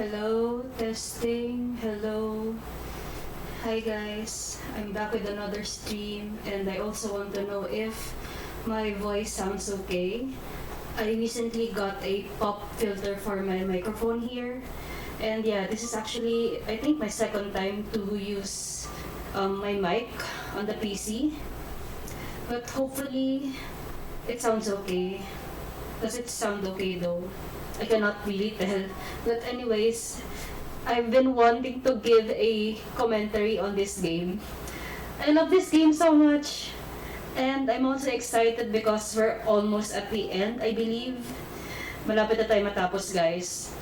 Hello, testing, hello. Hi guys, I'm back with another stream and I also want to know if my voice sounds okay. I recently got a pop filter for my microphone here. And yeah, this is actually, I think, my second time to use my mic on the PC. But hopefully, it sounds okay. Does it sound okay though? I cannot really tell. But anyways, I've been wanting to give a commentary on this game. I love this game so much. And I'm also excited because we're almost at the end, I believe. Malapit na tayo matapos, guys.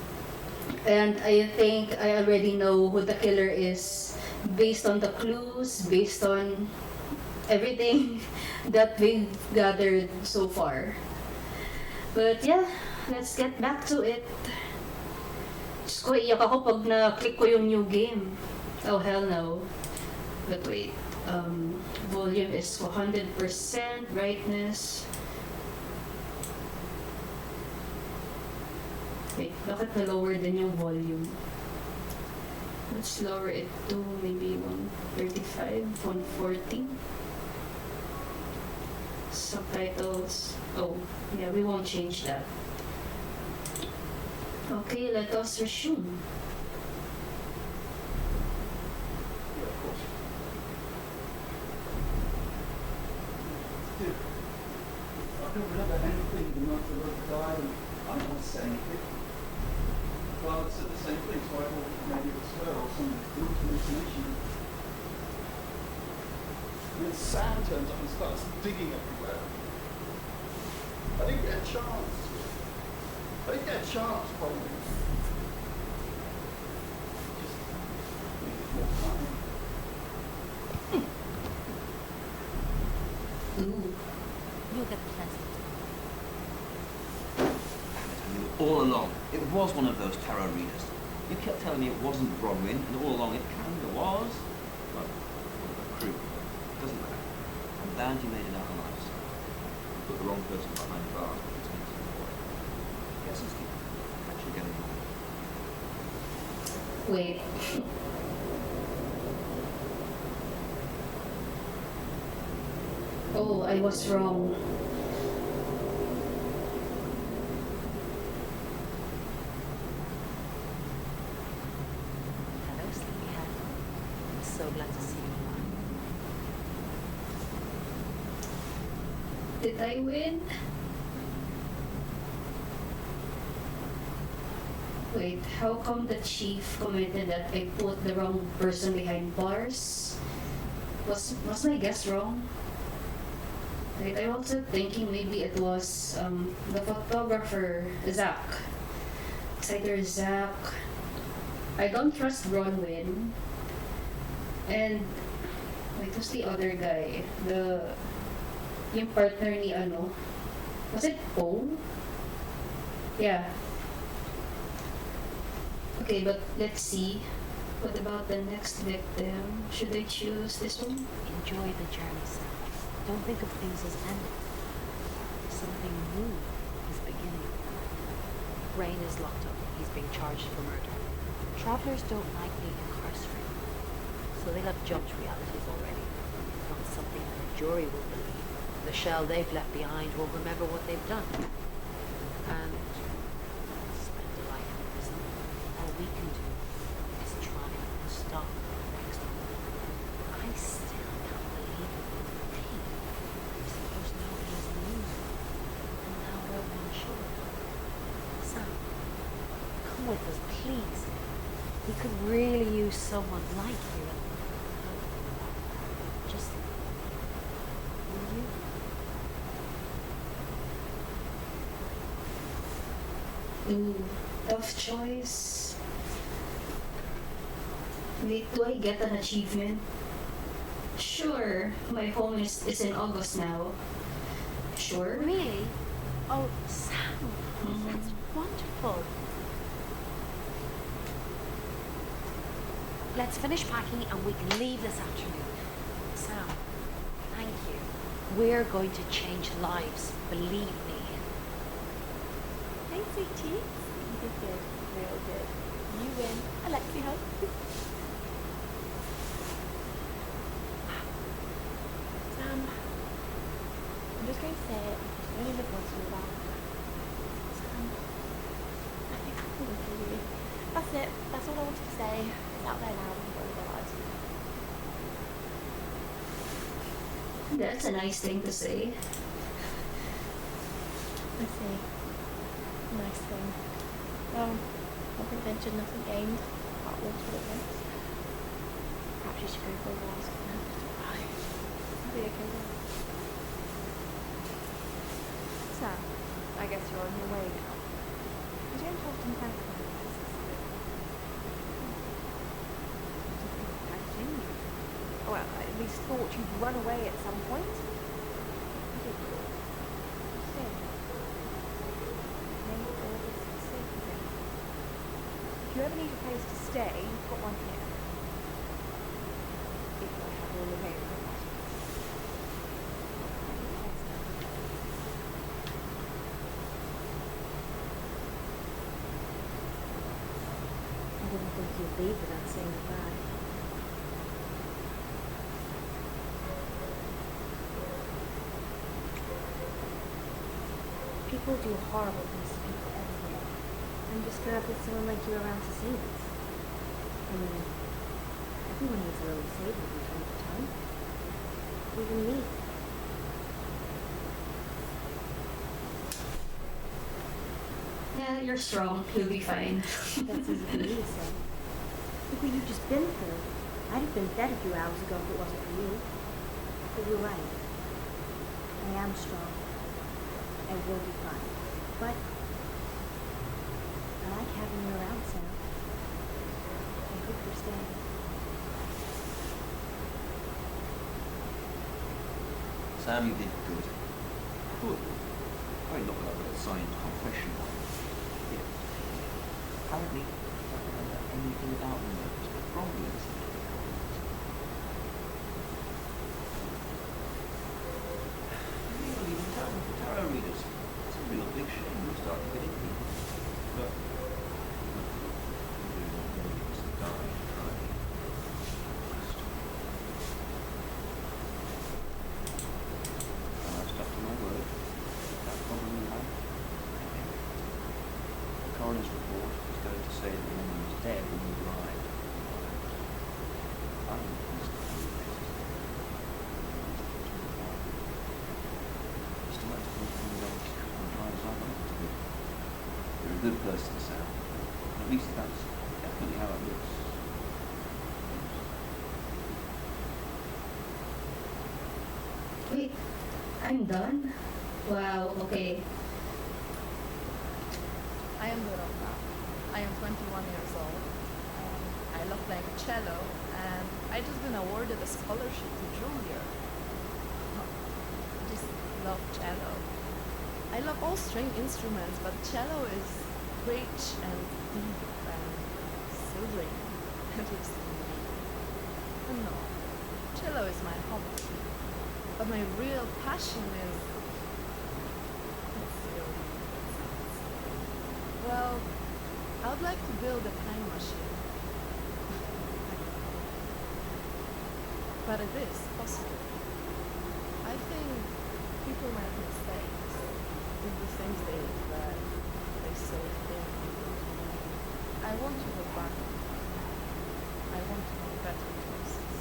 And I think I already know who the killer is based on the clues, based on everything that we've gathered so far. But yeah, let's get back to it. Diyos ko, iyak ako pag na-click ko yung new game. Oh, hell no. But wait, volume is 100%, brightness. Wait, bakit na-lower din yung volume? Let's lower it to maybe 135, 140. Subtitles. Oh, yeah, we won't change that. Okay, let us resume. I don't remember anything the month of the guy, and I don't want to say anything. Well, it's said the same thing, so I thought maybe it was her or some group hallucination. And then Sam turns up and starts digging everywhere. I didn't get a chance. Probably. Just needed more time. Ooh. You'll get plenty. I knew all along it was one of those tarot readers. You kept telling me it wasn't Bronwyn, and all along it kind of was. Well, a crew. Doesn't matter. I'm glad you made it out alive, so you put the wrong person behind bars, but it's makes it boy. Guess it's actually getting on. Wait. Oh, I was wrong. Hello, sleepyhead. I'm so glad to see you alive. Did I win? Wait, how come the chief commented that I put the wrong person behind bars? Was my guess wrong? Wait, I'm also thinking maybe it was the photographer, Zach. It's either Zach. I don't trust Bronwyn. And wait, who's the other guy? Yung partner ni ano? Was it Poe? Yeah. Okay, but let's see. What about the next victim? Should I choose this one? Enjoy the journey, Sam. Don't think of things as ending. Something new is beginning. Rain is locked up. He's being charged for murder. Travelers don't like being incarcerated, so they have jumped realities already. It's not something that a jury will believe. The shell they've left behind won't remember what they've done. And spend a life in prison. All we can do is try and stop the next one. I still can't believe it. Hey, I suppose nobody is news. And now we're one short. Sam, come with us, please. We could really use someone like you. Just, will you? Ooh, tough choice. Wait, do I get an achievement? Sure, my home is in August now. Sure? Really? Oh, Sam, that's wonderful. Let's finish packing and we can leave this afternoon. Sam, thank you. We're going to change lives, believe me. Hey, sweet cheeks. You did good. Real good. You win. Alexi, help. Sam, I'm just going to say it. I don't even want to about it. Sam, I think I'm falling for you. That's it. That's all I wanted to say. It's out there now. We can go with our lives. That's a nice thing to say. I see. Nice thing. Well, nothing ventured, nothing gained. Heart walks what it wants. Perhaps you should go for a while. I'll be okay then. Sam, I guess you're on your way now. You don't often thank me for this. Thanking you. Well, I at least thought you'd run away at some point. You did. Stay. Made all this safe again. If you ever need a place to stay, you've got one here. If I have all available. I didn't think you'd leave without saying goodbye. People do horrible things to people everywhere. I'm just glad with someone like you around to see this. I mean, everyone needs a little saving from time to time. Even me. Yeah, you're strong. You'll be fine. That's easy for me to say. Look what you've just been through. I'd have been dead a few hours ago if it wasn't for you. But you're right. I am strong. I will be fine. But I like having you around, Sam. I hope you're staying. Sam, you did good. Good. I mean, not that I've got a signed confession on it. Yeah. Apparently, I don't remember anything about the murders, but probably it's even tell them for tarot readers. It's a real big shame we start to get into people. But we do not know it's the die trying. And I've stuck to my word. That problem we have. The coroner's report is going to say that the woman was dead when we arrived. I'm still like to think things are as right as I want it to be. You're a good person, Sam. At least that's definitely how it looks. Wait, I'm done? Wow, okay. I am Veronica. I am 21 years old. I love playing cello, and I just been awarded a scholarship to Juilliard. I just love cello. I love all string instruments, but cello is rich and deep and silvery, at least to me. And no, cello is my hobby, but my real passion is. Let's see. Well, I would like to build a time machine. But it is possible. I think people make mistakes. Do the things they say think. I want to go back. I want to make better choices.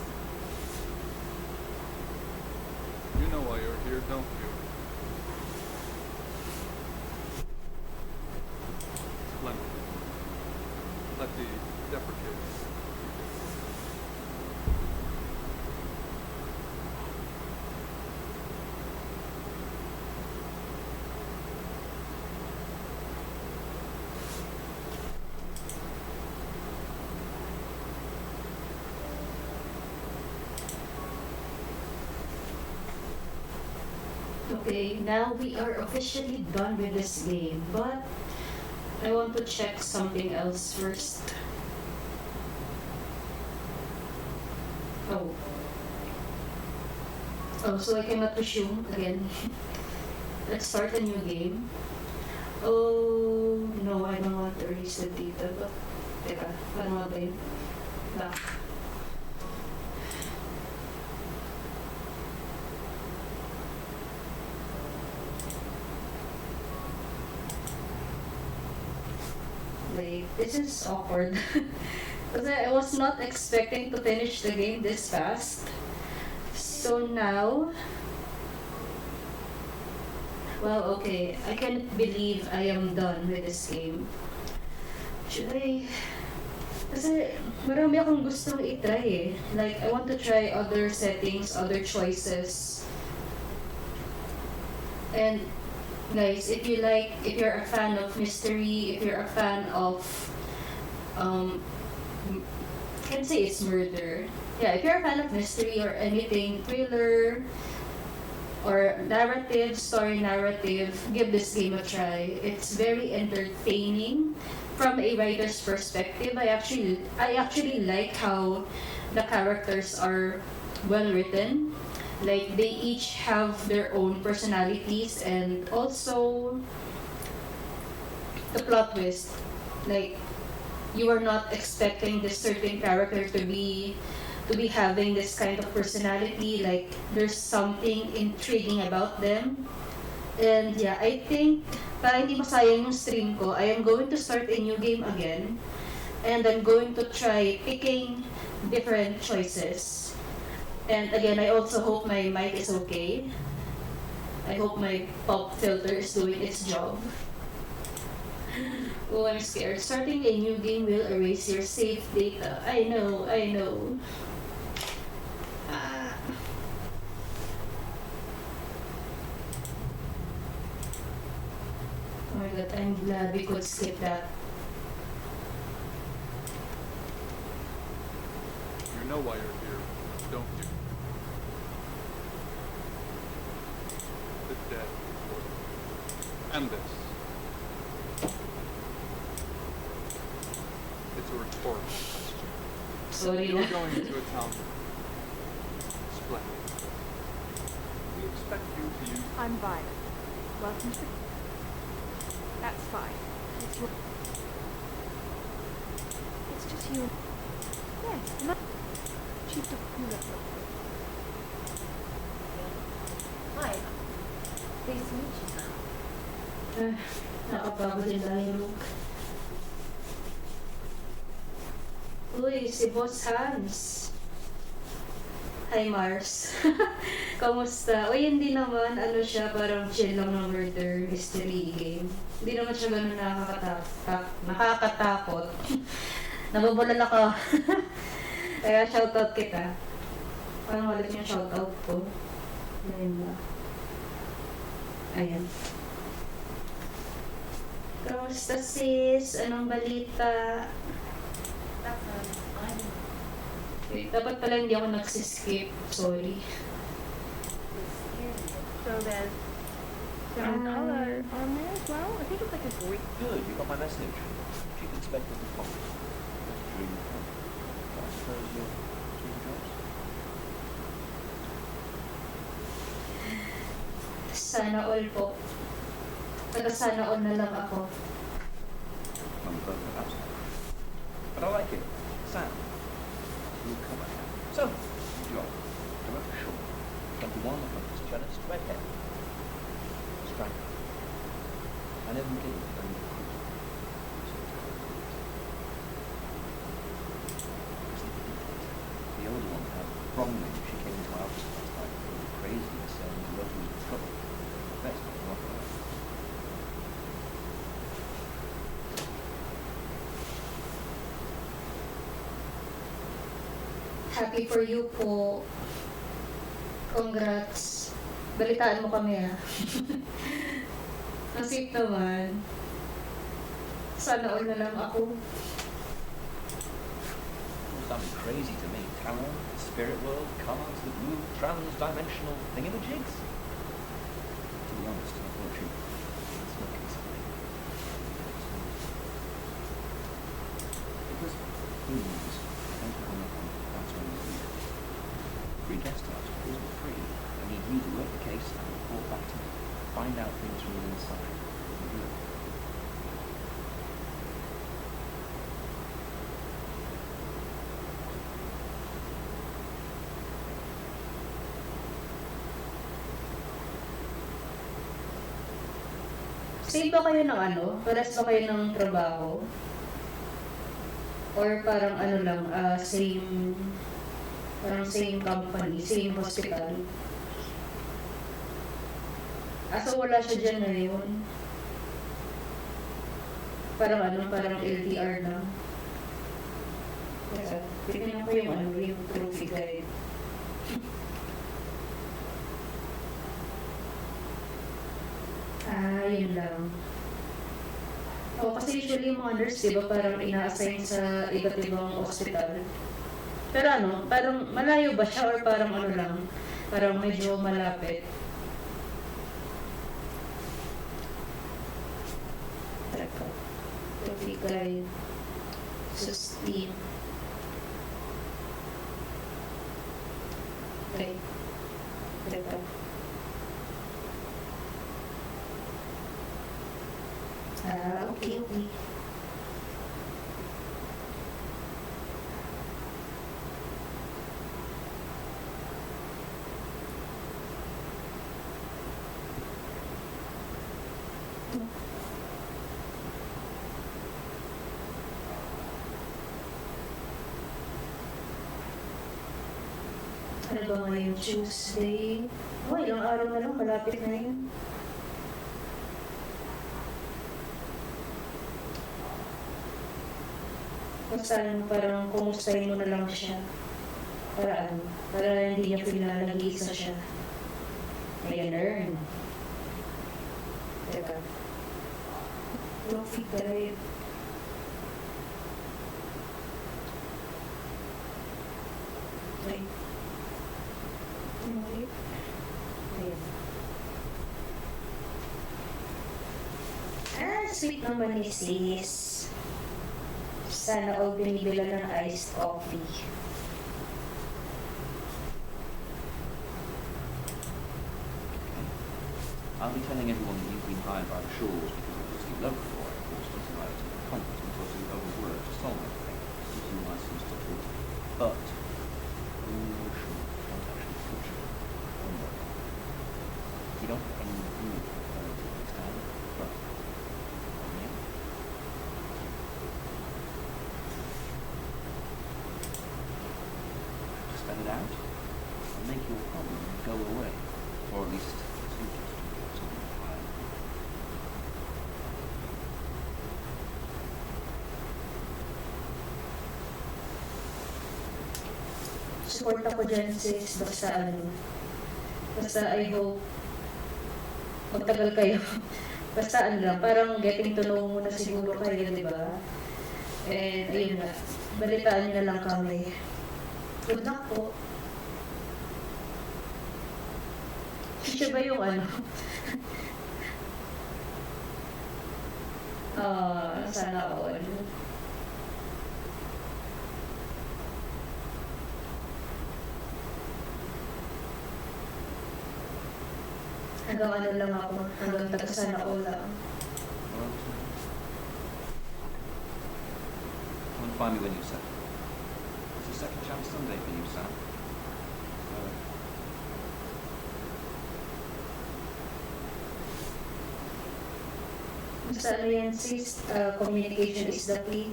You know why you're here, don't you? Splendid. Let the deprecate. Okay, now we are officially done with this game, but I want to check something else first. Oh. Oh, so I cannot resume again. Let's start a new game. Oh, no, I don't want to erase the data, but Teka, paano nga ba yun? Back. Wait, this is awkward. Because I was not expecting to finish the game this fast. So now, well, okay, I can't believe I am done with this game. Should I? Kasi marami akong gustong i-try eh. Like, I want to try other settings, other choices. And guys, if you're a fan of mystery, if you're a fan of, can't say it's murder. Yeah, if you're a fan of mystery or anything, thriller, or narrative, story narrative, give this game a try. It's very entertaining from a writer's perspective. I actually like how the characters are well written. Like, they each have their own personalities, and also the plot twist. Like, you are not expecting this certain character to be having this kind of personality. Like, there's something intriguing about them. And yeah, I think para hindi masayang yung stream ko, I am going to start a new game again. And I'm going to try picking different choices. And again, I also hope my mic is okay. I hope my pop filter is doing its job. Oh, I'm scared. Starting a new game will erase your saved data. I know. Ah. Oh my god, I'm glad we could skip that. You know why you're here, don't you? The dead. And this. It's a rhetorical question. Sorry You're na. going into a town. Splendid. We expect you to use I'm Violet. Welcome to... That's fine. It's just you. Yes, Chief of Kula. Hi. Pleased to meet you, sir. Nakapagod yung dialogue. Uy, si Boss Hans. Hi, Mars. Kamusta? Uy, hindi naman, ano siya, parang chill lang ng murder mystery game. Hindi naman siya ganun nakakatakot. Nababulala ka. Kaya shoutout kita. Parang walit yung shoutout ko. Ayun na. Ayan. Kamusta sis? Anong balita? Wait, dapat pala hindi ako nagsiskip. Sorry. So there's some color on there as well. I think it's like a green. Good, you got my message. She'd expected the pop. That's true. I suppose you're doing jobs. Sana all po. Taga sana all na lang ako. Well, we both have absent. But I like it. Sam. You come back. So, job. Director Shaw. 21, apprentice cellist, red hair. Strangle. I never did it very quickly. The older one had from me. She came into my office last night, craziness, saying the local was in trouble. That's not what I Happy for you po. Congrats. Balitaan mo kami ah. Ang sweet naman. Sana all na lang ako. It sounded crazy to me. Talon, spirit world, cards that move, trans-dimensional thingamajigs. To be honest, I thought she was smoking something. Because humans don't come up on that's when you need it. Free guest house, it wasn't free. I need you to work the case and report back to me. Find out things from the inside. You do it. Same ba kayo ng ano? Paras ba kayo ng trabaho? Or parang ano lang, same company, same hospital? So wala siya dyan ngayon? Parang LDR lang? Teka, tignan ko yung trophy guide. Yun lang. Kasi usually yung mga nurse, di ba, parang ina-assign sa iba't ibang hospital. Pero parang malayo ba siya or parang ano lang, parang medyo malapit? Teka, trophy guide, sustain. Okay. Teka. Okay. Ano ba ngayon? Tuesday? Ilang araw na lang, malapit na yun. Basta parang kumustahin mo na lang siya. Para hindi niya feel na nag-iisa siya. May learn. Teka. Trophy guide. Okay. Ayan. Sweet naman ni sis. Sana all binibila ng iced coffee. I'll be telling everyone that you've been hired by the Shaws because of your love for it, of course, doesn't like to be competent because you overwork to solve everything. Gives you a license to talk. But don't actually push it. Don't worry. You don't have any room to extend it, but yeah. Spell it out and make your problem go away, or at least support ako dyan sis, basta I hope magtagal kayo. Basta lang, parang getting to know muna siguro kayo, di ba? And ayun na, balitaan niyo na lang kami. Good luck po. Siya ba yung sana all. Hanggang lang ako, hanggang taga-sana all lang. Come and find me when you set. It's a second chance Sunday for you, Sam. Basta yan sis, communication is the key.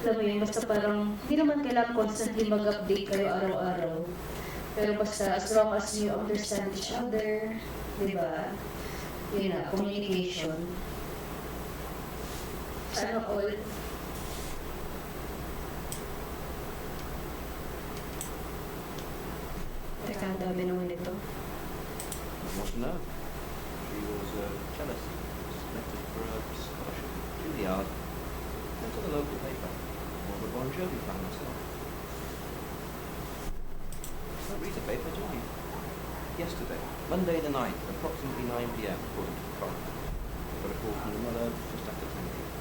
Alam mo yun, basta parang, hindi naman kailangan constantly mag-update kayo araw-araw. Pero basta, as long as you understand each other, di ba? Yun na, communication. Sana all. Teka, ang dami naman ito. Want to know? She was jealous, selected for a scholarship. Juilliard. Went to the local paper. More of a Bon Jovi fan myself. You don't read the paper, do you? Yesterday, Monday the 9th, approximately 9 p.m, according to the coroner. Got a call from the mother just after 10 p.m.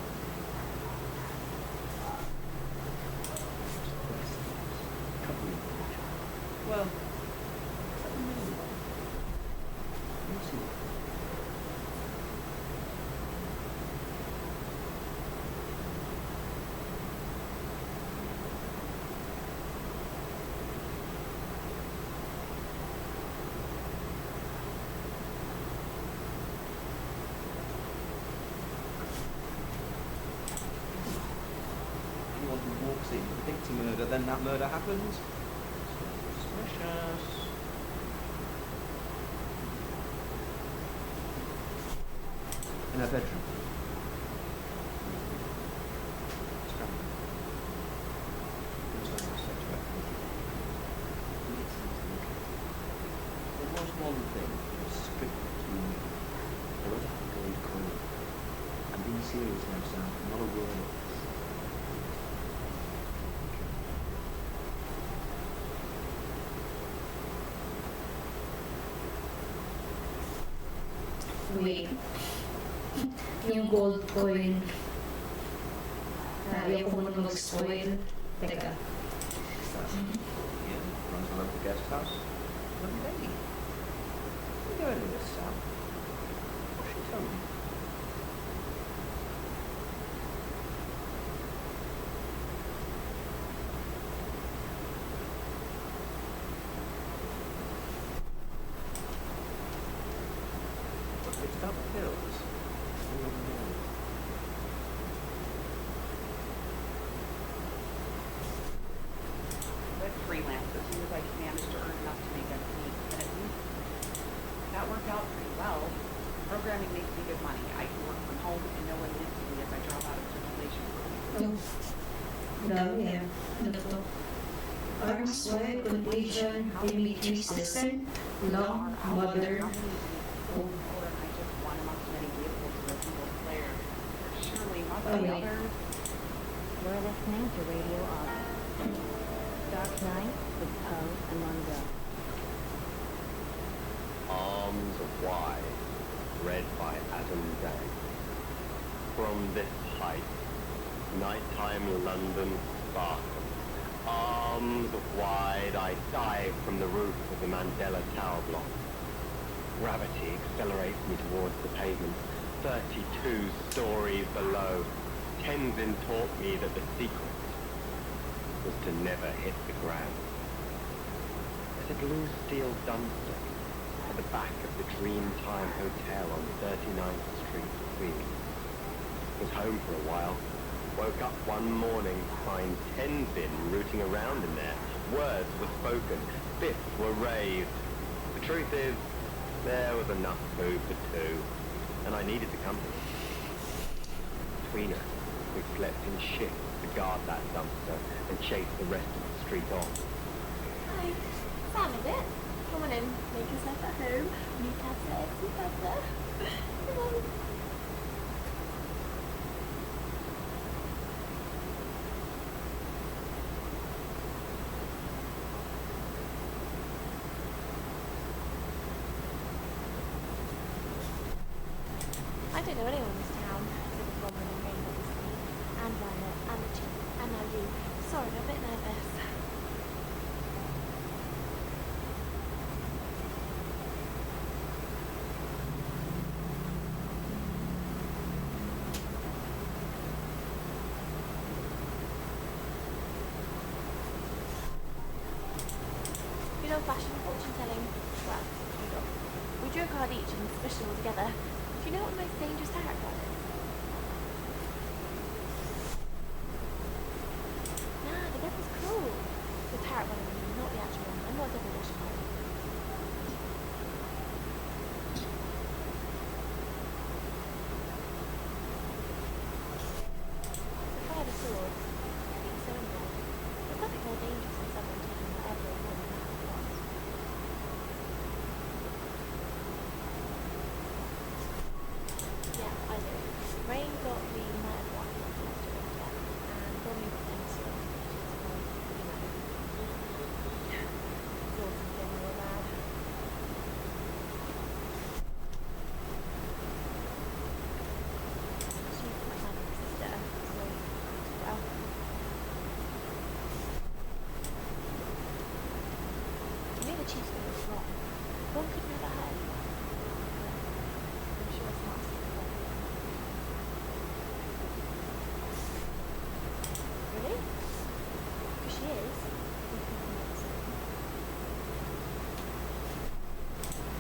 Well, scene, predict a murder, then that murder happens. Suspicious. In her bedroom. Scrambled. Inside her statuette. There was one thing that was strictly between me. I wrote a gold coin. I'm being serious now, Sam. Not a word of this. Wait. Yung gold coin. Ayaw ko muna mag-spoil. Teka. Yeah, runs a local guest house. Young lady. What are you doing with this, Sam? What's she telling me? It's about the pills. With freelance as soon as I managed to earn enough to make ends meet. And at least that worked out pretty well. Programming makes me good money. I can work from home and no one lives me if I drop out of circulation. Dami yan. Ano to? Arms, sweat, contagion, Dimitris, descent, lung, mother. Or I just want amongst many vehicles with a single player. There surely must Oh, be wait. others. You're listening to Radio Oz. Dark Night with Poe and Monroe. Arms Wide, read by Adam Day. From this height, nighttime London sparkles. Arms wide, I dive from the roof of the Mandela Tower block. Gravity accelerates me towards the pavement, 32 stories below. Tenzin taught me that the secret was to never hit the ground. There's a blue steel dumpster at the back of the Dreamtime Hotel on 39th Street, Queens. Was home for a while. Woke up one morning, find Tenzin rooting around in there. Words were spoken, fists were raised. The truth is, there was enough food for two, and I needed the company. Between us, we slept in shifts to guard that dumpster and chase the rest of the street off. Hi, Sam, is it? Come on in, make yourself at home. Mi casa es mi casa. Come on. I don't know anyone in this town, except for Robin and Rain, obviously, and Violet, and the Chief, and now you. Sorry, I'm a bit nervous. You know fashion fortune telling? Well, kind of. We drew a card each and squished it all together. Do you know what the most dangerous tarot card is? Nah, the devil's cool. The tarot one, I mean, not the actual one. I'm not a devil worshiper. The Five of Swords. I think so anyway. There's nothing more dangerous than someone taking whatever or more than that at once. Yeah, I do. Rain got the Knight of Wands off yesterday, and Bonnie got the Emissary, which is called, swords in general bad. She's my magic sister, so, well. I knew the Chief's got this wrong. One could never hurt anyone. I'm sure it's not secret. Really? Because she is.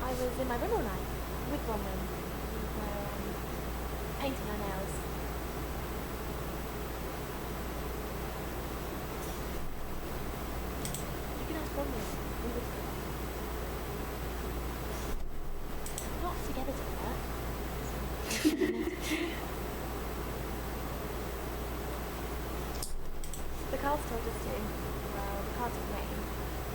I was in my room all night with Bronwyn. We were painting our nails. cards told us to. Well, the cards of rain.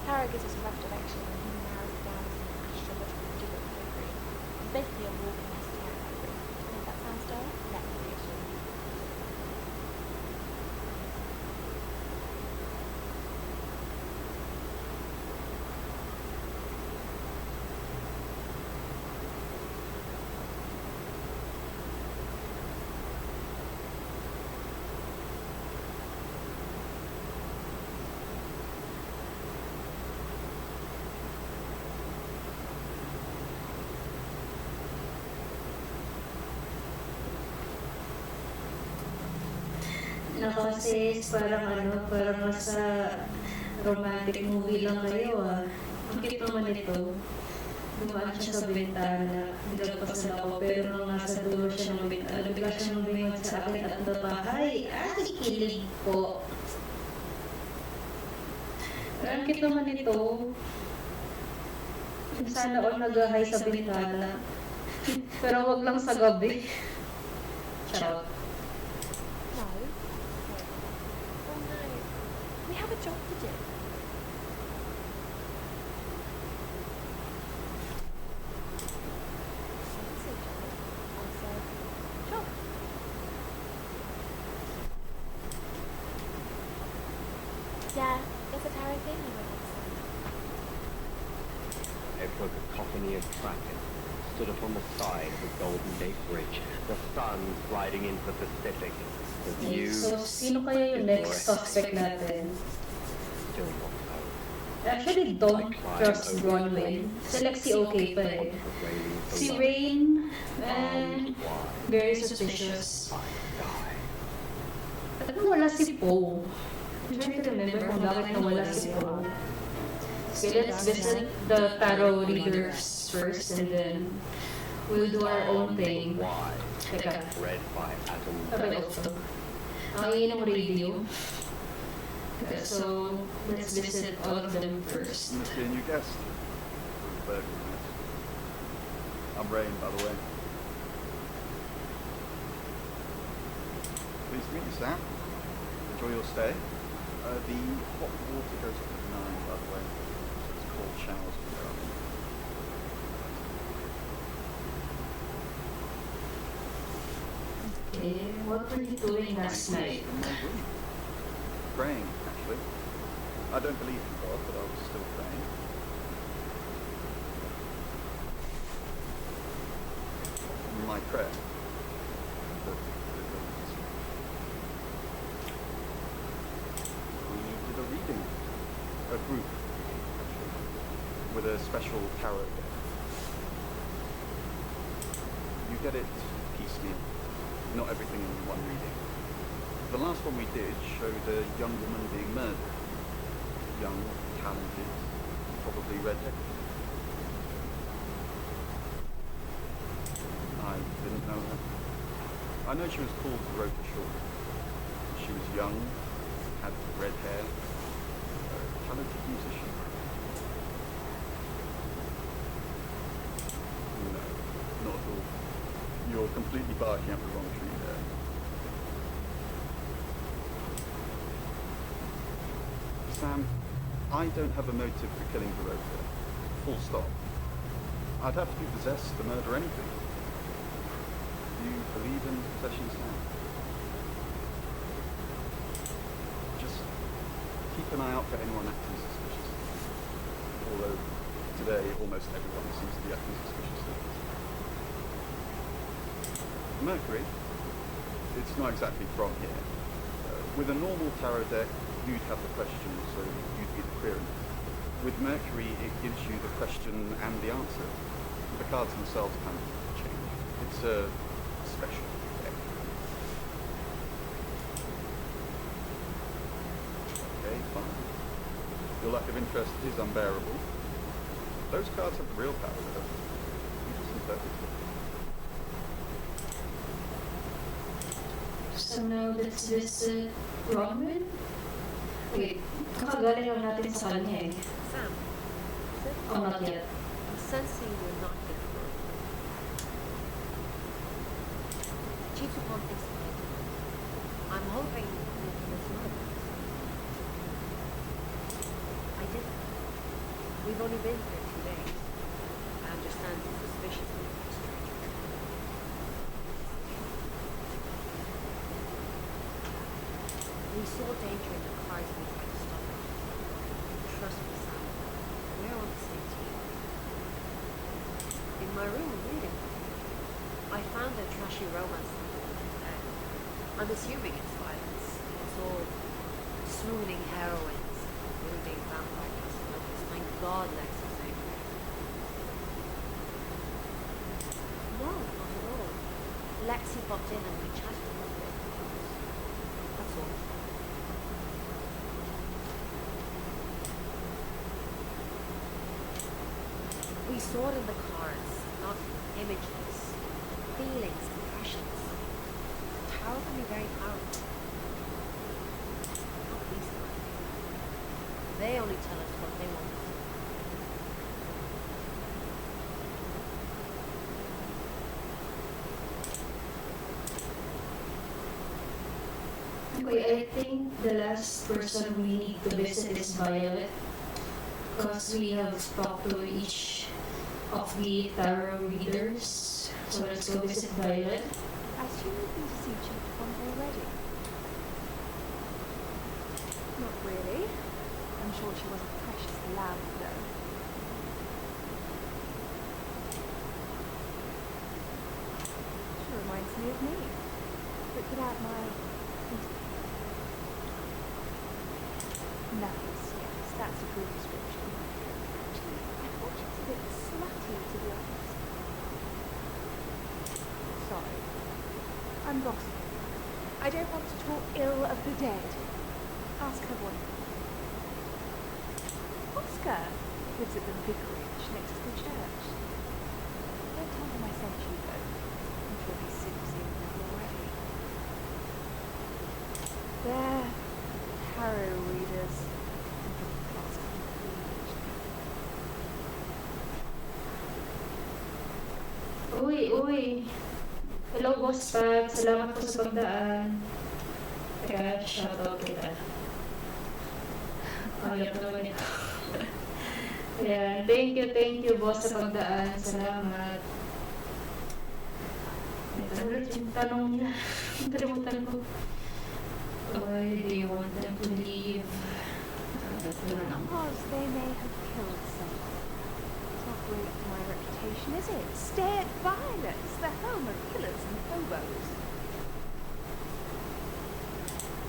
Tarot gives us a rough direction and he narrows it down as an astrological jiggle category. It's basically a walking esoteric library. Does that sound dull? Let me reassure you. Nako sis, parang nasa romantic movie lang kayo ah. Ang cute naman ito. Dumaan siya sa bintana, nilagpasan ako, pero nung nasa dulo siya ng bintana, bigla siyang lumingon sa akin at nabahay. Ay, kilig po. Ang cute naman ito. Sana all nag-hi sa bintana. Pero wag lang sa gabi. Ciao. No. Oh no. We have a job to do. Yeah, it's a tarot thing you went A cacophony of traffic stood upon the side of the Golden Gate Bridge, the sun sliding into the Pacific. The view So, sino kaya yung next suspect natin? still not known. Actually, don't trust Bronwyn. Si Lexi okay pa eh. Si Rain, very suspicious. At wala si Poe. I'm trying to remember kung bakit nawala si Poe. So let's visit the tarot readers first and then we'll do our own thing. Why? Teka, Read by Adam sabay ito. Ang iinong radio. Okay, so let's visit all of them first. Must be a new guest. I'm Rain, by the way. Pleased to meet you, Sam. Enjoy your stay. The hot water goes up at 9, by the way. So it's cold showers for you. Okay, what were you doing last night? In my room. Praying, actually. I don't believe in God, but I was still praying. My prayer. We did a reading, a group, actually, with a special tarot deck. You get it piecemeal, not everything in one reading. The last one we did showed a young woman being murdered. Young, talented, probably redhead. I didn't know her. I know she was called Rota Short. She was young, had red hair, a talented musician. No, not at all. You're completely barking up the wrong tree there. Sam, I don't have a motive for killing Barota. Full stop. I'd have to be possessed to murder anything. Do you believe in possession, Sam? Just keep an eye out for anyone acting suspicious. Although today almost everyone seems to be acting suspiciously. Mercury, it's not exactly from here. With a normal tarot deck, you'd have the question, so you'd be the querent. With Mercury, it gives you the question and the answer. The cards themselves kind of change. It's a special deck. Okay, fine. Your lack of interest is unbearable. Those cards have real power with them. You just interpret them. So now let's visit Bronwyn? Wait, kakagaling lang natin sa kanya eh. Sam, is it? Oh, not yet. I'm sensing you're not here for it. Chief upon this night. I'm hoping that this murder. We've only been here 2 days. I understand he's suspicious of the stranger. We saw danger in the cars we tried to stop him. Trust me, Sam. We're on the same team. In my room reading, I found a trashy romance novel. I'm assuming it's violence. It's all swooning heroines, brooding vampire castles. Thank God Lex is angry. No, not at all. Lexi popped in and we chatted a little bit. That's all. We saw it in the cars, not images, feelings, impressions. Tarot can be very powerful. Not these ones. They only tell us what they want us to. Okay, I think the last person we need to visit is Violet. Because we have talked to each of the tarot readers. So let's go visit Violet. I assume you've been to see chapter 1 already. Not really. I'm sure she wasn't precious loud, though. She reminds me of me, but without my... Nice, yes, that's a good description. Actually, I thought she was a bit slutty, to be honest. Sorry. I'm gossiping. I don't want to talk ill of the dead. Ask her boyfriend. Oscar lives at the vicarage next to the church. Don't tell him I sent you, though. I'm sure he's sick of seeing you already. There. Tarot readers. Uy. Hello, Boss Pat. Salamat po sa pagdaan. Teka, shoutout kita. Ayok naman ito. Ayan, thank you, Boss, sa pagdaan. Salamat. Ito ulit yung tanong niya. Kalimutan ko. Why do you want them to leave? Because they may have killed someone. It's not great for my reputation, is it? Stay at Violet's, the home of killers and hobos.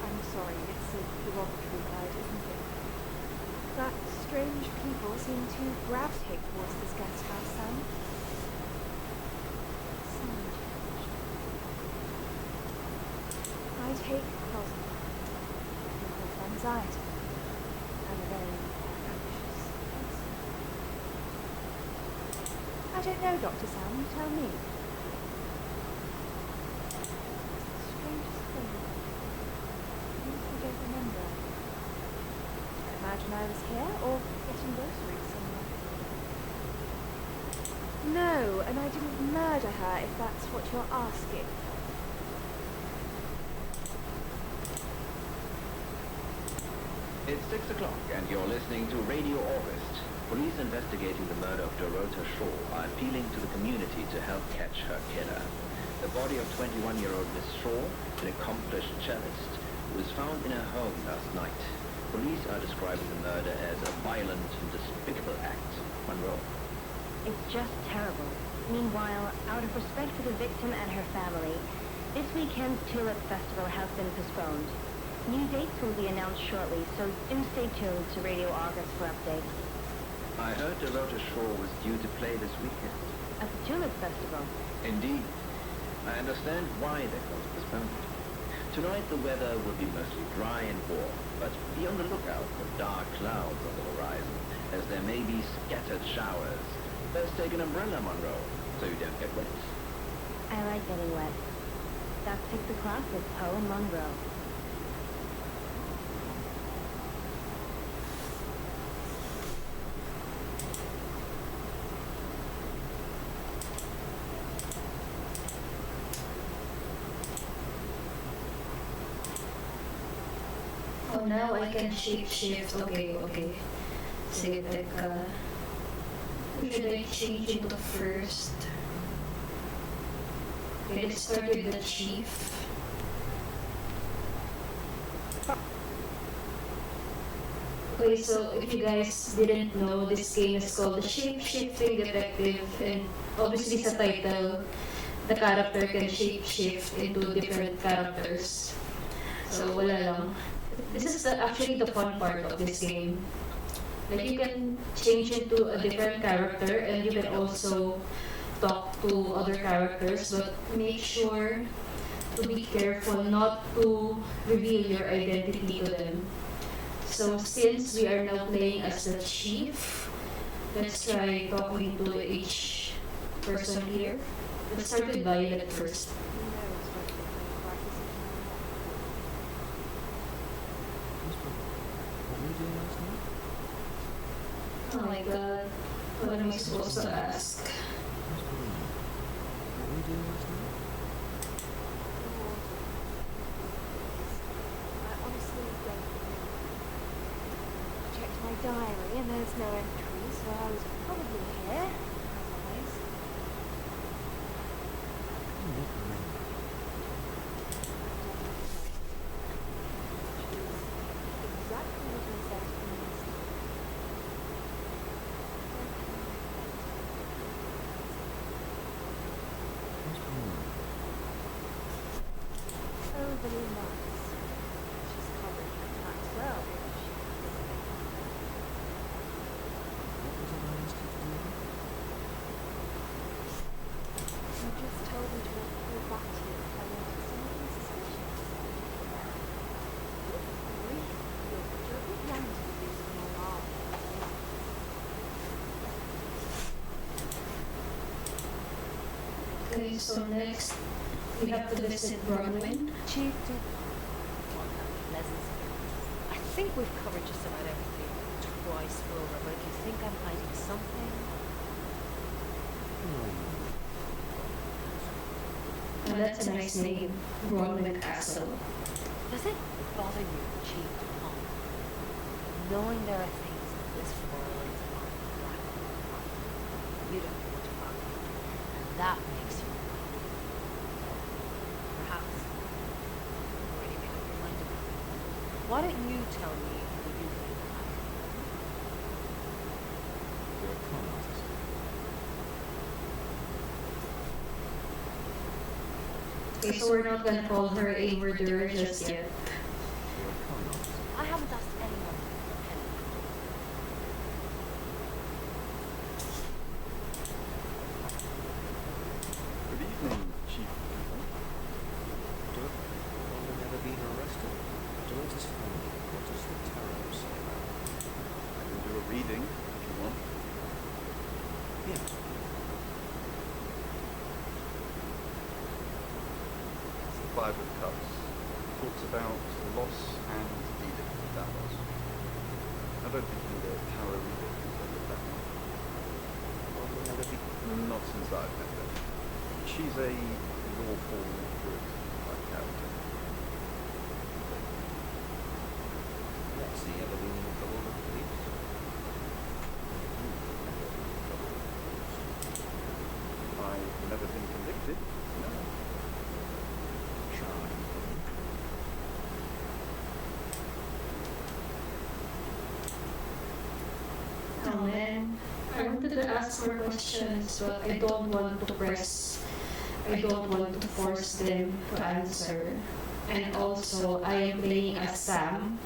I'm sorry, it's a derogatory word, isn't it? But strange people seem to gravitate towards this guest house, Sam. Some change. I take closet with anxiety. I'm a very anxious person. I don't know, Dr. Sam, you tell me. Strangest thing. I don't remember. I imagine I was here or getting groceries somewhere. No, and I didn't murder her, if that's what you're asking. It's 6 o'clock and you're listening to Radio August. Police investigating the murder of Dorota Shaw are appealing to the community to help catch her killer. The body of 21-year-old Miss Shaw, an accomplished cellist, was found in her home last night. Police are describing the murder as a violent and despicable act. Monroe. It's just terrible. Meanwhile, out of respect for the victim and her family, this weekend's Tulip Festival has been postponed. New dates will be announced shortly, so do stay tuned to Radio August for updates. I heard Dorota Shaw was due to play this weekend. At the Tulip Festival. Indeed. I understand why they caused postponement. Tonight the weather will be mostly dry and warm, but be on the lookout for dark clouds on the horizon, as there may be scattered showers. Best take an umbrella, Monroe, so you don't get wet. I like getting wet. That's 6 o'clock with Poe and Monroe. Oh, now I can shapeshift. Okay. Sige, teka. Who should I change into first? Okay, let's start with the chief. Okay, so if you guys didn't know, this game is called the Shapeshifting Detective, and obviously sa title, the character can shapeshift into different characters. So wala lang. This is actually the fun part of this game. Like you can change into a different character and you can also talk to other characters, but make sure to be careful not to reveal your identity to them. So since we are now playing as the chief, let's try talking to each person here. Let's start with Violet first. Oh my god, what am I supposed to ask? I honestly don't know. I checked my diary and there's no entry, so I was probably here, as always. Exactly what I said in the list. Overly nice. She's covered her tracks well, isn't she? You just told me to report back to you if I wanted something suspicious. Really? You're a bit young to be using an alarm. Okay, so next we have to visit Bronwyn. Chief, pleasant surprise. I think we've covered just about everything twice over, but if you think I'm hiding something... And that's a nice name, Bronwyn Castle. Does it bother you, Chief Tom, knowing there are things in this world on black you don't want to find, and that makes you perhaps you've already made up your mind about it. Why don't you tell me who you think I am? You're a con artist. Okay, so we're not gonna call her a murderer just yet. You're a con artist. I haven't asked anyone for a penny. Good evening, Chief People. Longer never been arrested. Don't is funny. What does the tarot say about it? I can do a reading if you want. Yeah. It's the Five of Cups. It talks about loss and dealing with that loss. I don't think you need a tarot reader to tell you that one. Longer never been. Not since I've met her. She's a lawful, good type character. Lexi ever been in trouble with police? I've never been convicted. No. Charged. Oh man, I wanted to ask more questions, but I don't want to press. I don't want to force them to answer. And also, I am playing as Sam,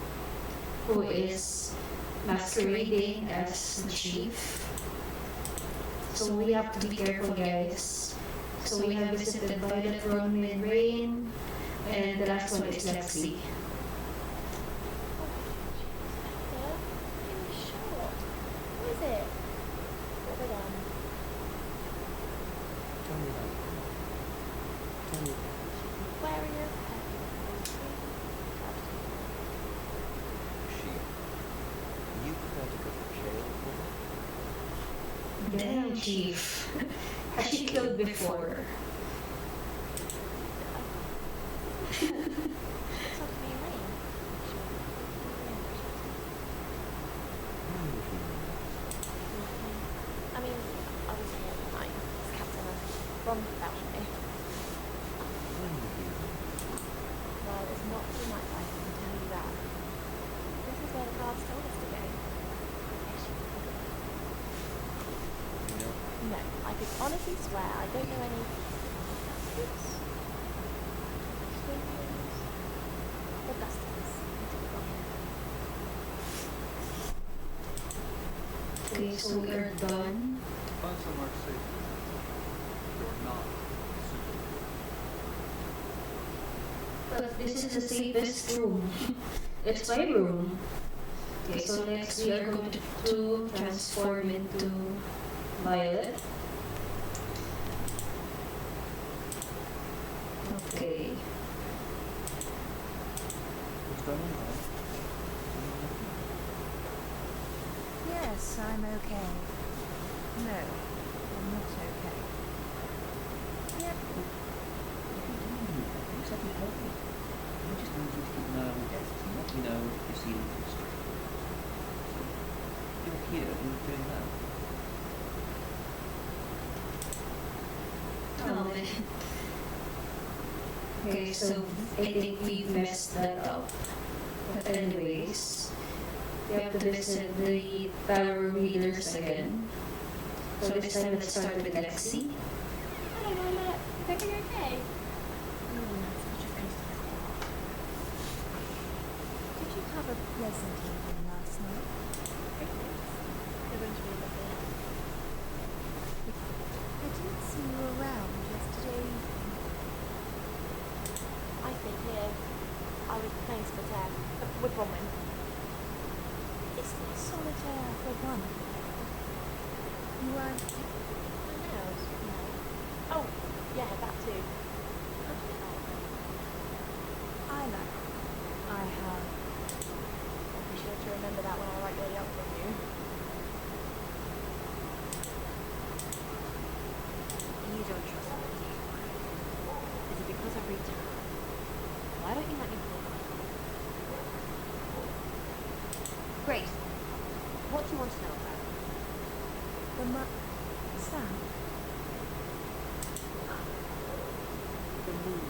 who is masquerading as the chief. So we have to be careful, guys. So we have visited Violet, Bronwyn, Rain, and the last one is Lexi. What is it? What have I done? Tell me about it. Tell me. Aquarius, She. You prepared to go to jail for her? Damn, chief. Has she killed before? It's not me and Rain. Why would you know that? I mean, Ron vouched me. Well, it's not too much, I can tell you that. This is where the cards told us to go. No, I could honestly swear I don't know any Augustines. Okay, so we are done. Find somewhere safe. You're not super. But this is the safest room. It's my room. Okay, so next we are going to transform into Violet. Okay. What's going on, Helen? Yes, I'm okay. No, I'm not okay. Yep. You said you'd help me. I just need you to keep an eye on the desks and let me know if you see anything strange. You're here, you're doing that. Oh man. Okay, so I think we messed that up. But anyways, we have to visit the tarot readers again. So this time let's start with Lexi. Hello, Violet. Is everything okay? Did you have a pleasant evening last night? They're going to be lovely. I didn't see you around yesterday evening. I stayed here. I was playing solitaire with Bronwyn. Is that solitaire for one? You weren't... My nails? No. Oh, yeah, that too. How do you know? I like... I have... I'll be sure to remember that when I write your yacht from you. You don't trust me, do you? Is it because I read tarot? Why don't you let me pull them? Great. What do you want to know about? Sam? The moon.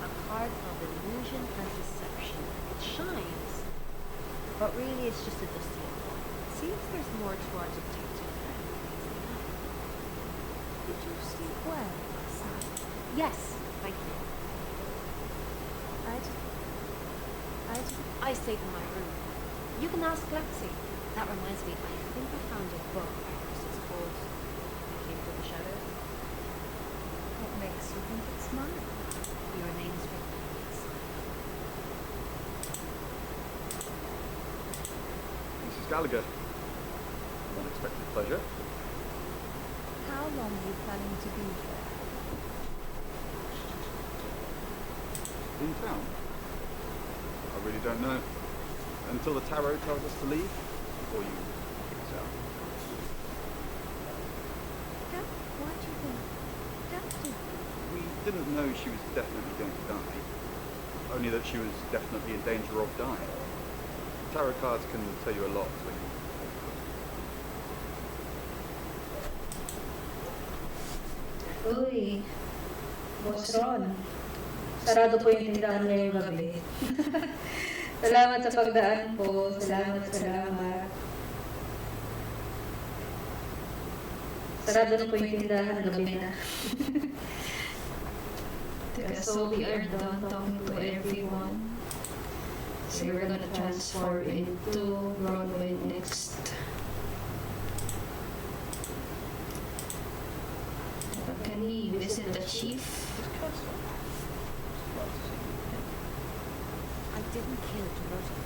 A card of illusion and deception. It shines, but really it's just a dusty old. See if there's more to our detective friend. Did you sleep well last night? Yes, thank you. I stayed in my room. You can ask Lexi. That reminds me, I think I found a book of hers. It's called I Came from the Shadows. What makes you think it's mine? Your name's written on the inside. Mrs. Gallagher. An unexpected pleasure. How long are you planning to be here? In town? I really don't know. Until the tarot tells us to leave, or you kick us out. Why do you think Dusty? We didn't know she was definitely going to die. Only that she was definitely in danger of dying. Tarot cards can tell you a lot when you... Uy, Boss Ron. Sarado po yung tindahan ngayong gabi. Salamat sa pagdaan po. Salamat. Sarado na po yung tindahan, gabi na. So we are done talking to everyone. So we're gonna transform into Bronwyn next. Can we visit the chief? I didn't kill Dorota.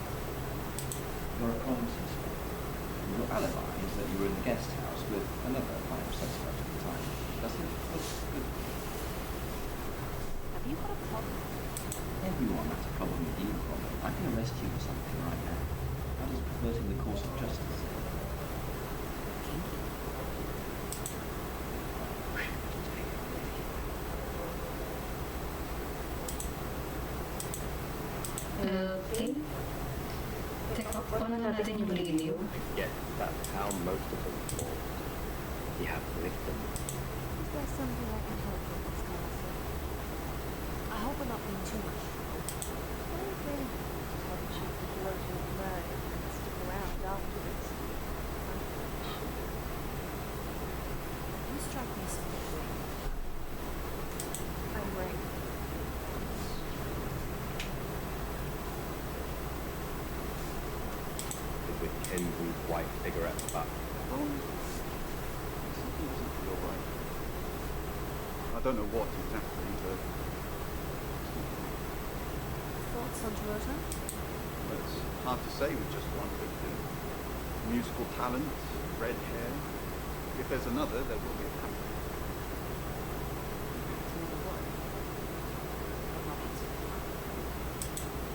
Your accomplices. Your alibi is that you were in the guest house with another minor suspect at the time. Doesn't it look good? Have you got a problem? Everyone has a problem with you, Robin. I can arrest you for something right now. How does perverting the course of justice? Okay. Teka, natin yung radio. Yes, that's how most of them fall. You have victims. there's something I can help with this castle. I hope I'm not being too much trouble. What do you think? Tell the chief that you wrote him murder and stick around afterwards. You strike me something weird. I'm Ring. With Kensing's white cigarette butt. Something doesn't feel right. I don't know what exactly, but Thoughts on Toronto? it's hard to say with just one victim. Musical talent, red hair. If there's another, there will be a pattern.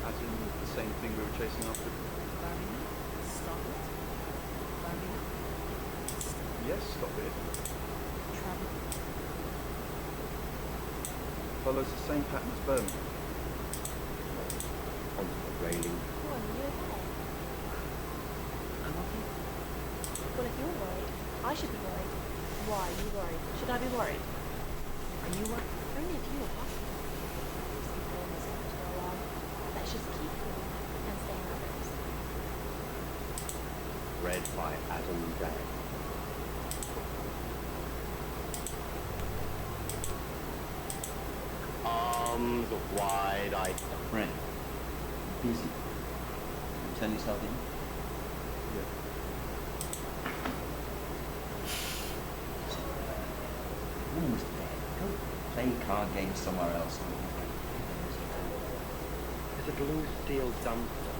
As in the same thing we were chasing after. Stop it. Yes, stop it. Travel. Follows the same pattern as Birmingham. Onto the railing. Go on, you okay? I'm okay. Well, if you're worried, I should be worried. Why are you worried? Should I be worried? Are you what? Only if you are. Some illness after a while. Let's just keep cool and stay in our rooms. Read by Adam Dang. Arms wide, I... Ren, busy. Turn yourself in. Yeah. Woman's dead. Go play card games somewhere else. There's a blue steel dumpster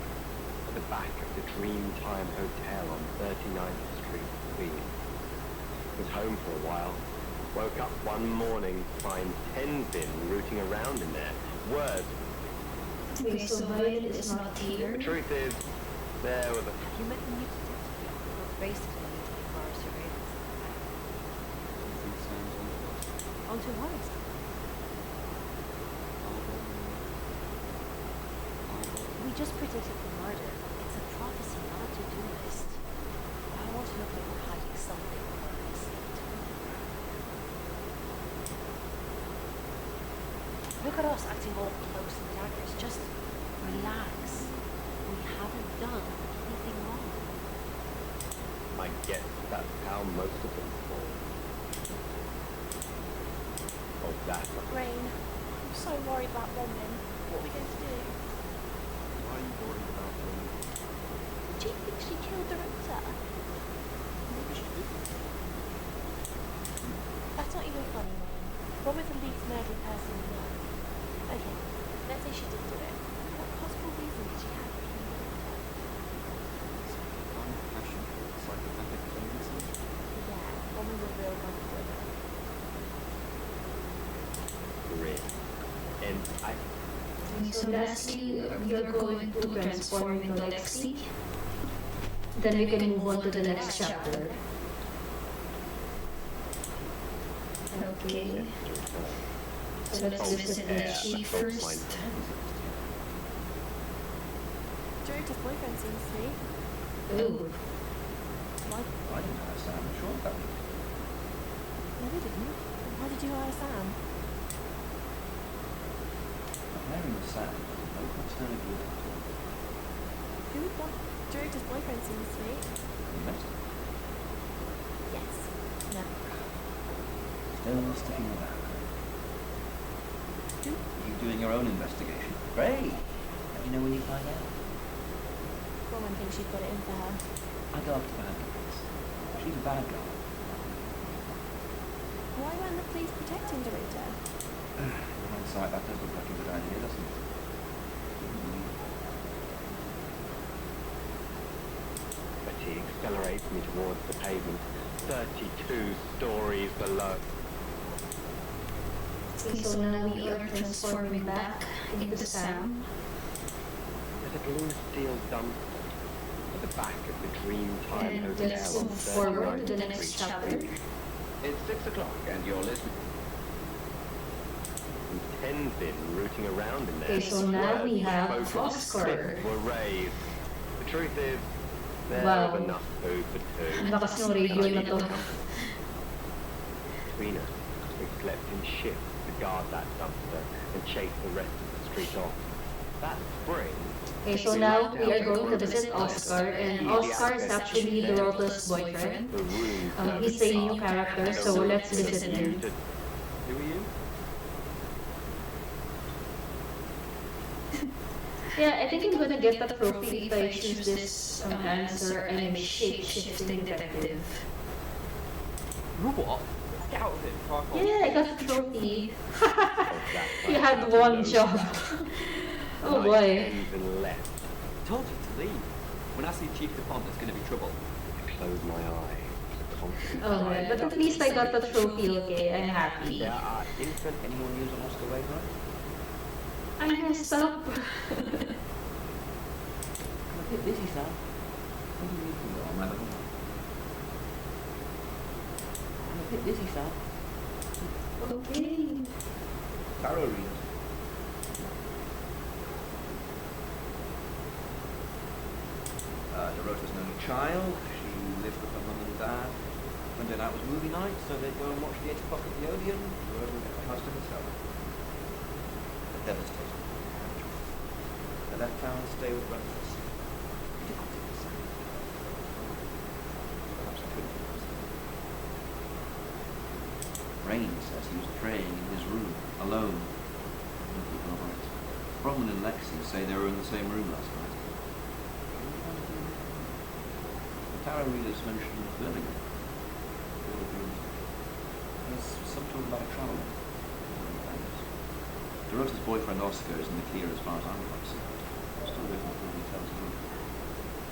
at the back of the Dreamtime Hotel on 39th Street, Queens. Was home for a while. Woke up one morning to find Tenzin rooting around in there. Words. Okay, so Violet is not here. The truth is, there were the... You met the new detective. Well, basically, you take for our surveillance. Onto what extent? We just predicted the murder. It's a prophecy, not a to-do list. I want to know if they were hiding something or at least look at us acting all close and daggers. Just relax. We haven't done anything wrong. I guess that's how most of them fall. Oh, that's a... Rain, I'm so worried about Roman. What are we going to do? Why are you worried about them? Do you think she killed the Rota? Maybe she did. That's not even funny, Rain. Roman's the least murdered person we know. Okay, let's say she did do it. What possible reason did she have for killing the Rota? Passion for psychopathic tendencies. Yeah, Roman was a real one for her. grid. And I... So lastly, you're going to transform into Lexi. Then we can move on to the next chapter. Okay. So let's visit the chief first. George's boyfriend seems sweet. Ooh. Why? I didn't understand. I'm sure about it. No, we didn't. Why did you hire Sam? Hiring of Sam has no concern of you at all. Who would want George's boyfriend seems sweet? Investigate. Yes. No. Still sticking around. Who? You doing your own investigation? Great. Let me know when you find out. Roman thinks you've got it in for her. I go after bad guys. She's a bad girl. Why weren't the police protecting Dorita? In hindsight, that does look like a good idea, doesn't it? But he accelerates me towards the pavement, 32 stories below. Okay, so now we are transforming back into Sam. There's a blue steel dumpster at the back of the Dreamtime And Hotel let's on move forward to the 39th next Street. chapter. It's 6 o'clock and you're listening. And Tenzin rooting around in there. Okay, so now we have Both Oscar. fists were raised. The truth is, there Wow. was enough food for two. Ang lakas ng radio na to. Between us, we slept in shifts to guard that dumpster and chase the rest of the street off. That spring, Okay, so now we are going to visit Oscar, and Oscar is actually Dorota's boyfriend. the room He's a new character, so let's visit him. Who are you? Yeah, I think I'm gonna get the trophy if I choose this answer, and I'm a shape-shifting detective. What? Get out of it, fuck off. Yeah, I got the trophy. You had one job. Oh boy. left. Told you to leave. When I see Chief DuPont, there's going to be trouble. Close my eyes. Confident. Oh my, but at least I got the trophy, okay? I'm happy. There are Infant, anyone use an Oscar Wainwright? I messed up. I'm a bit busy, Sam. What do you need from me? I'm rather hungry. I'm a bit busy, Sam. Okay. Tarot readers. Dorota's an only child. She lived with her mum and dad. Monday night was movie night, so they'd go and watch the 8 o'clock at the Odeon. Dorota would get the house to herself. A devastating. They left town to stay with relatives. Did you not think so? Perhaps I couldn't. Rain says he was praying in his room, alone. No people over it. Bronwyn and Lexi say they were in the same room last night. The tarot readers mentioned Birmingham. There's some talk about a traveller. Dorota's boyfriend Oscar is in the clear as far as I'm concerned. I'm still waiting for the details of him.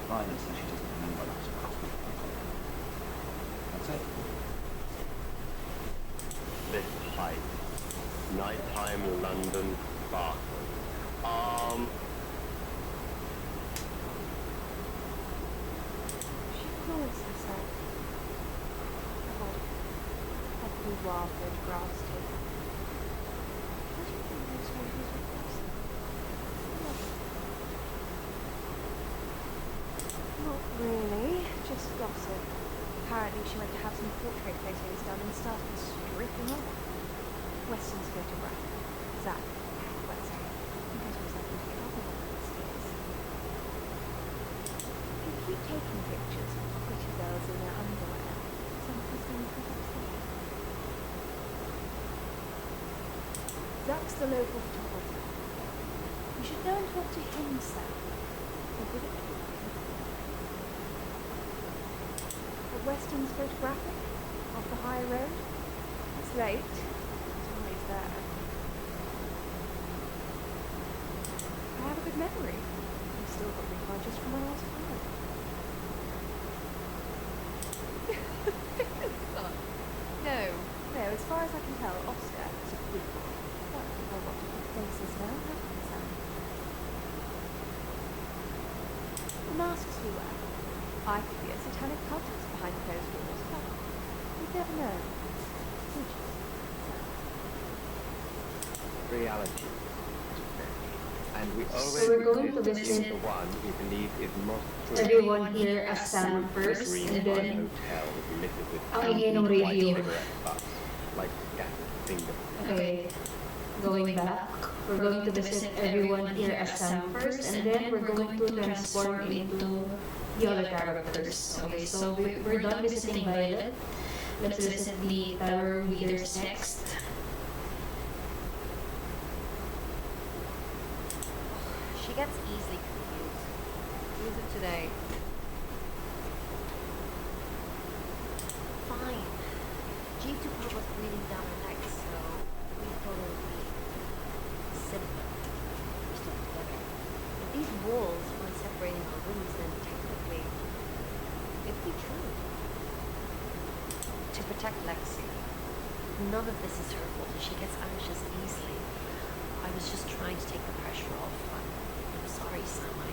Violet says she doesn't remember that. That's it. this height. Nighttime London sparkle. She calls herself a boudoir-fed grass table. What do you think those photos were crossing? Not really, just gossip. Apparently she went to have some portrait photos done and started stripping off. Weston's photograph. Zach. Weston. He got himself into trouble one of these days. They keep taking pictures of pretty girls in their underwear. Something's going to put upset. Zach's the local photographer. You should go and talk to him, Sam. He's good at talking. At Weston's photographic? Off the high road? It's late. It's always there. I have a good memory. I've still got big badges from when I was 5. No. No, as far as I can tell, Oscar is a good boy. But people got different faces now, haven't they, Sam? The masks we wear. I could be a satanic cultist behind closed doors, but you'd never know. Would you, Sam? Reality. And we So already we're going to is visit the one we believe is most true. everyone here as Sam first, Green and Line then Hotel littered with ang ingay ng radio. cigarette butts, like scattered fingerprints. Okay, going back, we're going to visit everyone here as Sam first, and then we're going to transform into the other characters. Okay, so we're done visiting Violet. Let's visit the tarot readers next. She gets easily confused. Use it today. Fine. Chief DuPont was bleeding down her neck, so we thought it would be simpler. We're still together. If these walls weren't separating our rooms, then technically it'd be true. To protect Lexi. None of this is her fault. She gets anxious easily. I was just trying to take the pressure off. I'm sorry, Sam. I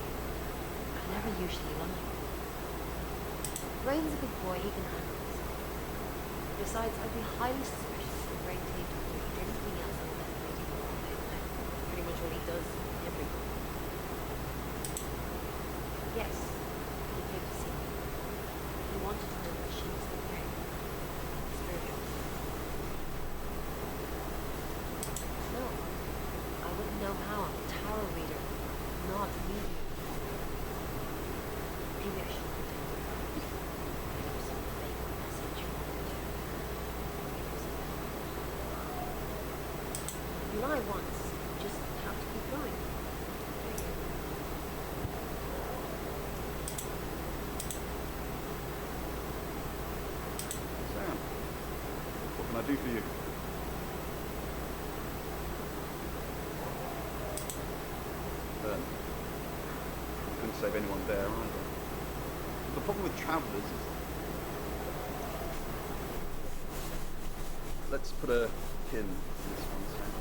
never usually lie. Rain's a big boy. He can handle himself. Besides, I'd be highly suspicious if Rain taped or did anything else other than waiting all day. That's pretty much what he does every month. Yes, he came to see me. He wanted to know that she was okay. Spiritual. not me. Maybe I should pretend to her. Give her some fake message from her. Give her some. You lie once, you just have to keep going. Sam, what can I do for you? Couldn't save anyone there either. The problem with travellers is... Let's put a pin in this one, Sam.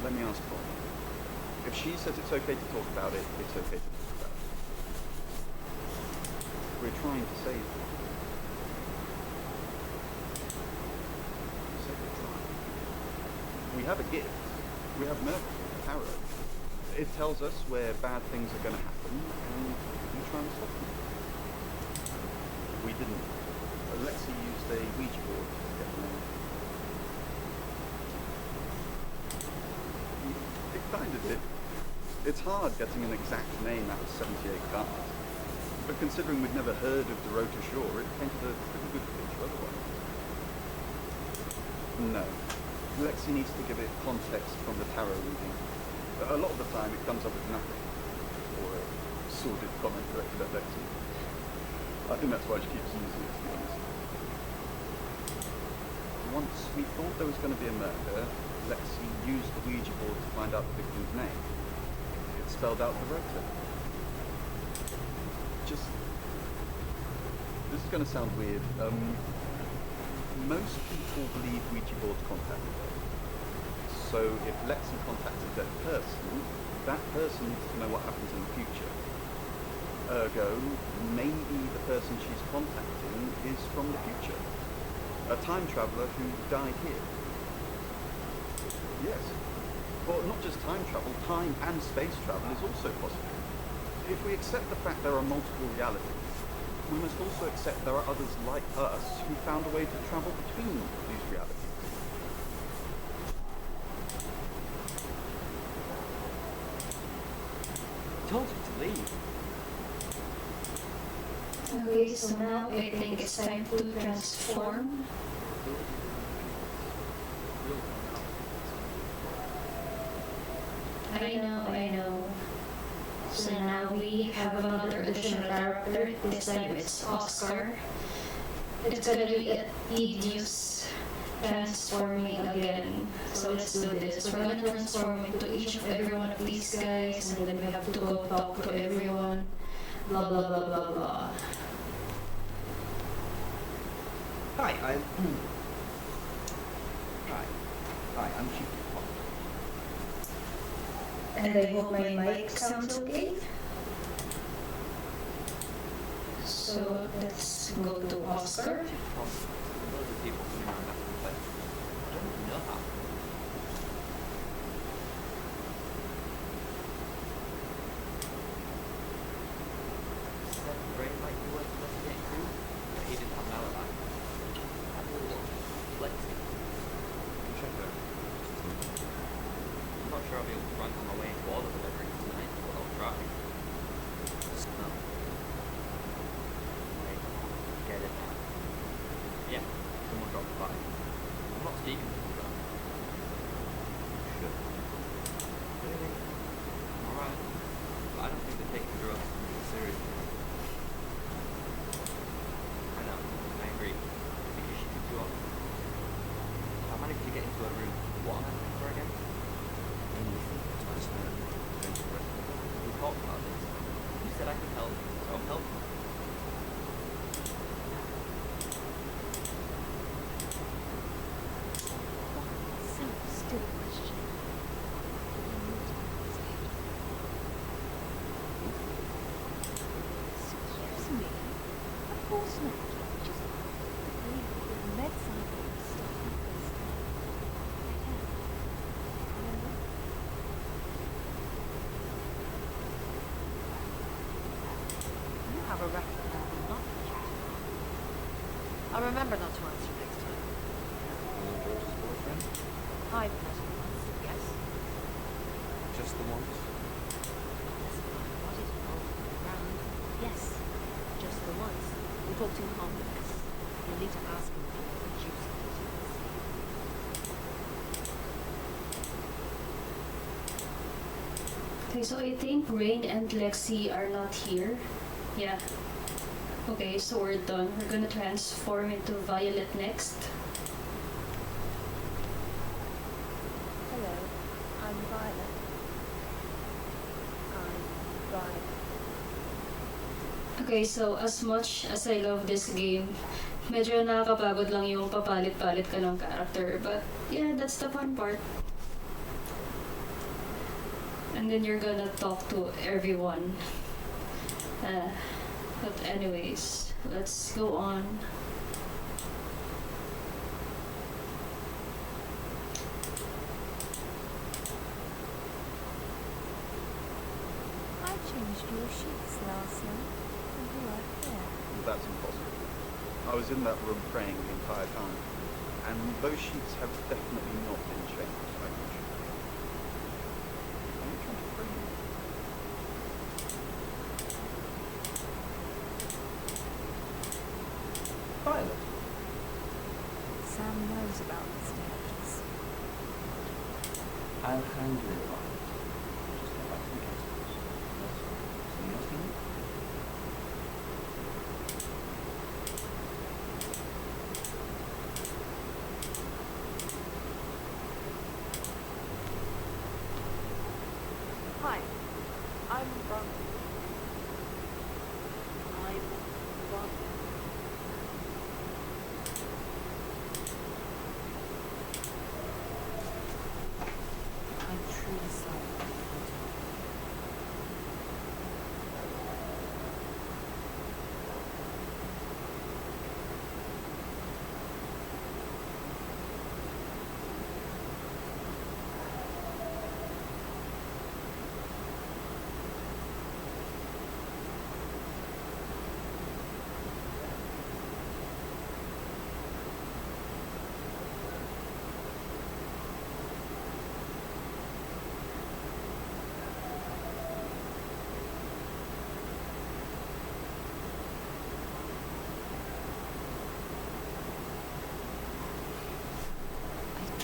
Let me ask Bonnie. If she says it's okay to talk about it, it's okay to talk about it. We're trying to save her. So we're trying. We have a gift. We have Mercury, tarot. It tells us where bad things are going to happen, and we try and stop them. We didn't. Alexei used a Ouija board to get them out. It kind of did. It's hard getting an exact name out of 78 cards, but considering we'd never heard of Dorota Shore, it painted a pretty good picture otherwise. No. Lexi needs to give it context from the tarot reading. A lot of the time it comes up with nothing, or a sordid comment directed at Lexi. I think that's why she keeps using it, to be honest. Once we thought there was going to be a murder, Lexi used the Ouija board to find out the victim's name. It spelled out the rota. This is going to sound weird. Most people believe Ouija boards contact the dead. So if Lexi contacts a dead person, that person needs to know what happens in the future. Ergo, maybe the person she's contacting is from the future. A time traveller who died here. Yes. Well, not just time travel, time and space travel is also possible. If we accept the fact there are multiple realities, we must also accept there are others like us who found a way to travel between these realities. I told you to leave. Okay, so now I think it's time to transform. I know. So now we have another additional character. This time it's Oscar. It's gonna be a tedious transforming again. So let's do this. We're gonna transform into each of every one of these guys, and then we have to go talk to everyone. Blah blah blah blah blah. Hi, I'm Chief. And I hope my mic sounds okay. So let's go to Oscar. Loads of people coming around after the play. I don't know how. Seventh grade might be worth investigating too, but he didn't have an alibi. Have a look. Lexi. You check her. I'm not sure I'll be able to run on my way into all of the deliveries tonight, but I'll try. No. Wait. Get it. Yeah, someone dropped by. I'm not speaking to them though. Should. Really? Alright. But I don't think they're taking drugs seriously. I know, I agree. Because she took you off. I managed to get into her room. What am I looking for again? Anything. Twice now. We talked about this. You said I could help, so I'm helping. Simple, stupid question. Excuse me. Of course not. Just believe that the med side of stuff like this. I can. You have a reprimand not I'll remember not to answer next time. Your daughter's boyfriend? I've met him once, yes. the once? What is wrong? Round? Yes. Just the once. We talked in confidence. You'll need to ask him for the juicy details. Okay, so I think Rain and Lexi are not here. Yeah. Okay, so we're done. We're gonna transform into Violet next. Hello, I'm Violet. I'm Violet. Okay, so as much as I love this game, medyo nakakapagod lang yung papalit-palit ka ng character. But yeah, that's the fun part. And then you're gonna talk to everyone. But anyways, let's go on. I changed your sheets last night, and you weren't there. That's impossible. I was in that room praying the entire time, and those sheets have definitely not been changed. Are you trying to pray me? Violet. Sam knows about the staircase. I'll handle it, Violet. Just get back to the guest house. Something else you need? Hi, I'm Ron. I'm Ron. I'm truly sorry about the photo.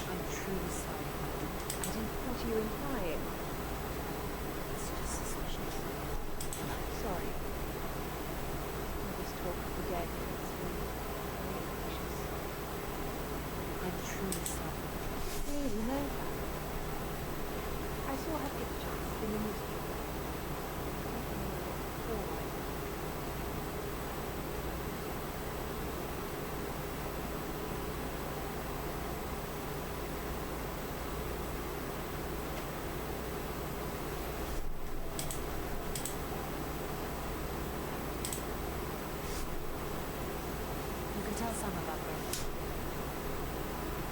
I'm truly sorry about it. I didn't. What are you implying? It's just suspicious. Sorry. All this talk of the dead makes me very anxious. I'm truly sorry. Really, no. I saw her picture in the newspaper. All right. You can tell Sam about Brent.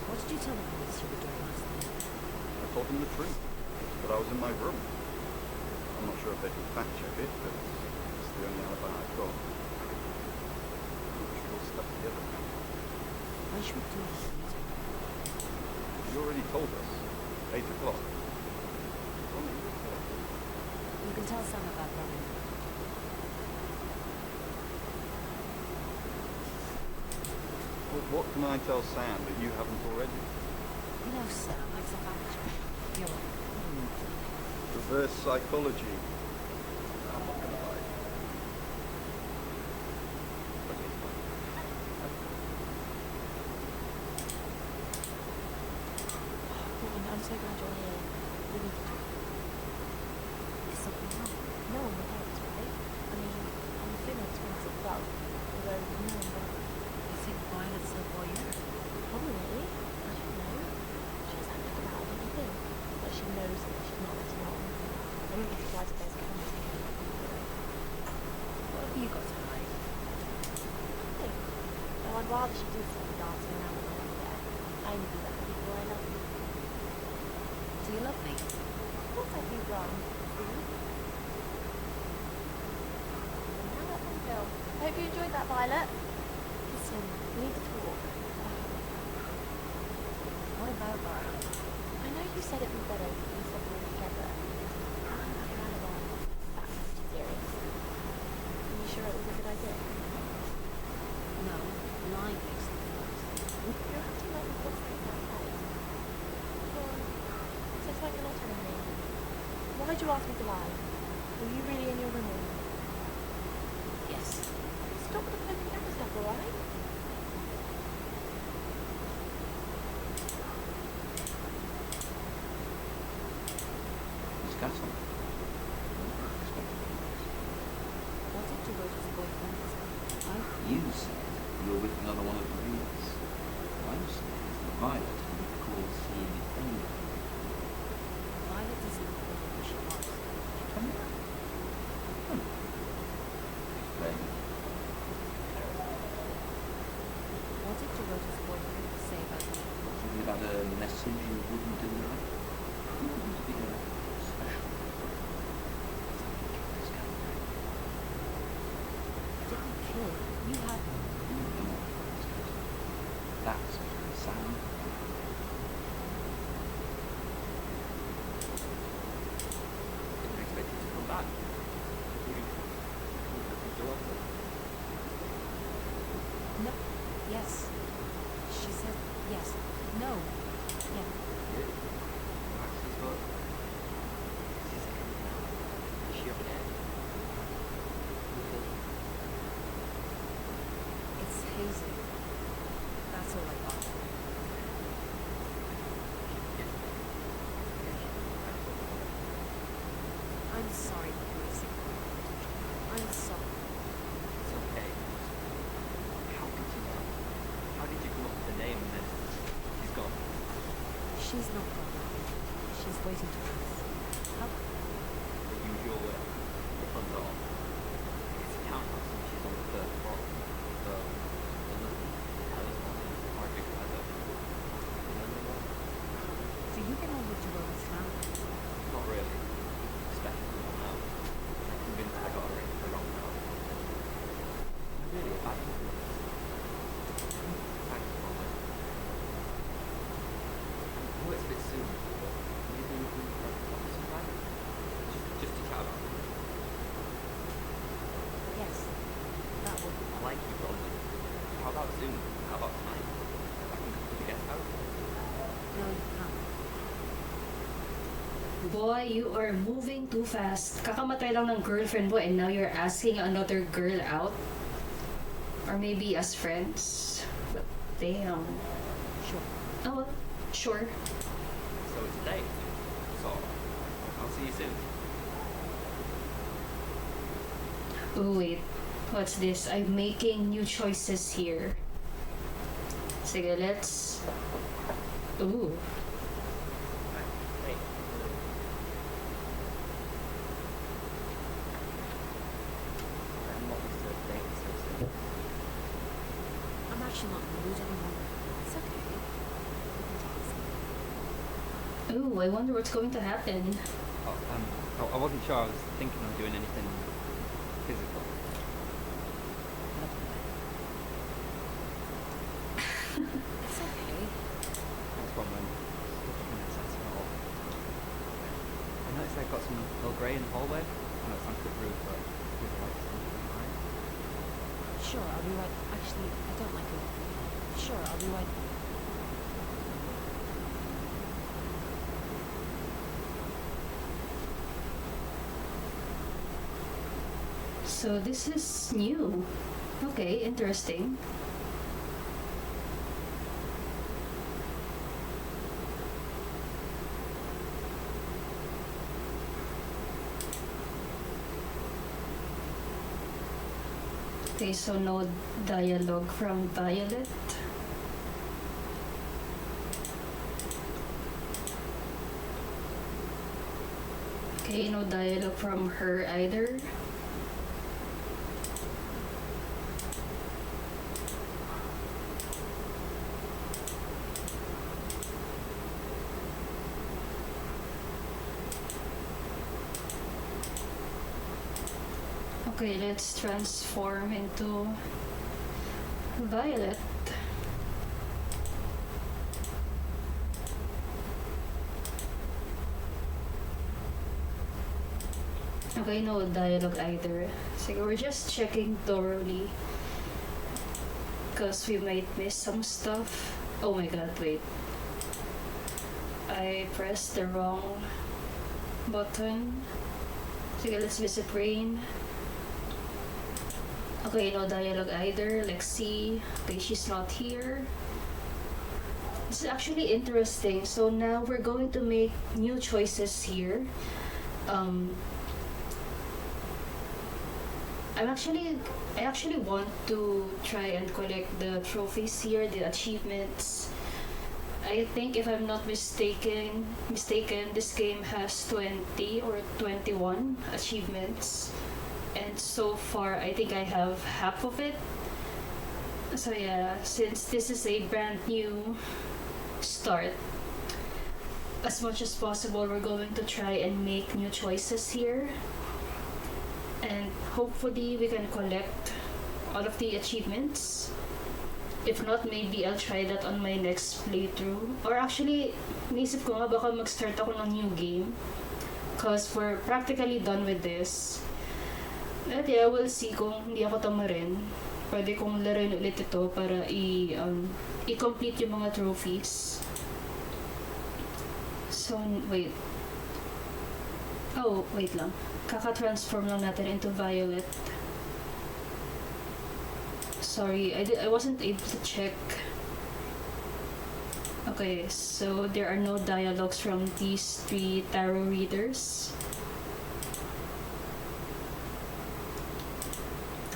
What did you tell the police you were doing last night? I told them the truth, but I was in my room. I'm not sure if they can fact check it, but it's the only alibi I've got. We should all stuck together now. When should we do this meeting? You already told us. 8 o'clock. Well, you did tell us. You can tell Sam about Robin. Well, what can I tell Sam that you haven't already? You know Sam likes a fact check. You're right. Reverse psychology. I'm not gonna lie. Okay, fine. Gordon, I'm so glad you're here. We need to talk. Is something wrong? No one knows, right? I mean, I'm feeling expensive well, although no one will. You think Violet's a voyeur? Probably. I don't know. She doesn't talk about anything, but she knows that she's not letting on. I wouldn't be surprised if there's cameras in here. What have you got to hide? Nothing. No, I'd rather she did something dancing around with me there. I only do that for people I love. Do you love me? Of course I do, Ron. See? And now that's on film. I hope you enjoyed that, Violet. Listen, we need to talk. What about Violet? I know you said it'd be better if we said we were together. Why'd you ask me to lie? Were you really in your room? Yes. Stop with the cloak and dagger stuff, alright? It's gas on. Was it Derosa's boyfriend? You said you were with another one of the readers. What I'm saying is that Violet can recall seeing anyone. Violet doesn't know who she was. Tell me that. Explain. What did Derosa's boyfriend say about me? Something about a message you wouldn't deliver. You wouldn't be a special. I didn't kill. You have. That's Sam. Didn't expect you to come back. No. Yes. She said yes. No. Yeah. Max's book. She's coming now. Is she up there? It's hazy. That's all I got. I'm sorry for being sick. I'm sorry. It's okay. How did you know? How did you come up with the name and then she's gone? She's not gone. She's waiting to pass. How? The usual way. The front door. It's a townhouse and she's on the third floor. So, there's nothing to tell us more than Margaret weather. Do you get on with Jerome's family? Not really. Especially not now. I'm convinced I got her into the wrong house. I'm really a bad influence. Thanks, Mama. I know it's a bit soon, but maybe we can talk sometime? Just to chat about it. Yes. That would. I like you, Bronwyn. How about soon? How about tonight? I can come to the guest house. No, you can't. Boy, you are moving too fast. Kakamatay lang ng girlfriend mo and now you're asking another girl out? Or maybe as friends? But damn. Sure. Oh, well, sure. So it's a date. So, I'll see you soon. Oh, wait. What's this? I'm making new choices here. Sige, let's... Ooh. Hey. I'm not used to dating so soon. I'm actually not in the mood anymore. It's okay. We can talk soon. Ooh, I wonder what's going to happen. I wasn't sure. I was thinking of doing anything physical. It's okay. That's one when I noticed they've got some Earl Grey in the hallway. I know it sounds a bit rude, but would you like something behind? Sure, I'll be right. Actually, I don't like it. Sure, I'll be right. So this is new. Okay, interesting. Okay, so no dialogue from Violet. Okay, no dialogue from her either. Okay, let's transform into Violet. Okay, no dialogue either. So we're just checking thoroughly because we might miss some stuff. Oh my god, wait. I pressed the wrong. button. Sige, let's visit Rain. Okay, no dialogue either. Lexi. Okay, she's not here. This is actually interesting. So now we're going to make new choices here. I actually want to try and collect the trophies here, the achievements. I think if I'm not mistaken, this game has 20 or 21 achievements. And so far, I think I have half of it. So yeah, since this is a brand new start, as much as possible, we're going to try and make new choices here. And hopefully we can collect all of the achievements. If not, maybe I'll try that on my next playthrough. Or actually, naisip ko nga baka mag-start ako ng new game. Cause we're practically done with this. At yeah, we'll see kung hindi ako tamarin. Pwede kong laruin ulit ito para i-complete yung mga trophies. So, wait. Oh, wait lang. Kaka-transform lang natin into Violet. Sorry, I wasn't able to check. Okay, so there are no dialogues from these 3 tarot readers.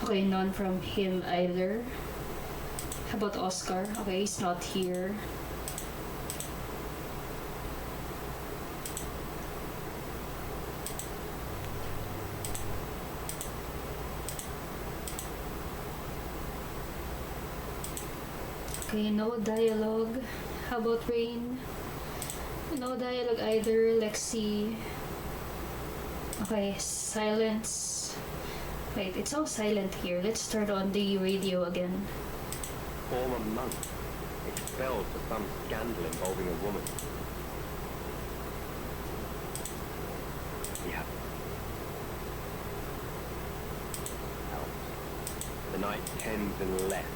Okay, none from him either. How about Oscar? Okay, he's not here. Okay, no dialogue. How about Rain? No dialogue either. Lexi. Okay, silence. Wait, it's all silent here. Let's turn on the radio again. Former monk expelled for some scandal involving a woman. Yeah. Out. The night Tenzin left,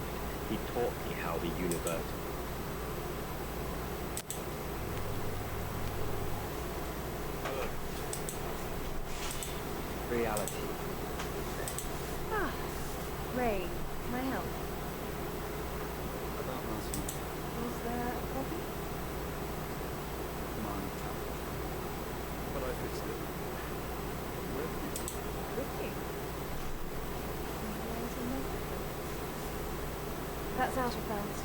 he taught me how the universe. Reality. Ah, Ray, can I help? About last week, Was there a problem? mine tapped. But I fixed it. Where did you? Ricky. That's out of first.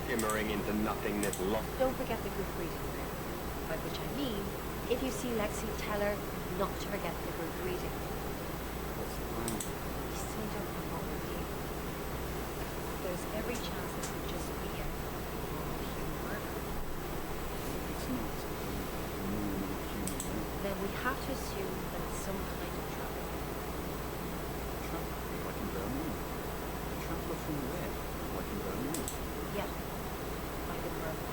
Shimmering into nothingness, lost. Don't forget the group reading. By which I mean, if you see Lexi, tell her not to forget the group reading. What's the plan? We still don't know what we're doing. There's every chance this could just be a human murder. If it's not a normal human murder, Then we have to assume that it's some kind of trouble. traveller like in Bermuda. A traveller from where? Like in Bermuda. Yeah. Like a murder.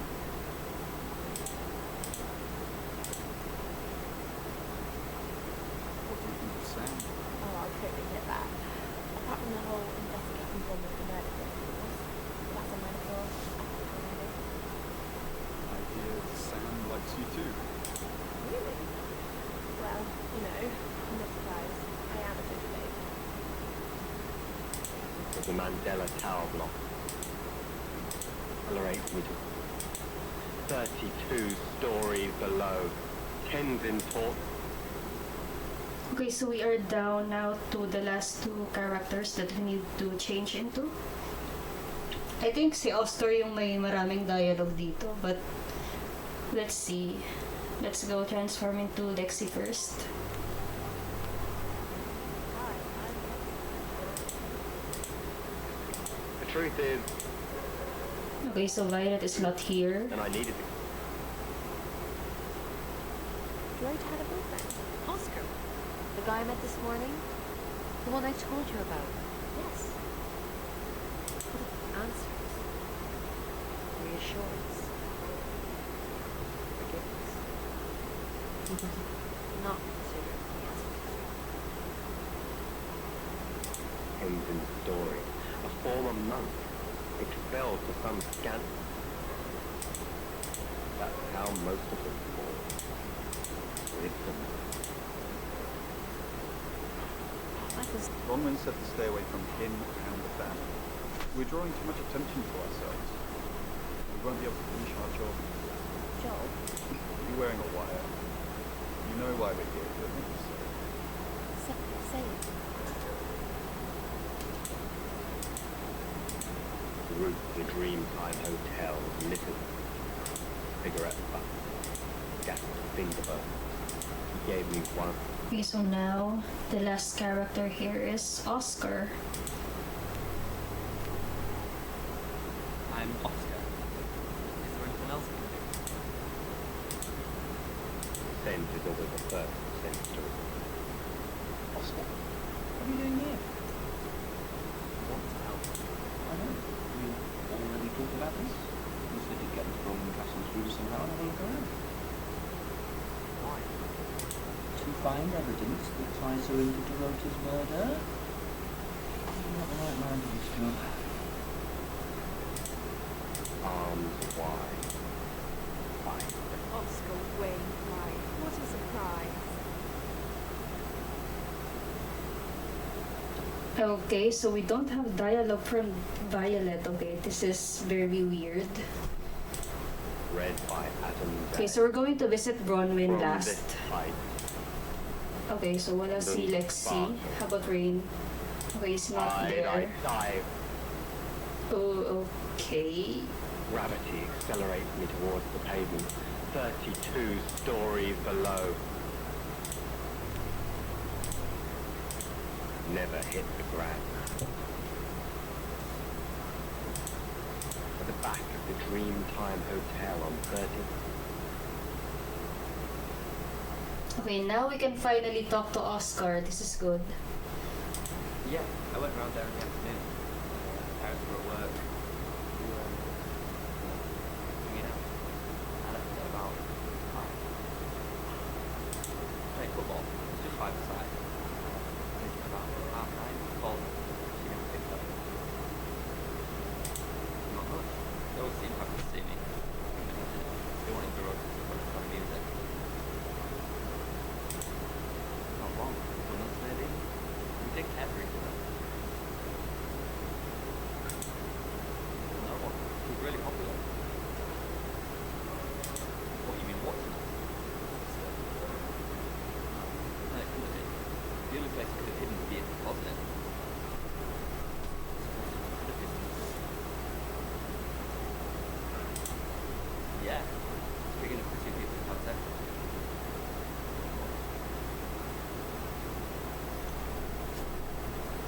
What do you think of Sam? Oh, I'll totally get that. Apart from the whole investigating them with the murder thing, of course. That's a metaphor. I hear Sam likes you too. Really? Well, you know, I'm not surprised. I am a good babe. With the Mandela Tower block. Tolerate me to 32 stories below. Tenzin taught. Okay, so we are down now to the last 2 characters that we need to change into. I think si Oscar yung may maraming dialogue dito, but let's see. Let's go transform into Lexi first. The truth is, Okay, so Violet is not here. and I needed to. Rhoda had a boyfriend. Oscar, the guy I met this morning, the one I told you about. Yes. Answers, reassurance, forgiveness. Not considered yes. Tenzin story. A former monk expelled for some scandal. That's how most of them fall. Wisdom. That is Bronwyn said to stay away from him and the family. We're drawing too much attention to ourselves. We won't be able to finish our job. Job. You're wearing a wire. You know why we're here, don't you? Say it. The route to the Dreamtime Hotel was littered with cigarette butts, gas finger burns. He gave me one. Okay, so now the last character here is Oscar. I'm Oscar. Is there anything else I can do? Scent is always the first sense to Oscar, what are you doing here? I want to help. I know. We already talked about this. We said you'd get into Roman Castle through somehow and have a look around. Why? To find evidence that ties her into Dorota's murder. You're not the right man for this job. arms wide. Fine. Oscar Wainwright. What a surprise. Okay, so we don't have dialogue from Violet. Okay, this is very weird. Read by Adam Okay, Day. so we're going to visit Bronwyn From last. this height, Okay, so what else see? Let's see. How about Rain? Okay, it's not I there. dive. Oh, okay. Gravity accelerates me towards the pavement, 32 stories below. Never hit the ground. At the back of the Dreamtime Hotel on 30th. Okay, now we can finally talk to Oscar. This is good. Yeah, I went around there in the afternoon. Parents were at work. We were hanging out. I left at about 5. Playing football. It's just 5 aside. Thinking about half 9. Called. She never picked up. Not much. They always seemed happy to see me. They wanted to roast us for some music. Not wrong. Someone else maybe. We did care for each other. Another one. He was really popular. What, you mean what's not? No, it couldn't be. The only place it could have hidden would be in the closet. Yeah. Big enough for 2 people to have sex.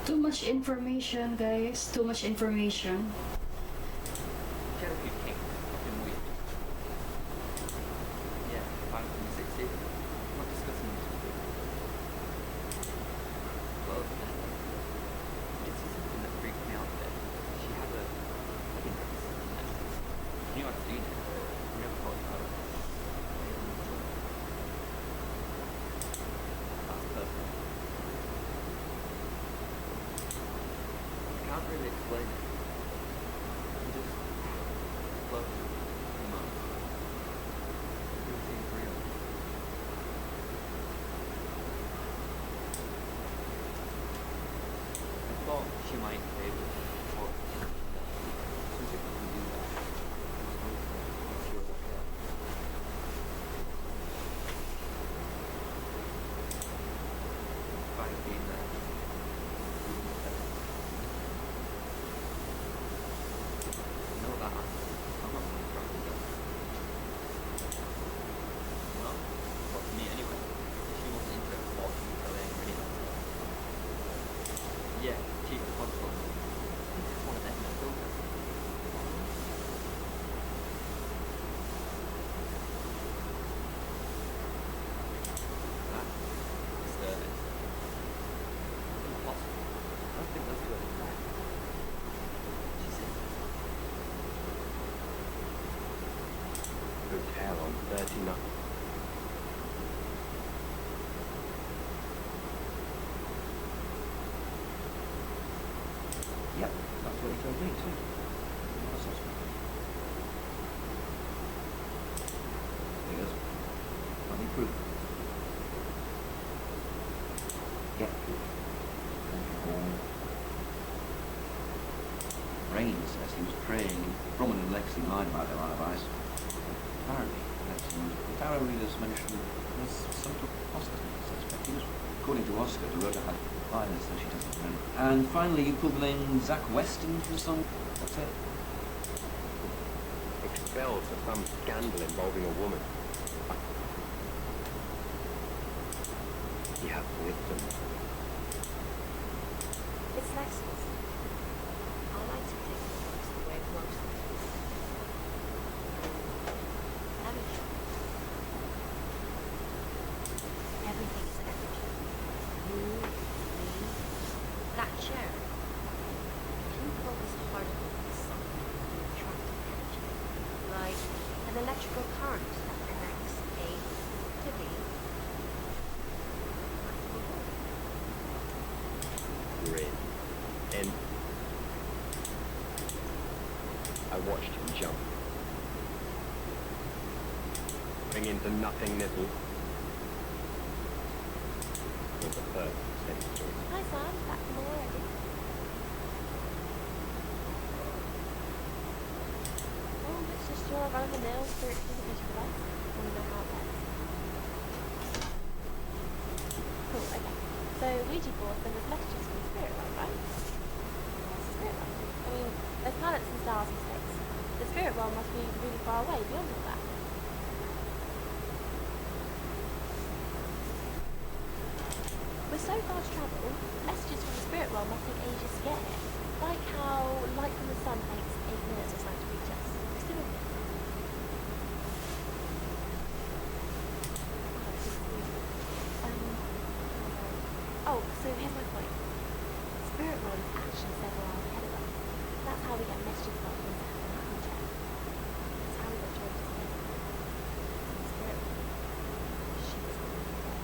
Too much information, guys. Too much information. She had a few kinks. Fucking weird. Yeah, I'm from the 60s. I'm not discussing this with you. Well, I did see something that freaked me out there. She had a wedding dress. I knew I'd seen it. I never thought about it. That's personal. I can't really explain it. You just love the most. It seems real. I thought she might be able to talk to me. Since it couldn't do that, I was going to make sure it was okay. If I had been there, we would have said, you know that I'm not going to try to go. Well, not to me anyway. She wasn't into watching telling or anything. Yeah, chief responsible. This is one of them that built us. That's disturbing. Impossible. I don't think that's good. She said, Hotel on 39th. Yep, that's what he told me too. Not a suspect. crew. Get good. Then go home. Rain says he was praying. Roman and Lexi lied about their alibis. Apparently, Lexi was the tarot readers mentioned was some sort of prostitute suspect. He was, according to Oscar, Dorota had violence, so she doesn't remember. And finally, you pulled the name Zach Weston from some. That's it. Expelled for some scandal involving a woman. You have wisdom. It's Lexi's. I like to think it works the way most things. Everything. Everything is energy. You, me, that chair. If you focus hard enough on the sun, you attract energy. Like an electrical current that connects A to B. That's the whole. Grin. And I watched him jump. Bring into nothingness. Was the first steady story. Hi Sam, back from already. Oh, it's just your run-of-the-mill spiritual division device. Want to know how it works? Cool, okay. So Ouija board send us messages from the spirit realm, right? What's the spirit realm? I mean, there's planets and stars in space. The spirit realm must be really far away beyond all that. With so far to travel, messages from the spirit realm must take ages to get here. Like how light from the sun takes 8 minutes or so to reach us. Still with me. Oh, so here's my point. Spirit realm is actually several hours ahead of us. That's how we get messages about things happening out in the chat. That's how we got George to say the spirit realm. She was the one who said.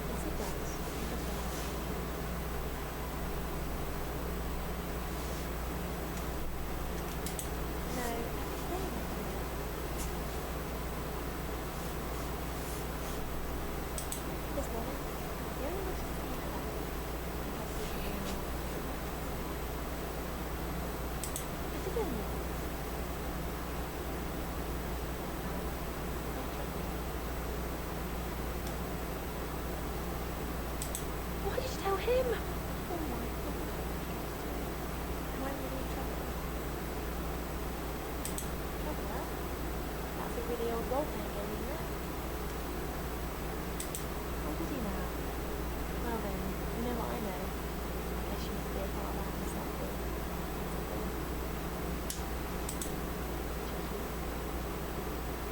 Yes, it does. It does go out. No, everything. This morning, the only way to see her was to see her. I didn't. Why did you tell him? Oh my god. Am I really in trouble? Trouble? That's a really old role-playing game, isn't it? How old is he now? Well then, you know what I know. I guess you must be a part of our circle.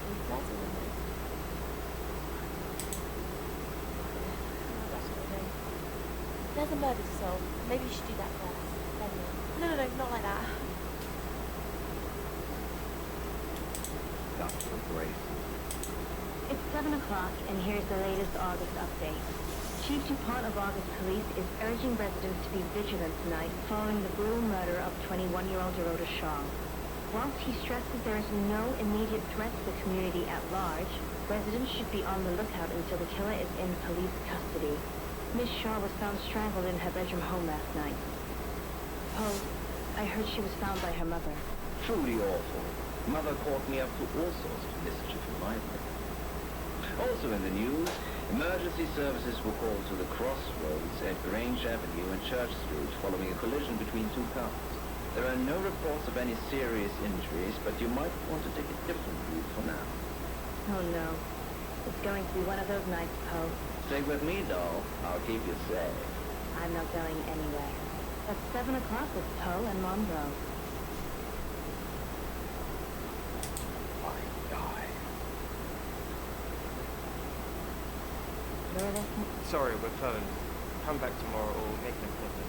He's better than me. There's a murder to solve. Maybe you should do that first. Then no, not like that. That's a grace. It's 7 o'clock, and here's the latest August update. Chief DuPont of August Police is urging residents to be vigilant tonight following the brutal murder of 21-year-old Dorota Shaw. Whilst he stresses there is no immediate threat to the community at large, residents should be on the lookout until the killer is in police custody. Miss Shaw was found strangled in her bedroom home last night. Poe, I heard she was found by her mother. Truly awful. Mother caught me up to all sorts of mischief in my life. Also in the news, emergency services were called to the crossroads at Grange Avenue and Church Street following a collision between two cars. There are no reports of any serious injuries, but you might want to take a different route for now. Oh no. It's going to be one of those nights, Poe. Stay with me, doll. I'll keep you safe. I'm not going anywhere. That's 7 o'clock with Poe and Monroe. I die. Meredith, Sorry, we're phoned. Come back tomorrow or make an appointment.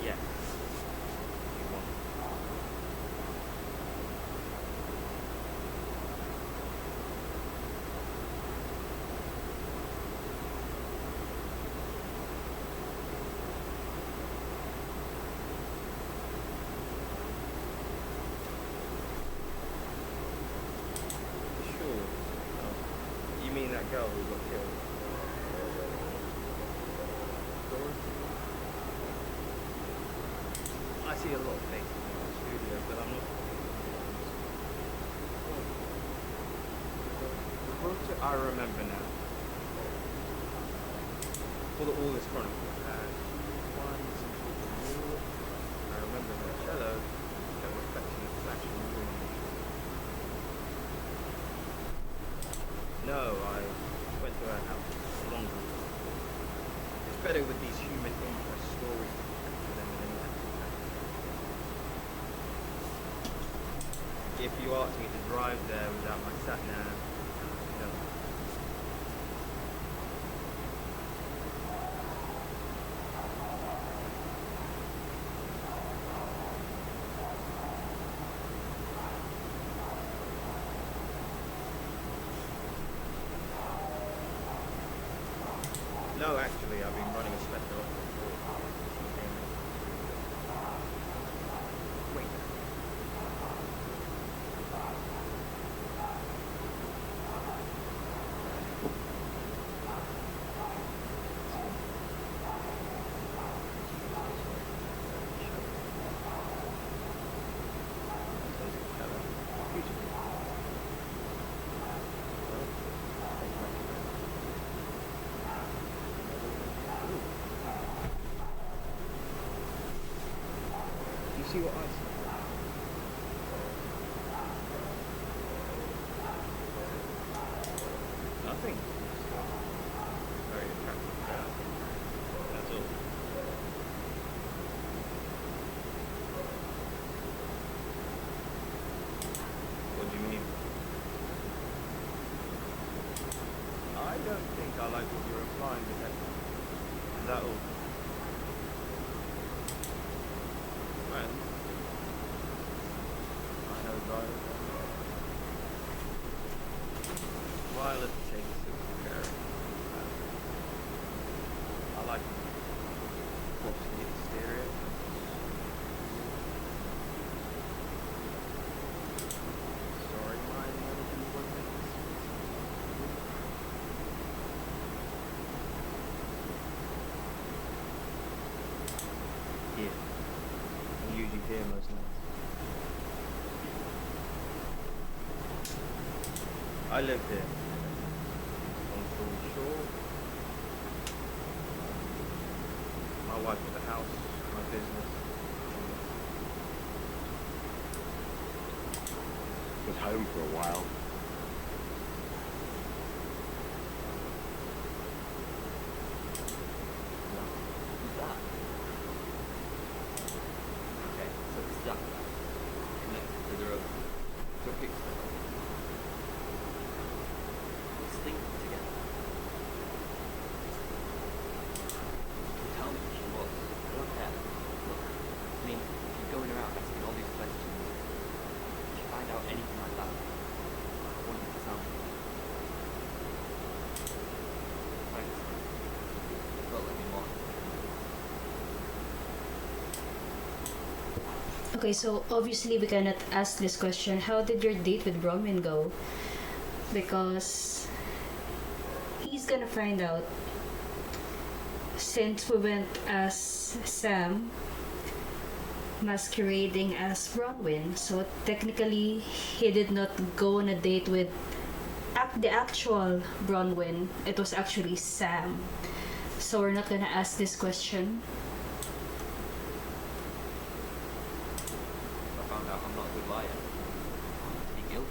Yeah. You want. girl who got killed. I see a lot of faces in the studio, but I'm not. The rota, I remember now. For the All Is Chronicle, one, two, I remember the cello that was fetching a fashion room. No, I went to her house a long time ago. It's better with these human interest stories for them than that. If you asked me to drive there without my sat-nav, no. No, actually, I've been running a special offer for Wait. You see what I see? Nothing. Very attractive girl. That's all. What do you mean? I don't think I like what you're implying, Detective. Is that all? Friends? I know drivers. Violet takes super care. I like what's the exterior. Sorry, my melody wasn't. Here. I usually hear most nights. I live here. Long story short, my wife with the house, my business. Was home for a while. Who's that? Okay, so it's that guy. Connected to the road. So fix it. Let's think together. Tell me who she was. I don't care. Look, I mean, if you're going around asking all these questions, if you find out anything like that, I want you to tell me. Thanks. Well, let me more. Okay, so obviously we cannot ask this question. How did your date with Bronwyn go? Because he's gonna find out. Since we went as Sam, masquerading as Bronwyn, so technically he did not go on a date with the actual Bronwyn. It was actually Sam. So we're not gonna ask this question. I found out I'm not a good liar. I'm to be guilty.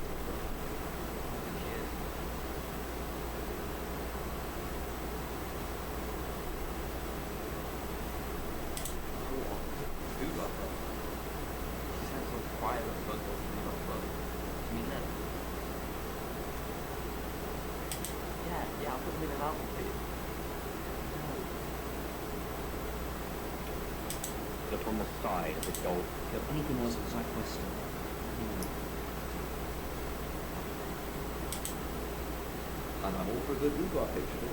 She is. Go on. Who got her? She sounds so quiet on phone calls to me on the phone. You mean that? Yeah, I'll put them in an album for you. No. Look on the side of the gold. If anything else was my question. And I'm all for a good boudoir picture.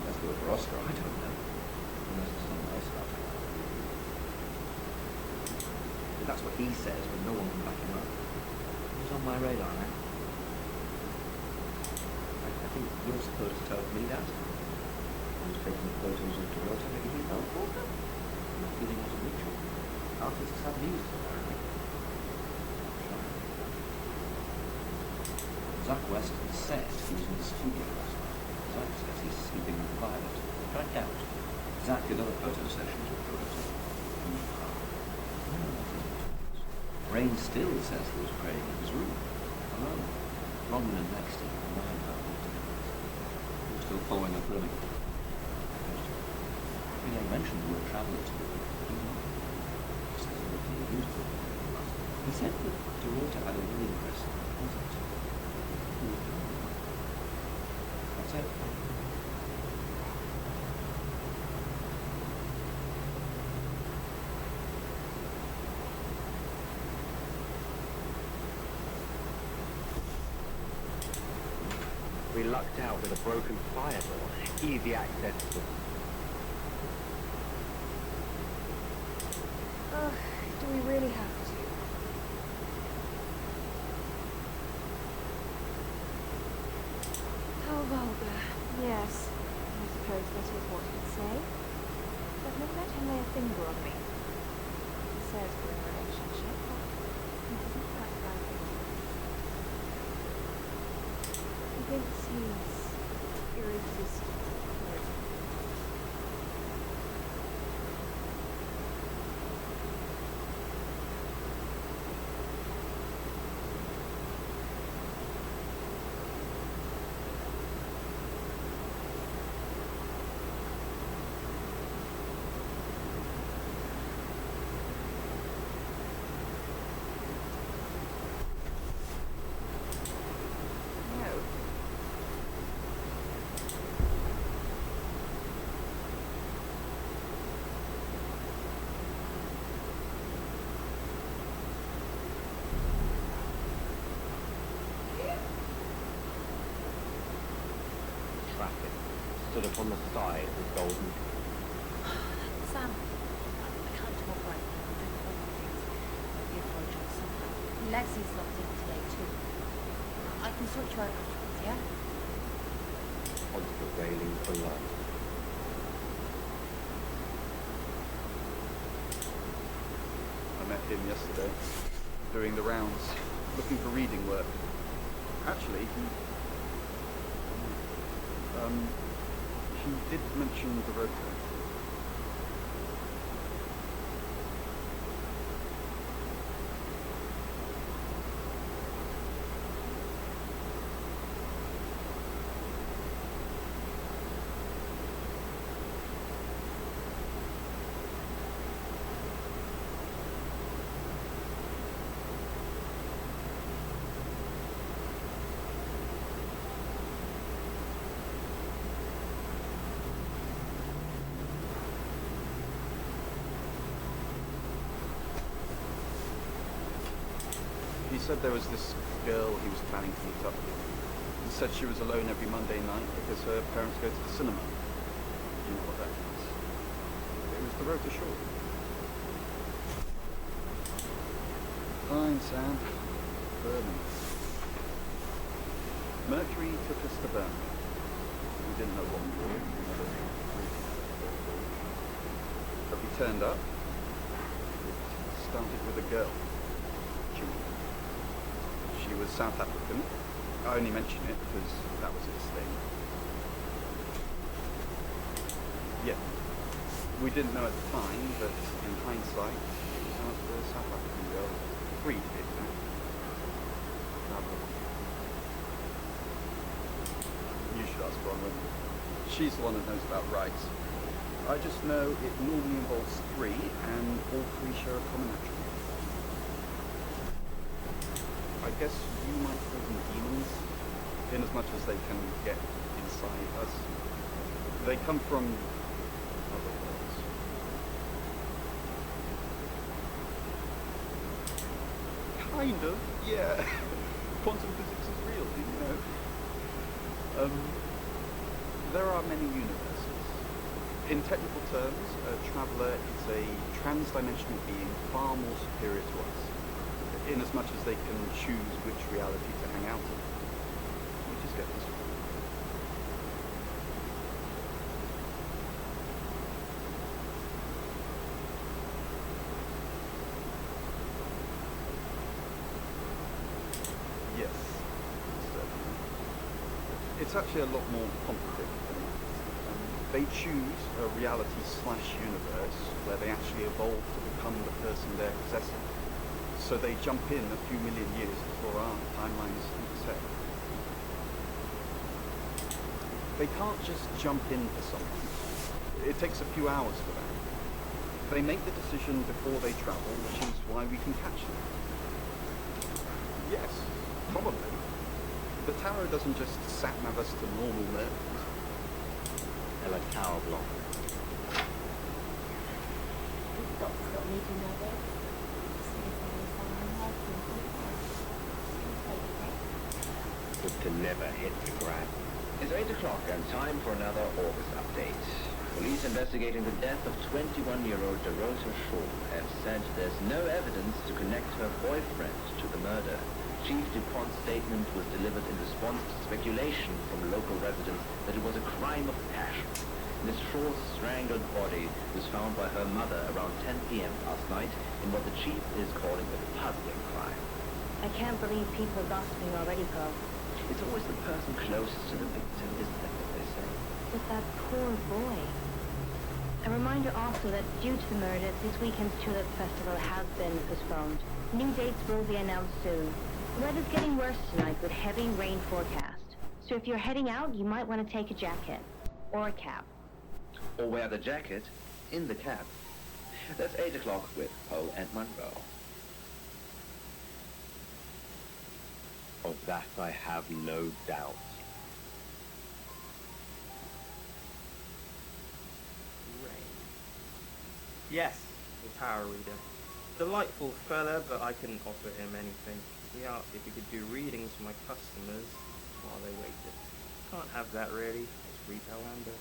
Let's do it for Oscar, I don't know. Unless it's some nice stuff. But that's what he says, but no one can back him up. He's on my radar now. I think you're supposed to tell me that. I was taking the photos of Dorota, maybe he fell for them. The feeling was a ritual. Artists have music, apparently. Zach Weston says he was in the studio last night. Zach says he's sleeping with Violet. Try it out. Zach did other photo sessions with Dorota. Rain still says he was praying in his room, alone. Robin and Lexi are lying about it. We're still following up early. We never mentioned the word traveller to him. He says he looked used to it. He said that Dorota had a really impressive closet. That's it. We lucked out with a broken fire door. Easy access to... Do we really have to? How vulgar. Yes, I suppose that is what he'd say. But never let him lay a finger on me. He says we're in a relationship, but he doesn't act like it. He thinks he's irresistible. Traffic stood up on the side of the golden... Sam, I can't talk right now. I'm doing all my things. The approach on somehow. Lexi's locked in today too. I can sort you out afterwards, yeah? onto the railing below. I met him yesterday, doing the rounds, looking for reading work. Actually, he did mention the road code. He said there was this girl he was planning to meet up with. He said she was alone every Monday night because her parents go to the cinema. You know what that means. It was the road to shore. Fine, Sam. Birmingham. Mercury took us to Birmingham. We didn't know what we were doing. But we turned up. It started with a girl. She was South African. I only mention it because that was his thing. Yeah. We didn't know at the time, but in hindsight, it was after a South African girl. 3 to be exact. You should ask Bronwyn. She's the one that knows about rights. I just know it normally involves 3, and all 3 share a common attribute. I guess you might call them demons, in as much as they can get inside us. They come from other worlds. Kind of, yeah. Quantum physics is real, you know. There are many universes. In technical terms, a traveller is a trans-dimensional being far more superior to us, in as much as they can choose which reality to hang out in. We just get this. Yes, certainly. It's actually a lot more complicated than that. They choose a reality/universe where they actually evolve to become the person they're possessing. So they jump in a few million years before our timeline is set. They can't just jump into something. It takes a few hours for that. They make the decision before they travel, which is why we can catch them. Yes, probably. The tarot doesn't just sat-nav us to normal murders. Ella Tower Block. Doc's got me to know this. Good to never hit the ground. It's 8 o'clock and time for another August update. Police investigating the death of 21-year-old Dorota Shaw have said there's no evidence to connect her boyfriend to the murder. Chief DuPont's statement was delivered in response to speculation from local residents that it was a crime of passion. Miss Shaw's strangled body was found by her mother around 10 p.m. last night in what the chief is calling a puzzling crime. I can't believe people are gossiping already, Carl. It's always the person closest to the victim, isn't it, what they say? But that poor boy. A reminder also that due to the murder, this weekend's Tulip Festival has been postponed. New dates will be announced soon. The weather's getting worse tonight with heavy rain forecast. So if you're heading out, you might want to take a jacket. Or a cap. Or wear the jacket in the cab. That's 8 o'clock with Poe and Monroe. Of that I have no doubt. Yes, the Tower Reader. Delightful fella, but I couldn't offer him anything. He asked if he could do readings for my customers while they waited. Can't have that really. It's retail ambush.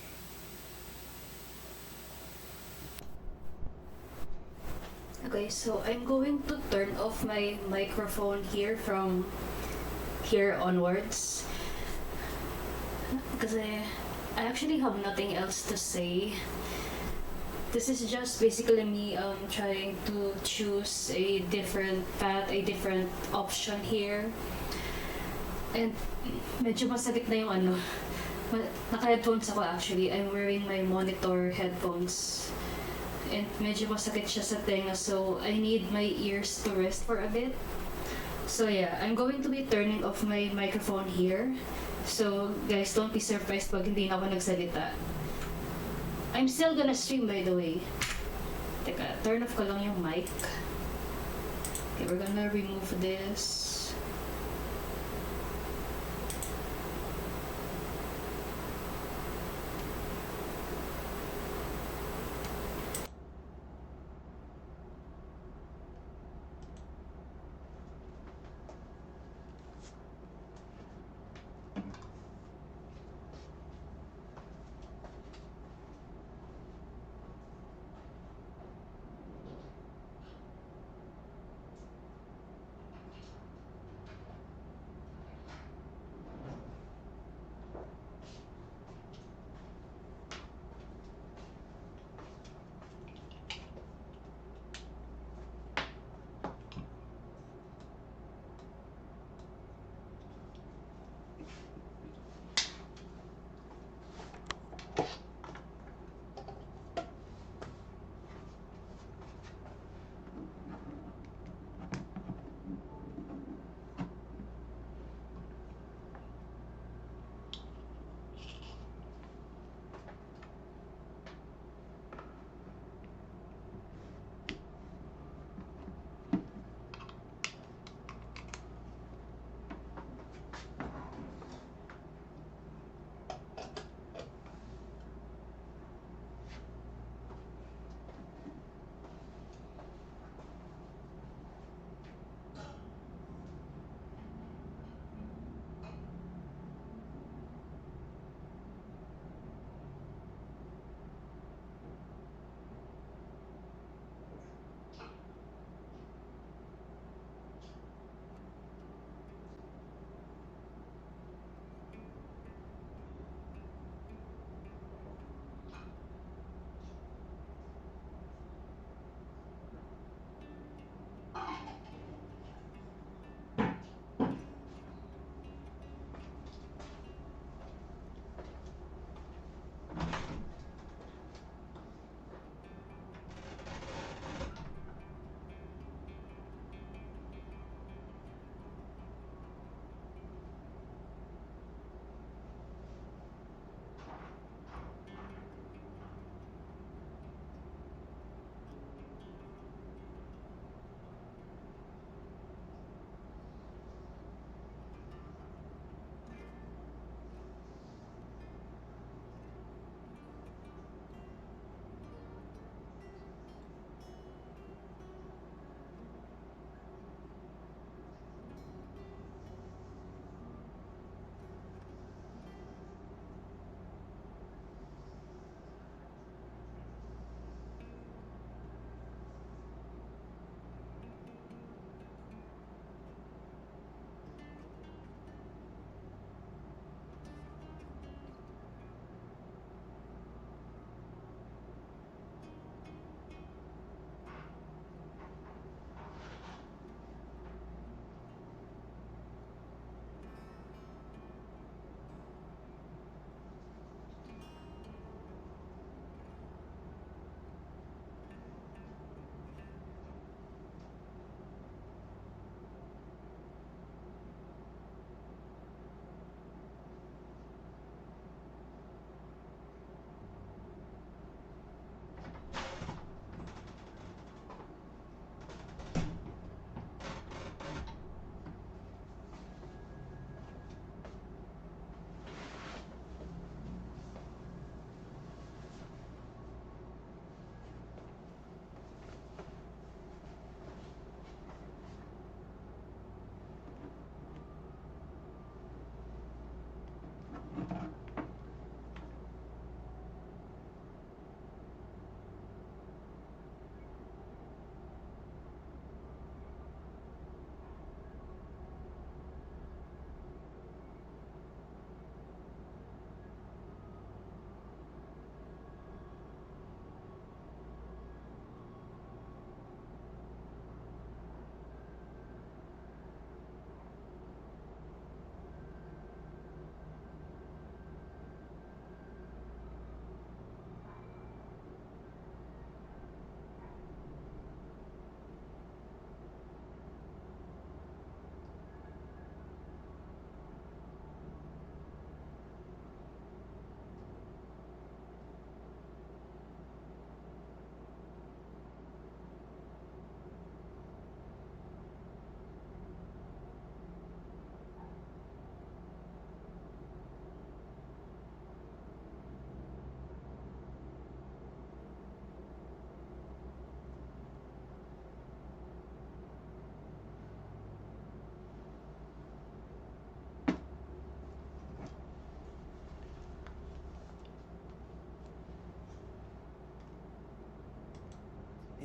Okay, so I'm going to turn off my microphone here from here onwards. Because I actually have nothing else to say. This is just basically me trying to choose a different path, a different option here. And medyo masakit na yung ano. Naka-headphones ako actually. I'm wearing my monitor headphones. And medyo masakit siya sa tenga, so I need my ears to rest for a bit. So yeah, I'm going to be turning off my microphone here. So guys, don't be surprised pag hindi na ako nagsalita. I'm still gonna stream, by the way. Teka, turn off ko lang yung mic. Okay, we're gonna remove this.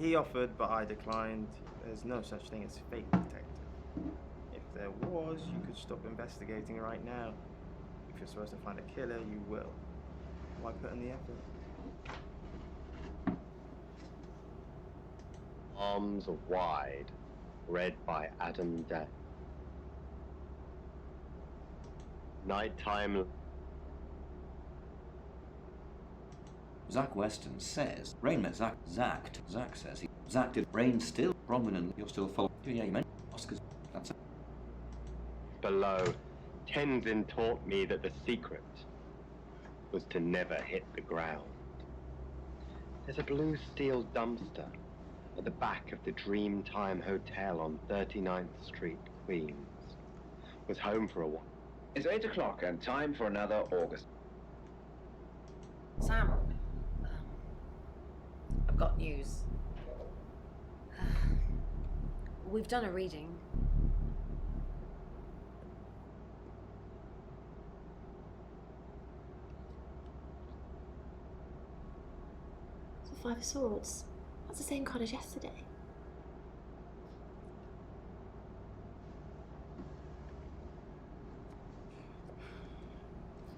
He offered, but I declined. There's no such thing as fake detective. If there was, you could stop investigating right now. If you're supposed to find a killer, you will. Why put in the effort? Arms Wide, read by Adam Day. Nighttime. Zach Weston says Rain met Zach. Zach says Zach did. Rain still. Bronwyn and you're still following. Yeah, you meant Oscars. That's it. Below, Tenzin taught me that the secret was to never hit the ground. There's a blue steel dumpster at the back of the Dreamtime Hotel on 39th Street, Queens. Was home for a while. It's 8 o'clock and time for another August. Sam, I've got news. We've done a reading. The Five of Swords. That's the same card as yesterday.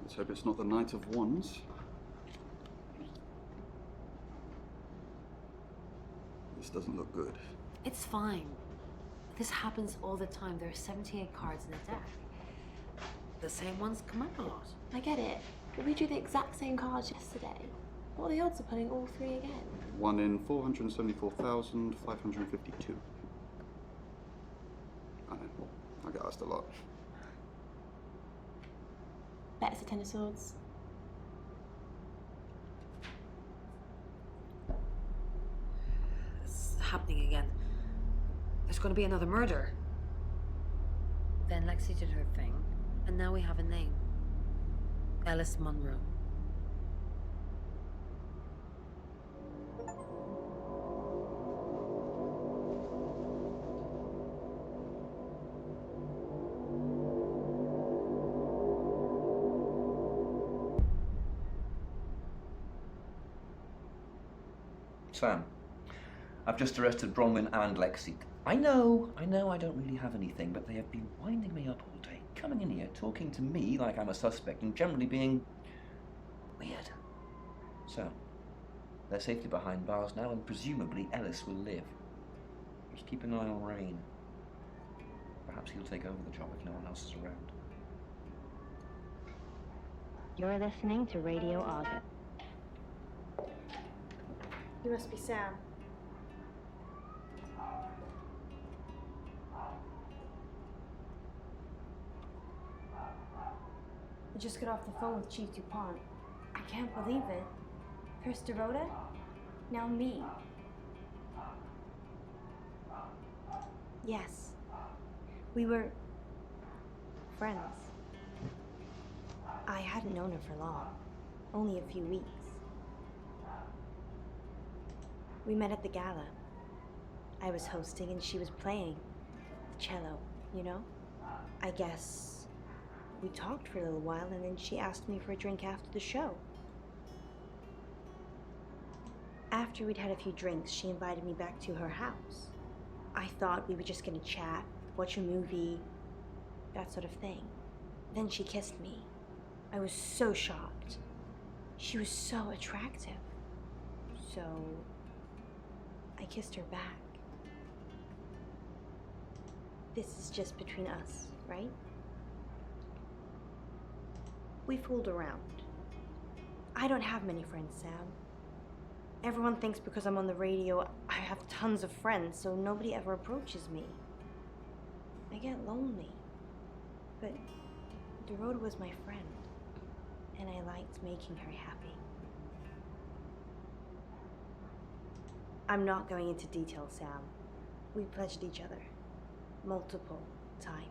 Let's hope it's not the Knight of Wands. This doesn't look good. It's fine. This happens all the time. There are 78 cards in the deck. The same ones come up a lot. I get it, but we drew the exact same cards yesterday. What are the odds of pulling all three again? 1 in 474,552. I know. I get asked a lot. Bet it's a Ten of Swords. It's happening again. There's going to be another murder. Then Lexi did her thing, and now we have a name. Alice Munro. Sam, I've just arrested Bronwyn and Lexi. I know I don't really have anything, but they have been winding me up all day, coming in here, talking to me like I'm a suspect, and generally being weird. So, they're safely behind bars now, and presumably Ellis will live. Just keep an eye on Rain. Perhaps he'll take over the job if no one else is around. You're listening to Radio August. You must be Sam. I just got off the phone with Chief DuPont. I can't believe it. First Dorota, now me. Yes, we were friends. I hadn't known her for long, only a few weeks. We met at the gala. I was hosting and she was playing the cello, you know? I guess we talked for a little while and then she asked me for a drink after the show. After we'd had a few drinks, she invited me back to her house. I thought we were just gonna chat, watch a movie, that sort of thing. Then she kissed me. I was so shocked. She was so attractive. So I kissed her back. This is just between us, right? We fooled around. I don't have many friends, Sam. Everyone thinks because I'm on the radio, I have tons of friends, so nobody ever approaches me. I get lonely. But Dorota was my friend, and I liked making her happy. I'm not going into detail, Sam. We pledged each other multiple times.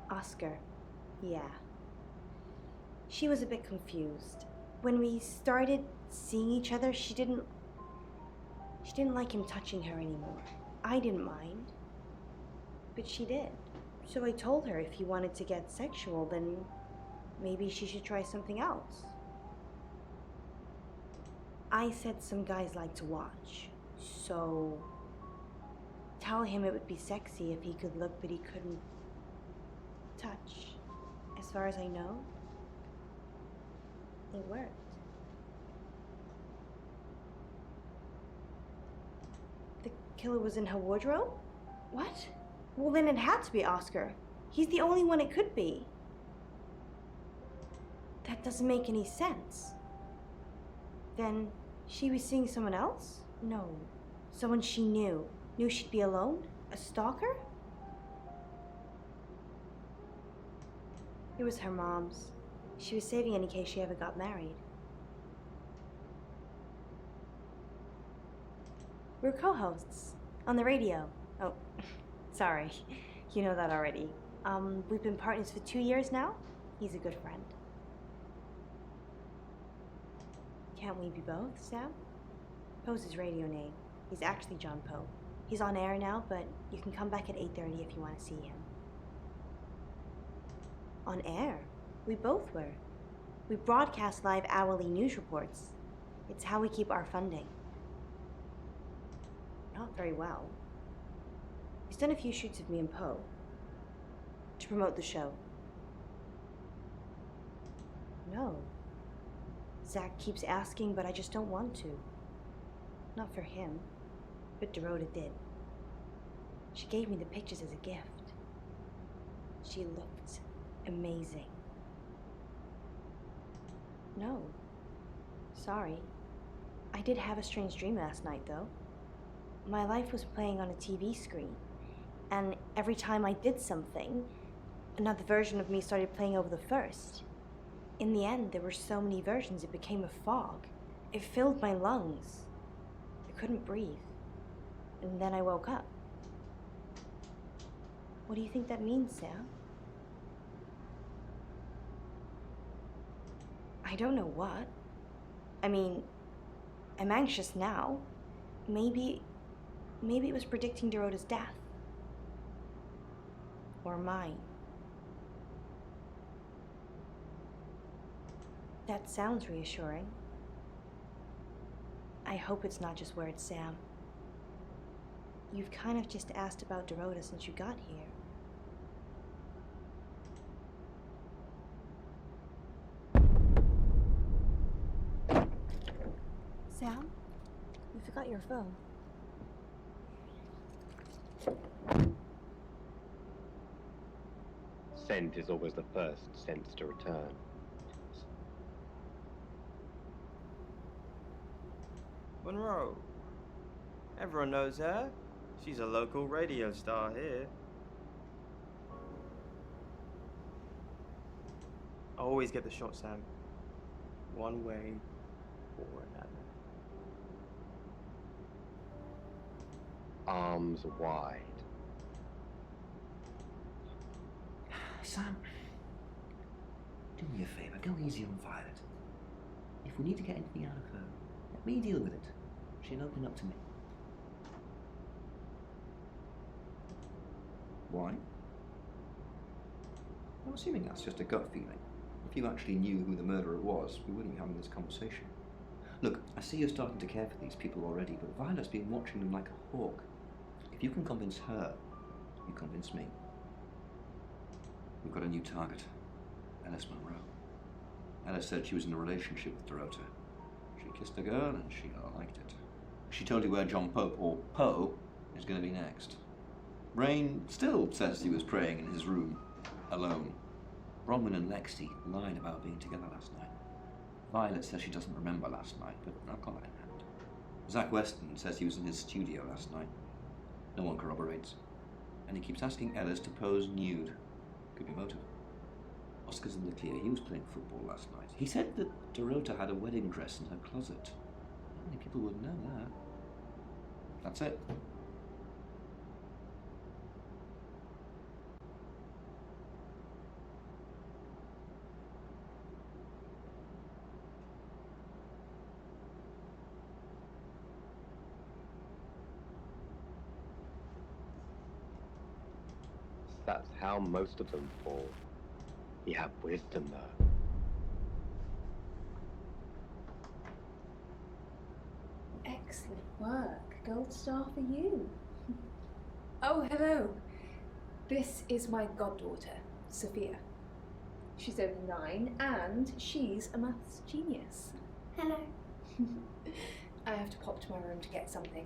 Oscar, yeah. She was a bit confused. When we started seeing each other, she didn't like him touching her anymore. I didn't mind, but she did. So I told her if he wanted to get sexual, then maybe she should try something else. I said some guys like to watch, so tell him it would be sexy if he could look but he couldn't touch. As far as I know, it worked. The killer was in her wardrobe? What? Well, then it had to be Oscar. He's the only one it could be. That doesn't make any sense. Then she was seeing someone else? No. Someone she knew. Knew she'd be alone? A stalker? It was her mom's. She was saving in case she ever got married. We're co-hosts on the radio. Oh, sorry. You know that already. We've been partners for 2 years now. He's a good friend. Can't we be both, Sam? Poe's his radio name. He's actually John Poe. He's on air now, but you can come back at 8:30 if you want to see him. On air? We both were. We broadcast live hourly news reports. It's how we keep our funding. Not very well. He's done a few shoots of me and Poe to promote the show. No. Zach keeps asking, but I just don't want to. Not for him, but Dorota did. She gave me the pictures as a gift. She looked amazing. No. Sorry. I did have a strange dream last night, though. My life was playing on a TV screen, and every time I did something, another version of me started playing over the first. In the end, there were so many versions it became a fog. It filled my lungs. I couldn't breathe. And then I woke up. What do you think that means, Sam? I don't know what. I mean, I'm anxious now. Maybe it was predicting Dorota's death. Or mine. That sounds reassuring. I hope it's not just words, Sam. You've kind of just asked about Dorota since you got here. Sam, you forgot your phone. Scent is always the first sense to return. Monroe. Everyone knows her. She's a local radio star here. I always get the shot, Sam. One way or another. Arms wide. Sam, do me a favour, go easy on Violet. If we need to get anything out of her, let me deal with it. She'll open up to me. Why? I'm assuming that's just a gut feeling. If you actually knew who the murderer was, we wouldn't be having this conversation. Look, I see you're starting to care for these people already, but Violet's been watching them like a hawk. If you can convince her, you convince me. We've got a new target, Ellis Monroe. Ellis said she was in a relationship with Dorota. She kissed a girl and she liked it. She told you where John Pope, or Poe, is going to be next. Rain still says he was praying in his room, alone. Bronwyn and Lexi lied about being together last night. Violet says she doesn't remember last night, but I've got that in hand. Zach Weston says he was in his studio last night. No one corroborates. And he keeps asking Ellis to pose nude. Could be motive. Oscar's in the clear. He was playing football last night. He said that Dorota had a wedding dress in her closet. How many people would know that? That's it. That's how most of them fall. You have wisdom, though. Excellent work. Gold star for you. Oh, hello. This is my goddaughter, Sophia. She's only 9 and she's a maths genius. Hello. I have to pop to my room to get something.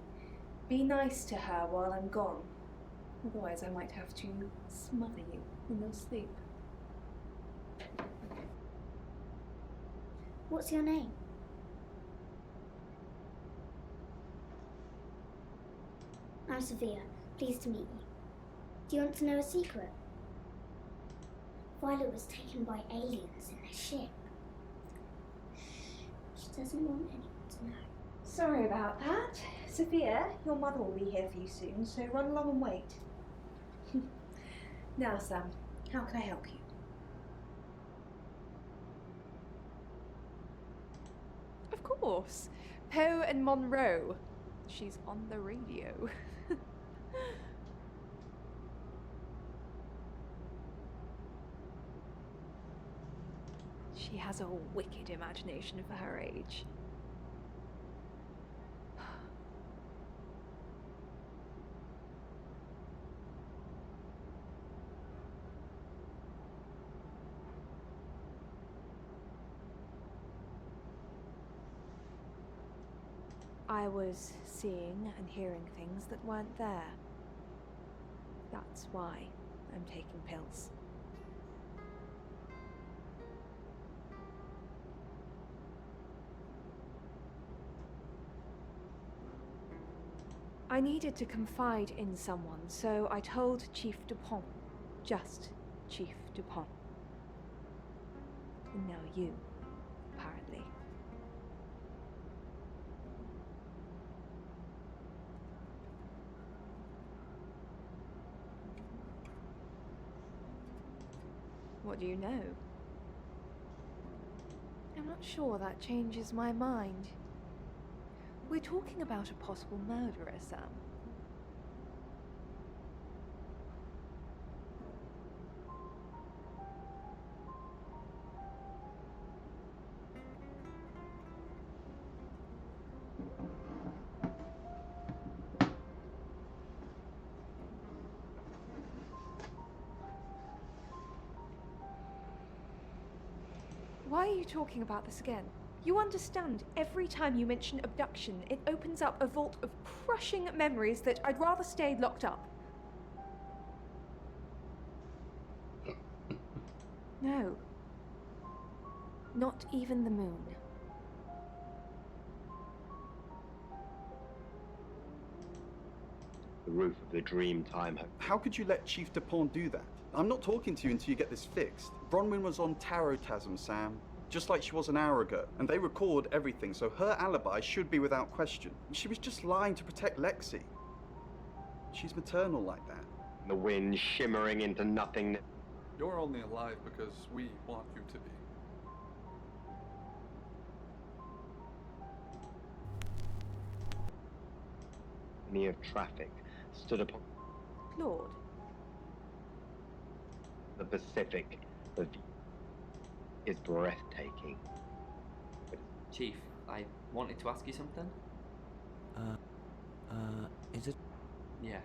Be nice to her while I'm gone. Otherwise I might have to smother you in your sleep. What's your name? I'm Sophia. Pleased to meet you. Do you want to know a secret? Violet was taken by aliens in a ship. She doesn't want anyone to know. Sorry about that. Sophia, your mother will be here for you soon, so run along and wait. Now, Sam, how can I help you? Of course. Poe and Monroe. She's on the radio. She has a wicked imagination for her age. I was seeing and hearing things that weren't there. That's why I'm taking pills. I needed to confide in someone, so I told Chief Dupont. Just Chief Dupont. And now you, apparently. What do you know? I'm not sure that changes my mind. We're talking about a possible murderer, Sam. Why are you talking about this again? You understand, every time you mention abduction, it opens up a vault of crushing memories that I'd rather stay locked up. No. Not even the moon. The roof of the Dreamtime. How could you let Chief Dupont do that? I'm not talking to you until you get this fixed. Bronwyn was on Tarotasm, Sam. Just like she was an hour ago, and they record everything, so her alibi should be without question. She was just lying to protect Lexi. She's maternal like that. The wind shimmering into nothingness. You're only alive because we want you to be. Near traffic stood upon Claude. the Pacific. The view is breathtaking. Chief, I wanted to ask you something. Is it? Yeah.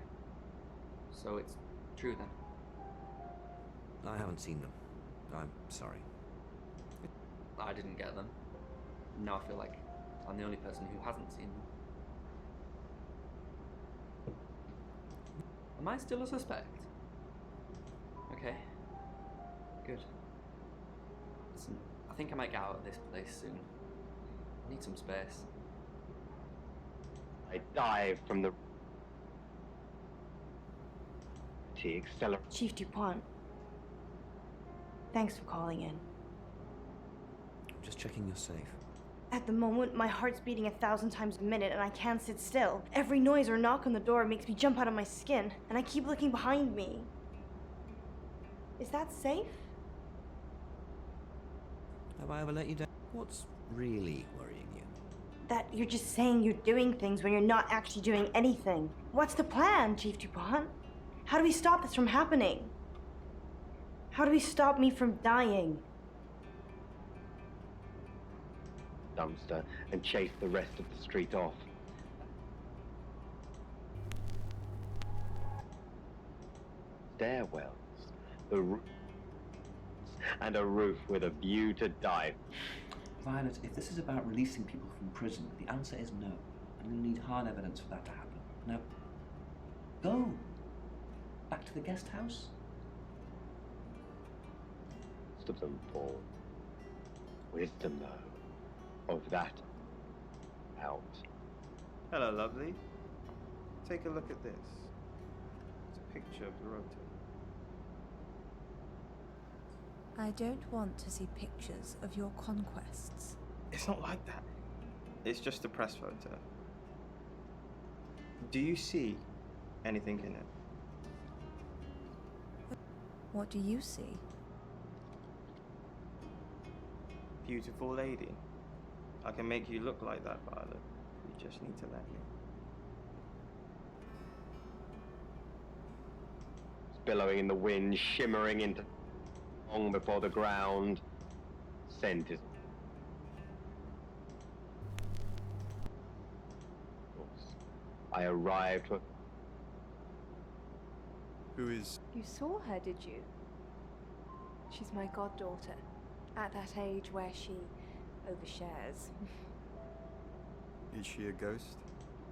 So it's true then? I haven't seen them. I'm sorry. I didn't get them. Now I feel like I'm the only person who hasn't seen them. Am I still a suspect? Okay. Good. Listen, I think I might get out of this place soon. I need some space. I dive from the accelerate. Chief Dupont, thanks for calling in. I'm just checking you're safe. At the moment, my heart's beating 1,000 times a minute and I can't sit still. Every noise or knock on the door makes me jump out of my skin, and I keep looking behind me. Is that safe? Have I ever let you down? What's really worrying you? That you're just saying you're doing things when you're not actually doing anything. What's the plan, Chief Dupont? How do we stop this from happening? How do we stop me from dying? Dumpster and chase the rest of the street off. stairwells, the roofs, and a roof with a view to die. Violet, if this is about releasing people from prison, the answer is no. I'm going to need hard evidence for that to happen. Now, go! Back to the guest house? Most of them fall. Wisdom, though, of that out. Hello, lovely. Take a look at this. It's a picture of the rota. I don't want to see pictures of your conquests. It's not like that. It's just a press photo. Do you see anything in it? What do you see? Beautiful lady. I can make you look like that, Violet. You just need to let me. It's billowing in the wind, shimmering into long before the ground. Scent is. I arrived with. Who is... You saw her, did you? She's my goddaughter, at that age where she overshares. Is she a ghost?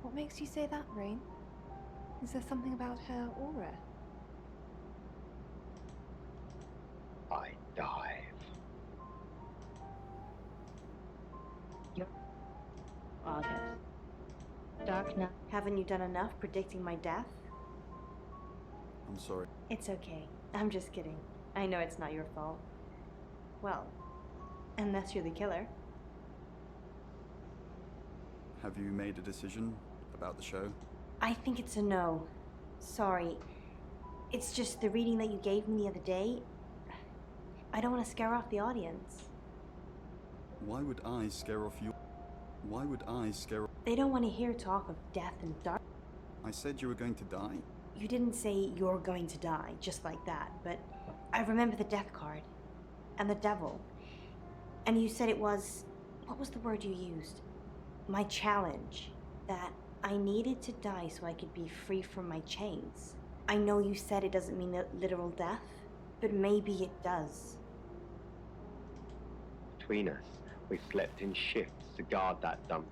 What makes you say that, Rain? Is there something about her aura? I dive. August. Dark night. Haven't you done enough predicting my death? I'm sorry. It's okay. I'm just kidding. I know it's not your fault. Well, unless you're the killer. Have you made a decision about the show? I think it's a no. Sorry. It's just the reading that you gave me the other day. I don't want to scare off the audience. Why would I scare off you? Why would I scare off... They don't want to hear talk of death and dark. I said you were going to die. You didn't say you're going to die, just like that, but I remember the death card. And the devil. And you said it was... What was the word you used? My challenge. That I needed to die so I could be free from my chains. I know you said it doesn't mean literal death, but maybe it does. Between us, we slept in shifts to guard that dump.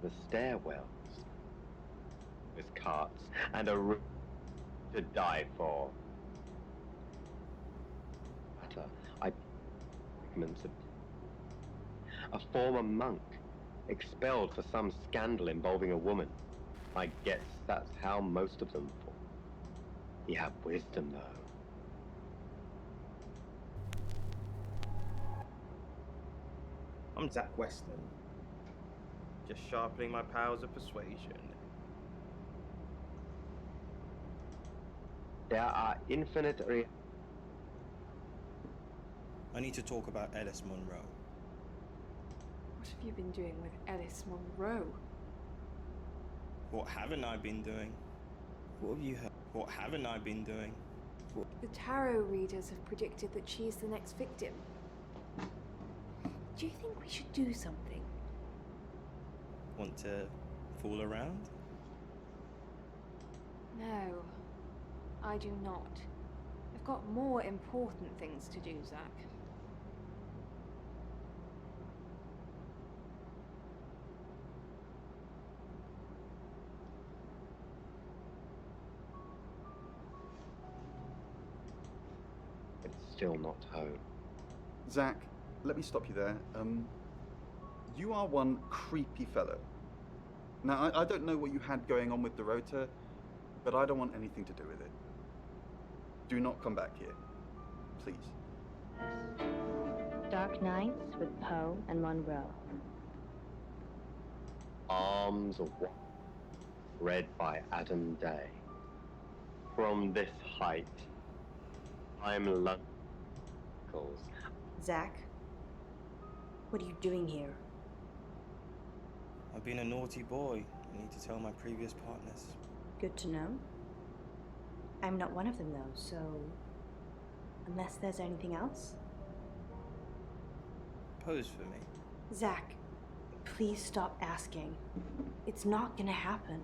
The stairwells with carts and a room to die for. A former monk expelled for some scandal involving a woman. I guess that's how most of them fall. You have wisdom, though. I'm Zach Weston. Just sharpening my powers of persuasion. There are infinite I need to talk about Ellis Monroe. What have you been doing with Ellis Monroe? What haven't I been doing? What have you heard? What haven't I been doing? The tarot readers have predicted that she is the next victim. Do you think we should do something? Want to fool around? No, I do not. I've got more important things to do, Zach. It's still not home. Zach, let me stop you there. You are one creepy fellow. Now, I don't know what you had going on with the rota, but I don't want anything to do with it. Do not come back here. Please. Dark nights with Poe and Monroe. Arms of War, read by Adam Day. From this height, I'm London. Zach, what are you doing here? I've been a naughty boy. I need to tell my previous partners. Good to know. I'm not one of them, though, so... Unless there's anything else? Pose for me. Zach, please stop asking? It's not gonna happen.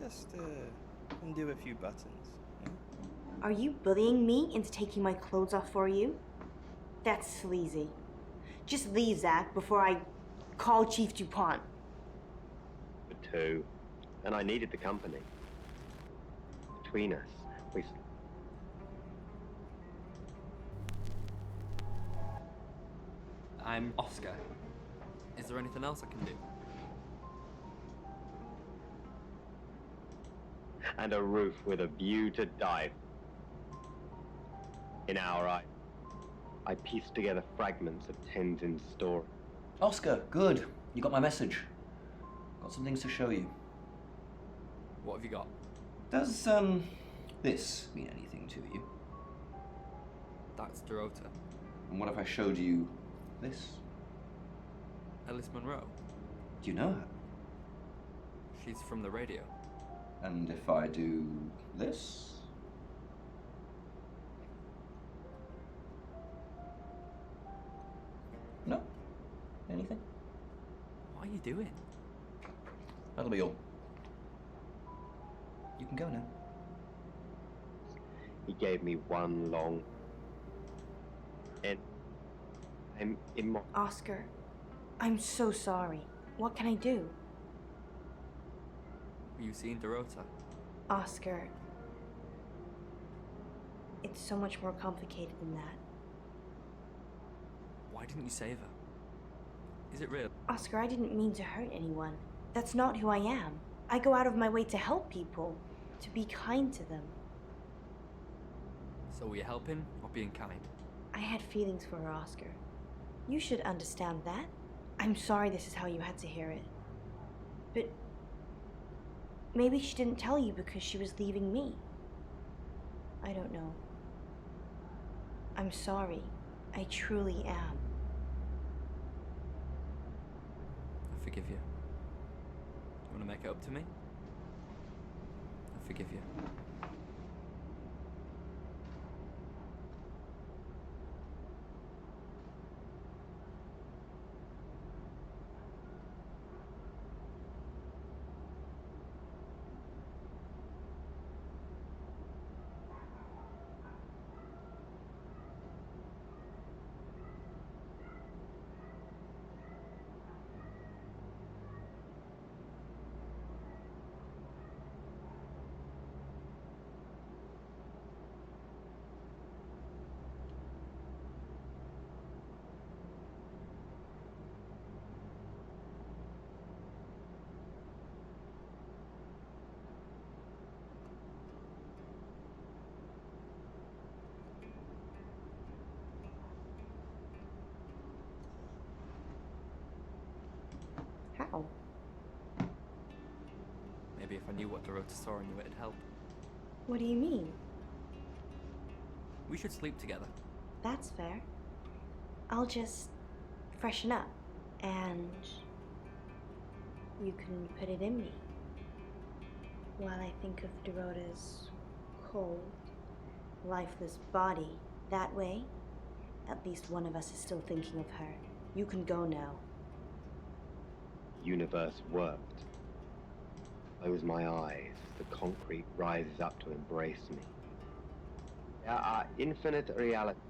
Just undo a few buttons. Yeah? Are you bullying me into taking my clothes off for you? That's sleazy. Just leave, Zach, before I call Chief DuPont. For two. And I needed the company. Between us, we... I'm Oscar. Is there anything else I can do? And a roof with a view to dive. In our eye, I pieced together fragments of Tenzin's story. Oscar, good. You got my message. Got some things to show you. What have you got? Does, this mean anything to you? That's Dorota. And what if I showed you this? Ellis Monroe. Do you know her? She's from the radio. And if I do this? No? Anything? What are you doing? That'll be all. You can go now. He gave me one long... and I'm Oscar, I'm so sorry. What can I do? Were you seeing Dorota? Oscar, it's so much more complicated than that. Why didn't you save her? Is it real? Oscar, I didn't mean to hurt anyone. That's not who I am. I go out of my way to help people, to be kind to them. So were you helping or being kind? I had feelings for her, Oscar. You should understand that. I'm sorry this is how you had to hear it. But maybe she didn't tell you because she was leaving me. I don't know. I'm sorry. I truly am. I forgive you. You want to make it up to me? I forgive you. How? Maybe if I knew what Dorota saw in you, it'd help. What do you mean? We should sleep together. That's fair. I'll just freshen up, and you can put it in me. While I think of Dorota's cold, lifeless body that way, at least one of us is still thinking of her. You can go now. Universe worked. Close my eyes. The concrete rises up to embrace me. There are infinite realities.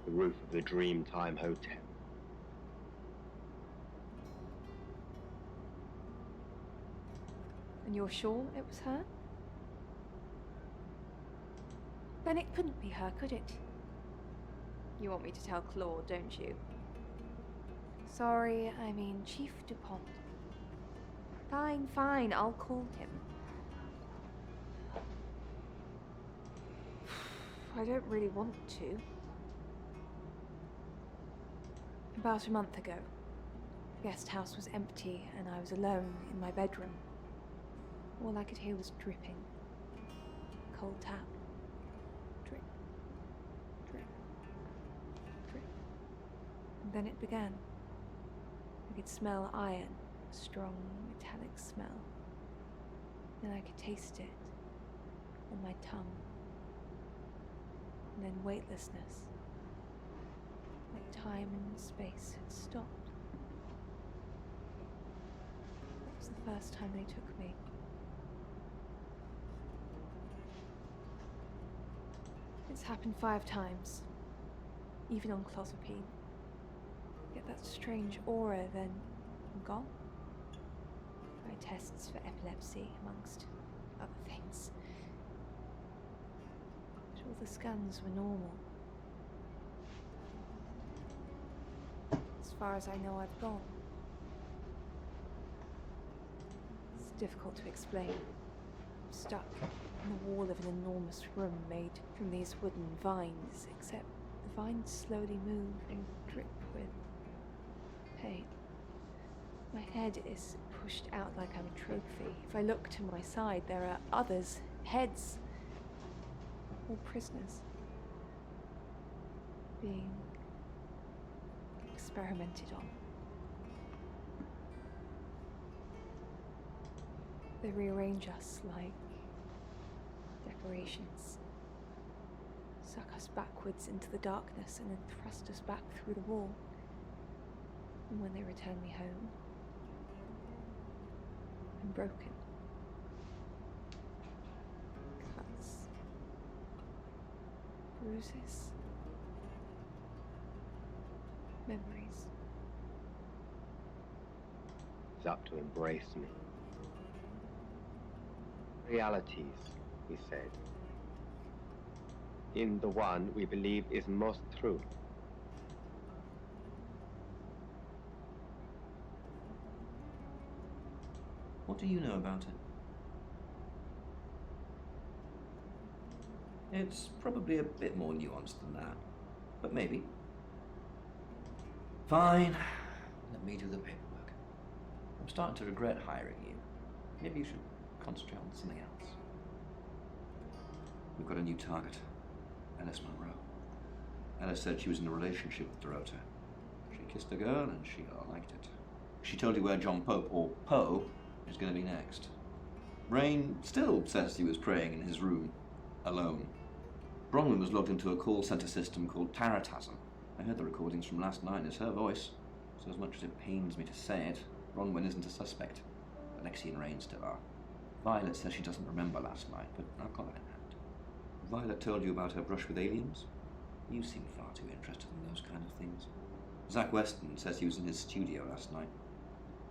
The roof of the Dreamtime Hotel. And you're sure it was her? Then it couldn't be her, could it? You want me to tell Claude, don't you? Sorry, I mean Chief DuPont. Fine, fine, I'll call him. I don't really want to. About a month ago, the guest house was empty and I was alone in my bedroom. All I could hear was dripping. Cold tap. Drip. Drip. Drip. And then it began. I could smell iron, a strong metallic smell. Then I could taste it on my tongue. and then weightlessness. Like time and space had stopped. That was the first time they took me. It's happened 5 times, even on clozapine. Get that strange aura, then I'm gone. Try tests for epilepsy, amongst other things. But all the scans were normal. As far as I know, I've gone. It's difficult to explain. I'm stuck in the wall of an enormous room made from these wooden vines, except the vines slowly move and drip with pain. My head is pushed out like I'm a trophy. If I look to my side, there are others, heads, all prisoners, being experimented on. They rearrange us like decorations, suck us backwards into the darkness and then thrust us back through the wall. And when they return me home, I'm broken. Cuts, bruises, memories. It's up to embrace me. Realities, we said. In the one we believe is most true. What do you know about it? It's probably a bit more nuanced than that, but maybe. Fine, let me do the paperwork. I'm starting to regret hiring you. Maybe you should concentrate on something else. We've got a new target, Alice Monroe. Alice said she was in a relationship with Dorota. She kissed a girl and she liked it. She told you where John Pope, or Poe, is going to be next. Rain still says he was praying in his room, alone. Bronwyn was logged into a call center system called Taratasm. I heard the recordings from last night. It's her voice. So as much as it pains me to say it, Bronwyn isn't a suspect. Alexei and Rain still are. Violet says she doesn't remember last night, but I've got that in hand. Violet told you about her brush with aliens? You seem far too interested in those kind of things. Zach Weston says he was in his studio last night.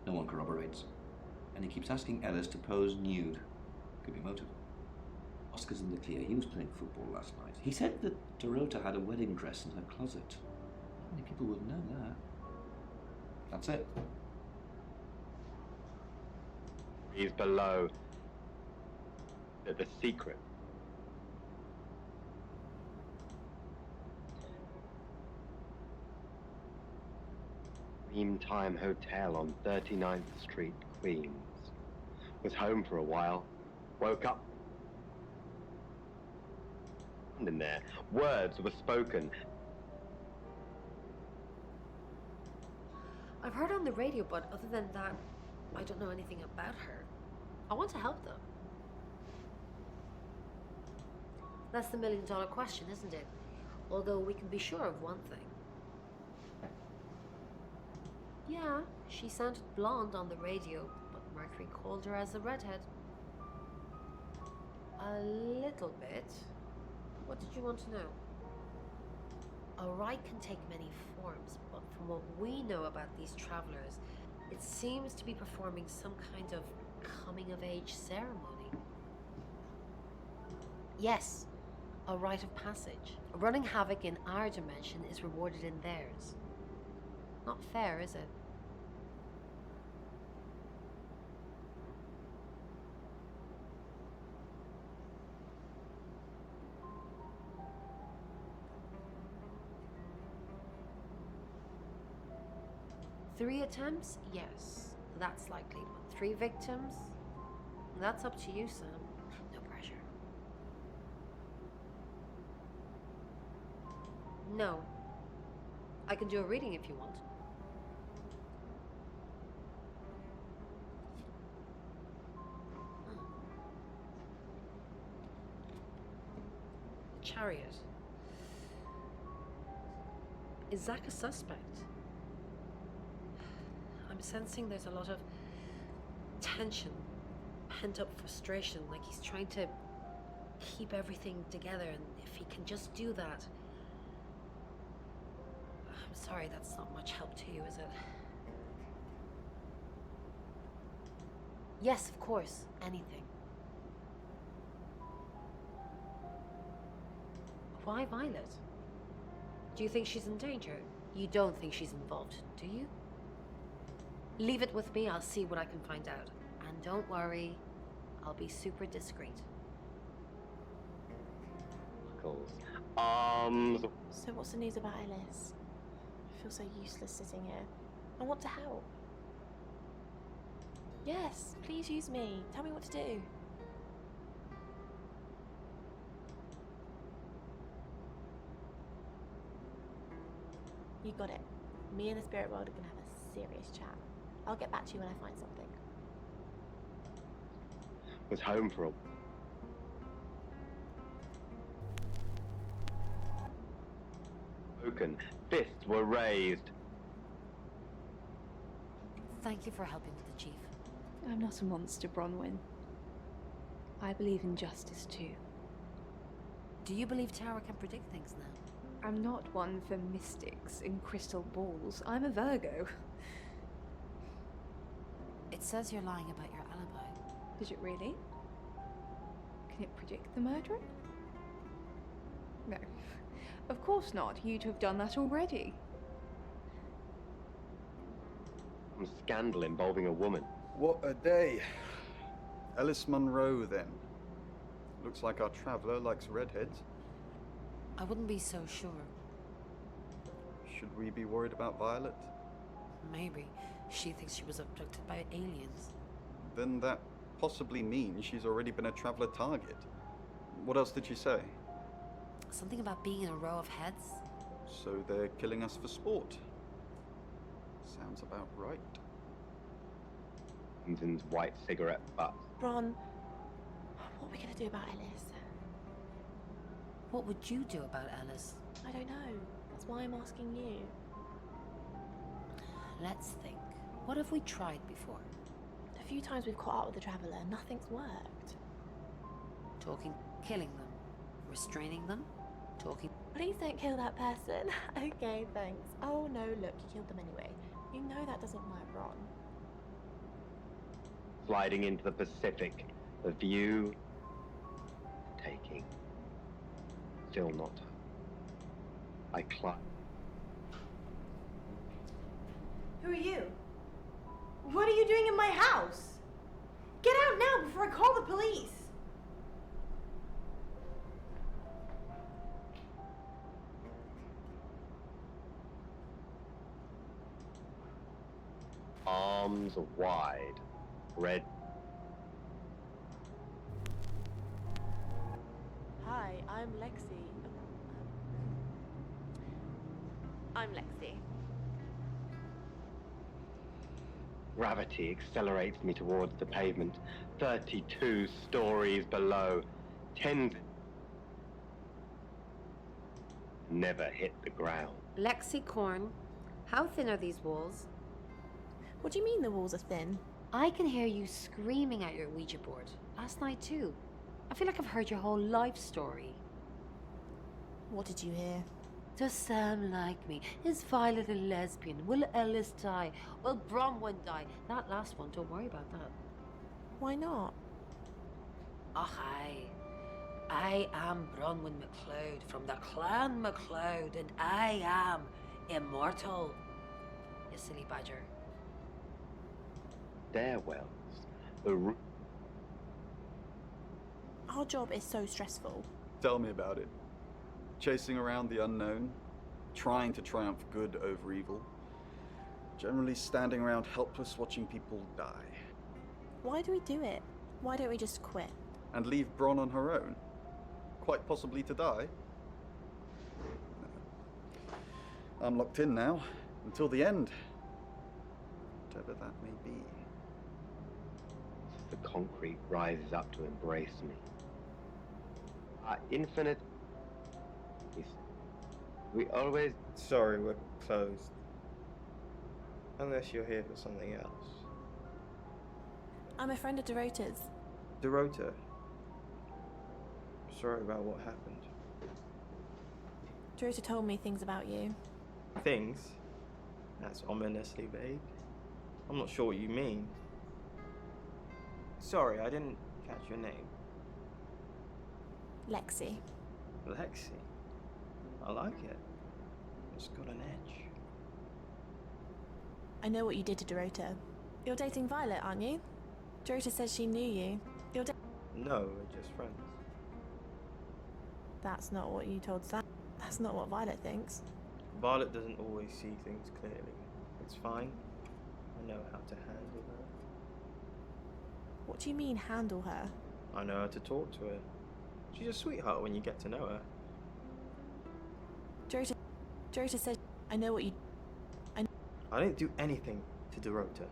No one corroborates. And he keeps asking Ellis to pose nude. Could be motive. Oscar's in the clear. He was playing football last night. He said that Dorota had a wedding dress in her closet. Not many people would know that. That's it. He's below. The secret. Dreamtime Hotel on 39th Street, Queens. Was home for a while. Woke up. In there, words were spoken. I've heard on the radio, but other than that, I don't know anything about her. I want to help them. That's the million-dollar question, isn't it? Although we can be sure of one thing. Yeah, she sounded blonde on the radio, but Mercury called her as a redhead. A little bit. What did you want to know? A rite can take many forms, but from what we know about these travelers, it seems to be performing some kind of coming-of-age ceremony. Yes, a rite of passage. Running havoc in our dimension is rewarded in theirs. Not fair, is it? Three attempts? Yes, that's likely. But 3 victims? That's up to you, Sam. No pressure. No. I can do a reading if you want. The Chariot. Is Zach a suspect? I'm sensing there's a lot of tension, pent-up frustration, like he's trying to keep everything together, and if he can just do that... I'm sorry, that's not much help to you, is it? Yes, of course, anything. Why Violet? Do you think she's in danger? You don't think she's involved, do you? Leave it with me, I'll see what I can find out. And don't worry, I'll be super discreet. So what's the news about Ellis? I feel so useless sitting here. I want to help. Yes, please use me. Tell me what to do. You got it. Me and the spirit world are gonna have a serious chat. I'll get back to you when I find something. Was home for a... Spoken. Fists were raised. Thank you for helping with the chief. I'm not a monster, Bronwyn. I believe in justice too. Do you believe Tara can predict things now? I'm not one for mystics and crystal balls. I'm a Virgo. It says you're lying about your alibi. Did it really? Can it predict the murderer? No. Of course not. You'd have done that already. A scandal involving a woman. What a day. Alice Munro, then. Looks like our traveller likes redheads. I wouldn't be so sure. Should we be worried about Violet? Maybe. She thinks she was abducted by aliens. Then that possibly means she's already been a traveller target. What else did she say? Something about being in a row of heads? So they're killing us for sport. Sounds about right. Hamden's white cigarette butt. Bron, what are we gonna do about Ellis? What would you do about Alice? I don't know. That's why I'm asking you. Let's think. What have we tried before? A few times we've caught up with the Traveller, nothing's worked. Talking, killing them, restraining them, talking... Please don't kill that person. Okay, thanks. Oh no, look, you killed them anyway. You know that doesn't work, Ron. Sliding into the Pacific. The view... taking. Still not. I climb. Who are you? What are you doing in my house? Get out now before I call the police! Arms wide. Red. Hi, I'm Lexi. I'm Lexi. Gravity accelerates me towards the pavement. 32 stories below. 10... Never hit the ground. Lexi Korn, how thin are these walls? What do you mean the walls are thin? I can hear you screaming at your Ouija board. Last night too. I feel like I've heard your whole life story. What did you hear? Does Sam like me? Is Violet a lesbian? Will Ellis die? Will Bronwyn die? That last one, don't worry about that. Why not? I am Bronwyn MacLeod from the Clan MacLeod, and I am immortal. You silly badger. Stairwells. The Our job is so stressful. Tell me about it. Chasing around the unknown, trying to triumph good over evil, generally standing around helpless watching people die. Why do we do it? Why don't we just quit? And leave Bron on her own? Quite possibly to die? No. I'm locked in now, until the end. Whatever that may be. The concrete rises up to embrace me. Our infinite... We always... Sorry, we're closed. Unless you're here for something else. I'm a friend of Dorota's. Dorota. Sorry about what happened. Dorota told me things about you. Things? That's ominously vague. I'm not sure what you mean. Sorry, I didn't catch your name. Lexi. Lexi? I like it. It's got an edge. I know what you did to Dorota. You're dating Violet, aren't you? Dorota says she knew you. No, we're just friends. That's not what you told Sam. That's not what Violet thinks. Violet doesn't always see things clearly. It's fine. I know how to handle her. What do you mean, handle her? I know how to talk to her. She's a sweetheart when you get to know her. Dorota says, I know what you... I didn't do anything to Dorota.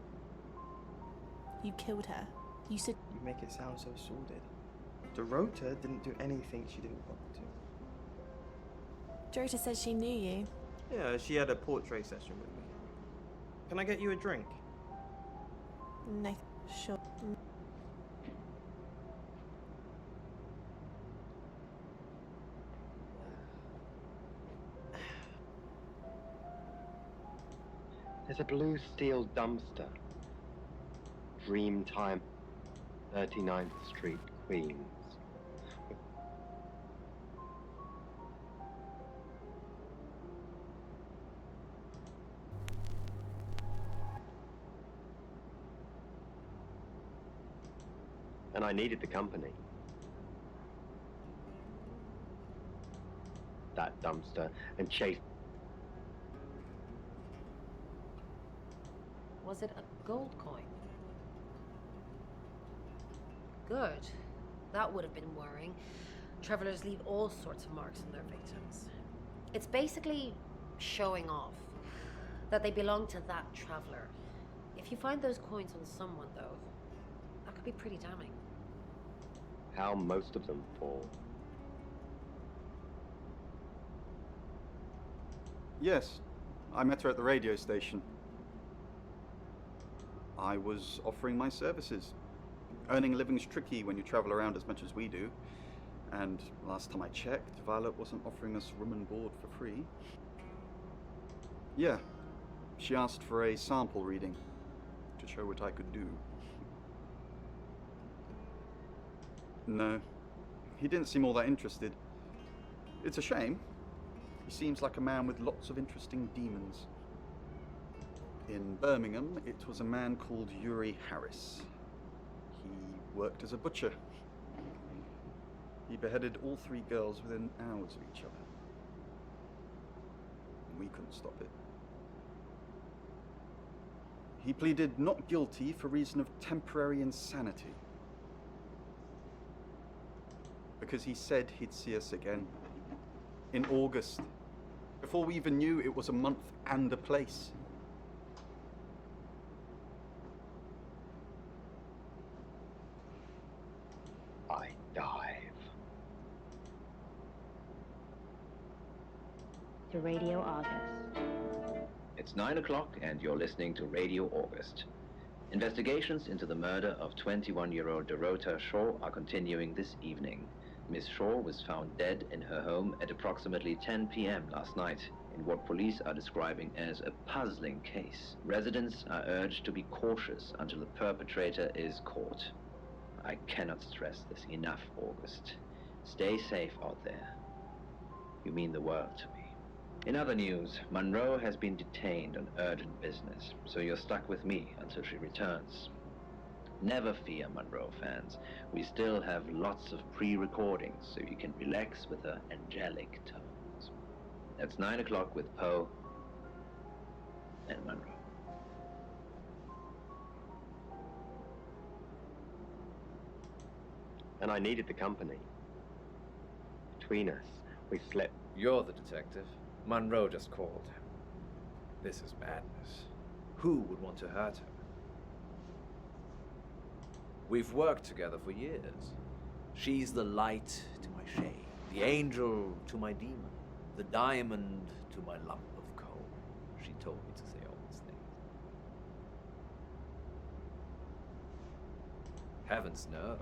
You killed her. You said... You make it sound so sordid. Dorota didn't do anything she didn't want to. Dorota says she knew you. Yeah, she had a portrait session with me. Can I get you a drink? No, sure. There's a blue steel dumpster. Dreamtime, 39th Street, Queens. And I needed the company. That dumpster and chase. Was it a gold coin? Good. That would have been worrying. Travelers leave all sorts of marks on their victims. It's basically showing off that they belong to that traveler. If you find those coins on someone, though, that could be pretty damning. How most of them fall. Yes, I met her at the radio station. I was offering my services. Earning a living's tricky when you travel around as much as we do. And last time I checked, Violet wasn't offering us room and board for free. Yeah, she asked for a sample reading to show what I could do. No, he didn't seem all that interested. It's a shame. He seems like a man with lots of interesting demons. In Birmingham, it was a man called Yuri Harris. He worked as a butcher. He beheaded all 3 girls within hours of each other. We couldn't stop it. He pleaded not guilty for reason of temporary insanity. Because he said he'd see us again. In August. Before we even knew it was a month and a place. I dive. To Radio August. It's 9 o'clock and you're listening to Radio August. Investigations into the murder of 21-year-old Dorota Shaw are continuing this evening. Miss Shaw was found dead in her home at approximately 10 p.m. last night in what police are describing as a puzzling case. Residents are urged to be cautious until the perpetrator is caught. I cannot stress this enough, August. Stay safe out there. You mean the world to me. In other news, Monroe has been detained on urgent business, so you're stuck with me until she returns. Never fear, Monroe fans. We still have lots of pre-recordings, so you can relax with her angelic tones. That's 9 o'clock with Poe and Monroe. And I needed the company. Between us, we slept. You're the detective. Monroe just called. This is madness. Who would want to hurt her? We've worked together for years. She's the light to my shade, the angel to my demon. The diamond to my lump of coal. She told me to say all these things. Heavens no.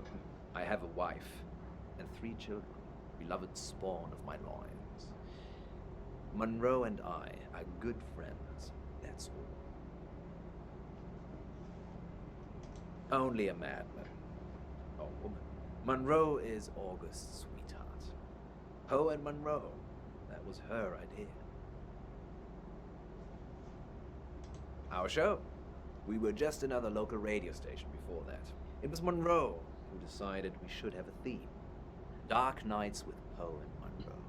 I have a wife and 3 children, beloved spawn of my loins. Monroe and I are good friends, that's all. Only a madman. Or woman. Monroe is August's sweetheart. Poe and Monroe, that was her idea. Our show. We were just another local radio station before that. It was Monroe who decided we should have a theme. Dark Nights with Poe and Monroe.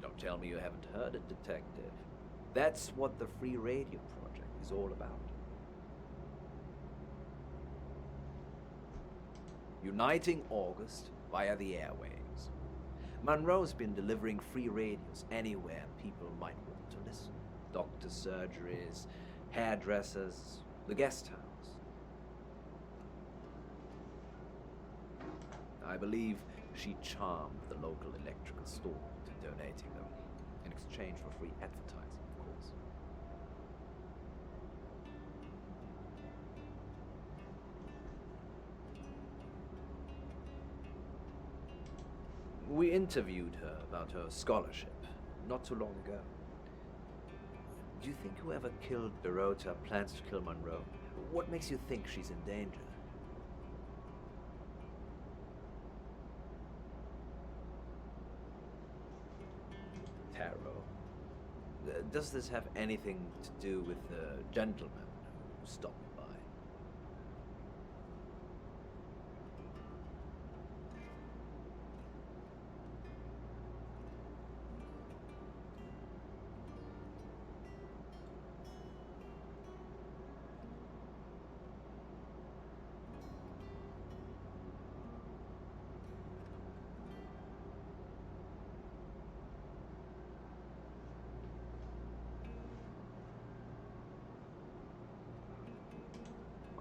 Don't tell me you haven't heard it, detective. That's what the Free Radio Project is all about. Uniting August via the airwaves. Monroe's been delivering free radios anywhere people might want to listen. Doctor surgeries, hairdressers, the guest house. I believe she charmed the local electrical store into donating them, in exchange for free advertising, of course. We interviewed her about her scholarship not too long ago. Do you think whoever killed Dorota plans to kill Monroe? What makes you think she's in danger? Tarot. Does this have anything to do with the gentleman who stopped by?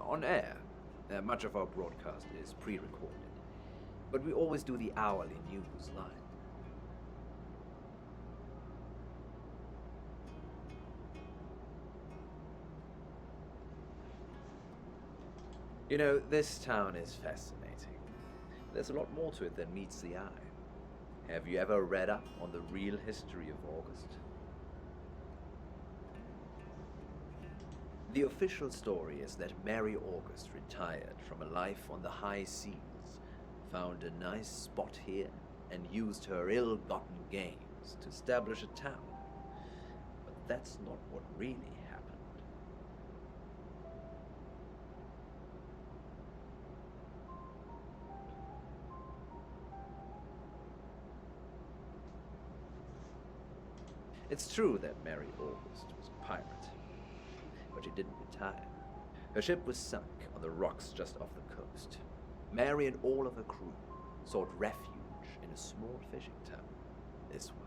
On air, much of our broadcast is pre-recorded, but we always do the hourly news live. You know, this town is fascinating. There's a lot more to it than meets the eye. Have you ever read up on the real history of August? The official story is that Mary August retired from a life on the high seas, found a nice spot here, and used her ill-gotten gains to establish a town. But that's not what really happened. It's true that Mary August was a pirate, but she didn't retire. Her ship was sunk on the rocks just off the coast. Mary and all of her crew sought refuge in a small fishing town, this one.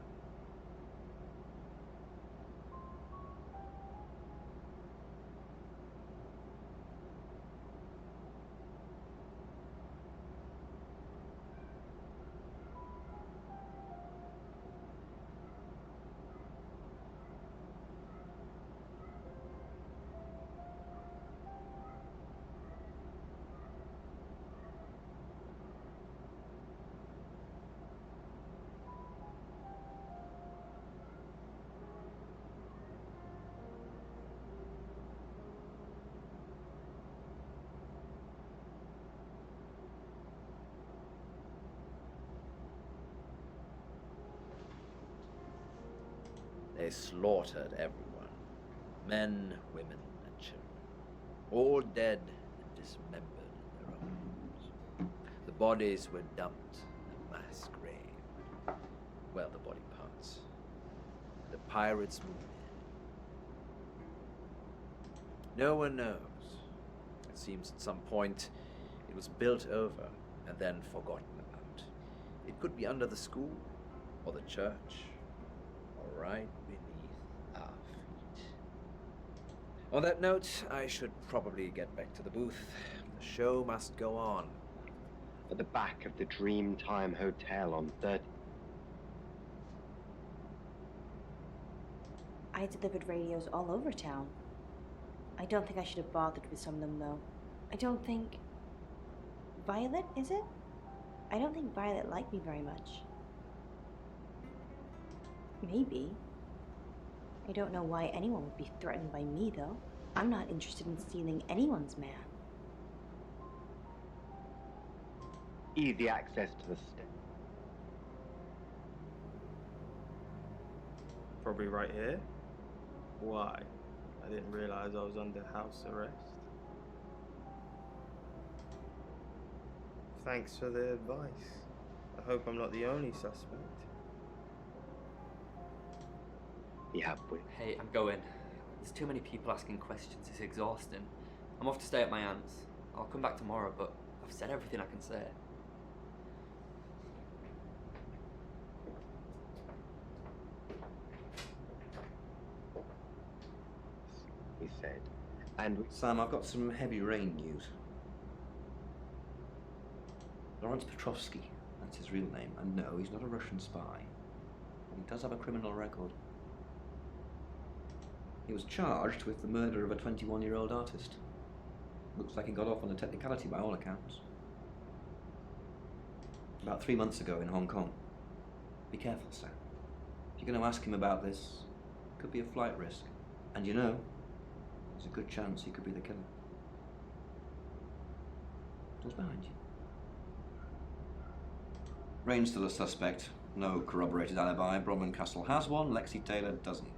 They slaughtered everyone, men, women, and children, all dead and dismembered in their own homes. The bodies were dumped in a mass grave. Well, the body parts. The pirates moved in. No one knows. It seems at some point it was built over and then forgotten about. It could be under the school, or the church, or right beneath our feet. On that note, I should probably get back to the booth. The show must go on. At the back of the Dreamtime Hotel on 30. I delivered radios all over town. I don't think I should have bothered with some of them, though. I don't think... Violet, is it? I don't think Violet liked me very much. Maybe. I don't know why anyone would be threatened by me, though. I'm not interested in stealing anyone's man. Easy access to the state. Probably right here. Why? I didn't realize I was under house arrest. Thanks for the advice. I hope I'm not the only suspect. Yeah, Hey, I'm going. There's too many people asking questions. It's exhausting. I'm off to stay at my aunt's. I'll come back tomorrow, but I've said everything I can say. He said. And Sam, I've got some heavy rain news. Lawrence Petrovsky, that's his real name, and no, he's not a Russian spy. But he does have a criminal record. He was charged with the murder of a 21-year-old artist. Looks like he got off on a technicality by all accounts. About 3 months ago in Hong Kong. Be careful, Sam. If you're going to ask him about this, it could be a flight risk. And you know, there's a good chance he could be the killer. Door's behind you. Rain's still a suspect. No corroborated alibi. Bromlin Castle has one, Lexi Taylor doesn't.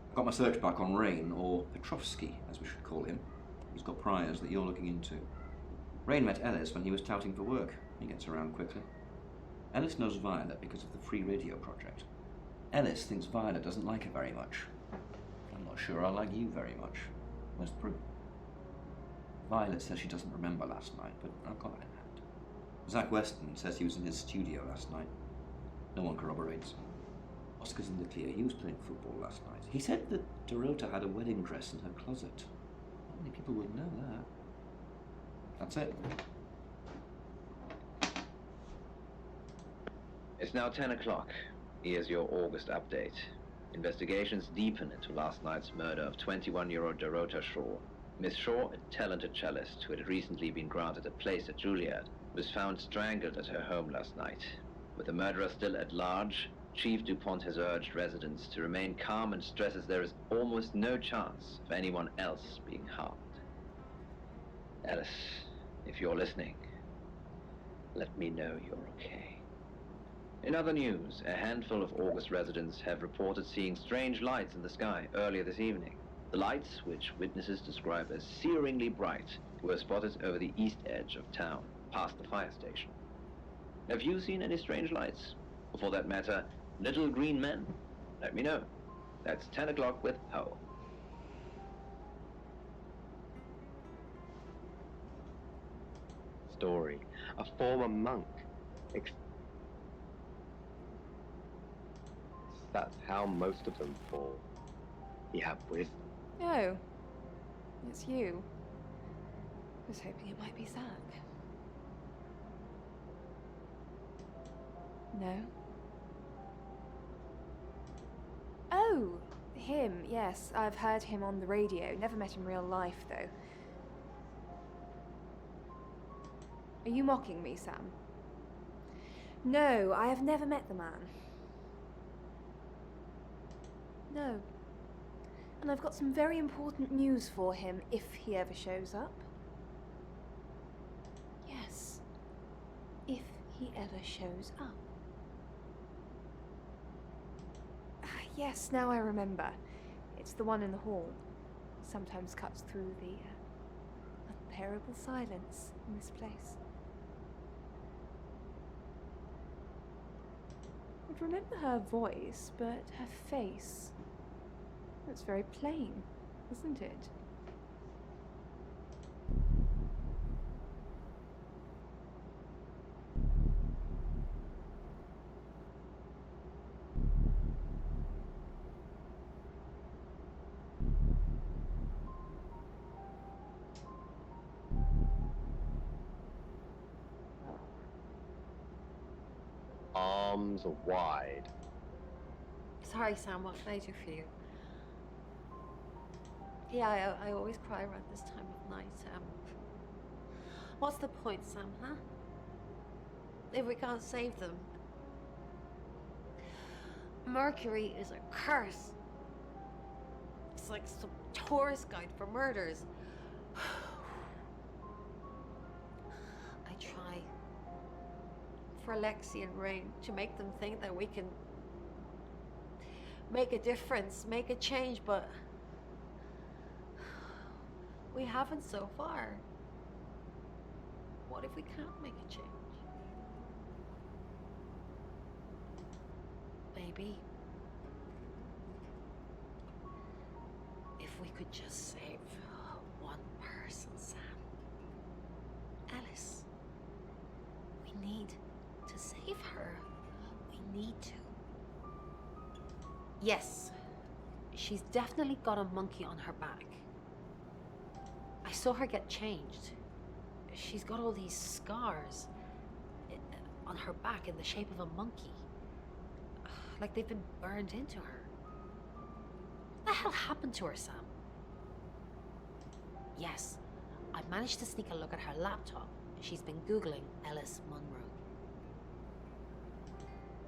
I've got my search back on Rain, or Petrovsky, as we should call him. He's got priors that you're looking into. Rain met Ellis when he was touting for work. He gets around quickly. Ellis knows Violet because of the free radio project. Ellis thinks Violet doesn't like her very much. I'm not sure I like you very much. Where's the proof? Violet says she doesn't remember last night, but I've got it in hand. Zach Weston says he was in his studio last night. No one corroborates. Oscar's in the clear. He was playing football last night. He said that Dorota had a wedding dress in her closet. Not many people would know that. That's it. It's now 10 o'clock. Here's your August update. Investigations deepen into last night's murder of 21-year-old Dorota Shaw. Miss Shaw, a talented cellist who had recently been granted a place at Juilliard, was found strangled at her home last night. With the murderer still at large, Chief DuPont has urged residents to remain calm and stresses there is almost no chance of anyone else being harmed. Alice, if you're listening, let me know you're okay. In other news, a handful of August residents have reported seeing strange lights in the sky earlier this evening. The lights, which witnesses describe as searingly bright, were spotted over the east edge of town, past the fire station. Have you seen any strange lights? Or for that matter, little green men? Let me know. That's 10 o'clock with Ho. story. A former monk. That's how most of them fall. He had wisdom. Oh, it's you. I was hoping it might be Zach. No? Oh, him, yes. I've heard him on the radio. Never met in real life, though. Are you mocking me, Sam? No, I have never met the man. No. And I've got some very important news for him if he ever shows up. Yes. If he ever shows up. Yes, now I remember. It's the one in the hall. Sometimes cuts through the unbearable silence in this place. I'd remember her voice, but her face... It's very plain, isn't it? Arms wide. Sorry, Sam, what can I do for you? Yeah, I always cry around this time of night. What's the point, Sam, huh? If we can't save them. Mercury is a curse. It's like some tourist guide for murders. I try for Lexi and Rain to make them think that we can make a difference, make a change, but we haven't so far. What if we can't make a change? Maybe if we could just save one person, Sam. Alice. We need to save her. We need to. Yes, she's definitely got a monkey on her back. I saw her get changed. She's got all these scars on her back in the shape of a monkey. Like they've been burned into her. What the hell happened to her, Sam? Yes, I managed to sneak a look at her laptop. She's been Googling Ellis Munro.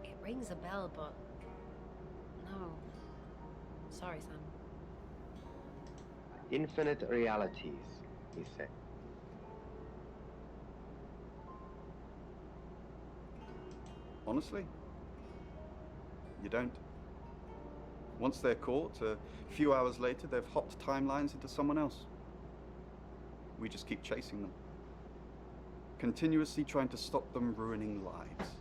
It rings a bell, but no. Sorry, Sam. Infinite realities, he said. Honestly, you don't. Once they're caught, a few hours later, they've hopped timelines into someone else. We just keep chasing them, continuously trying to stop them ruining lives.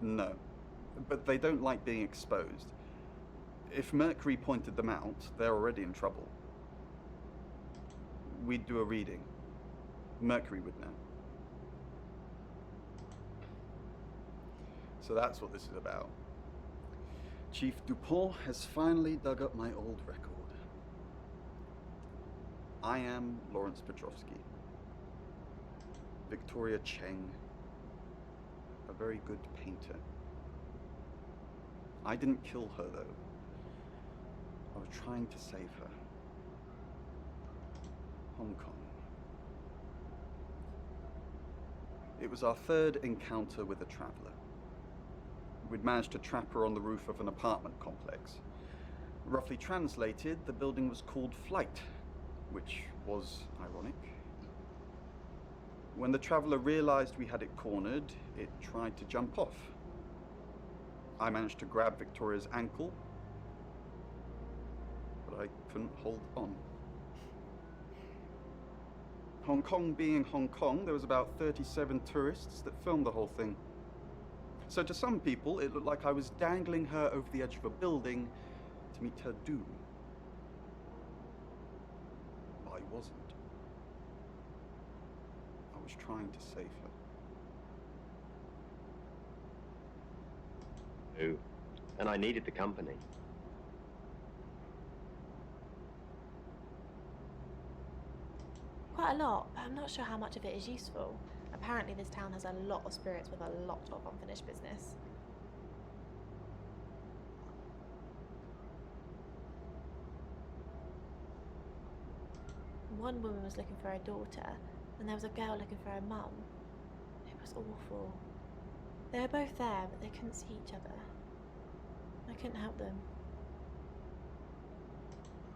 No, but they don't like being exposed. If Mercury pointed them out, they're already in trouble. We'd do a reading. Mercury would know. So that's what this is about. Chief Dupont has finally dug up my old record. I am Lawrence Petrovsky. Victoria Cheng, a very good painter. I didn't kill her, though. I was trying to save her. Hong Kong. It was our third encounter with a traveler. We'd managed to trap her on the roof of an apartment complex. Roughly translated, the building was called Flight, which was ironic. When the traveler realized we had it cornered, it tried to jump off. I managed to grab Victoria's ankle, but I couldn't hold on. Hong Kong being Hong Kong, there was about 37 tourists that filmed the whole thing. So to some people, it looked like I was dangling her over the edge of a building to meet her doom. But I wasn't. I was trying to save her. Oh, and I needed the company. Quite a lot, but I'm not sure how much of it is useful. Apparently this town has a lot of spirits with a lot of unfinished business. One woman was looking for her daughter, and there was a girl looking for her mum. It was awful. They were both there, but they couldn't see each other. I couldn't help them.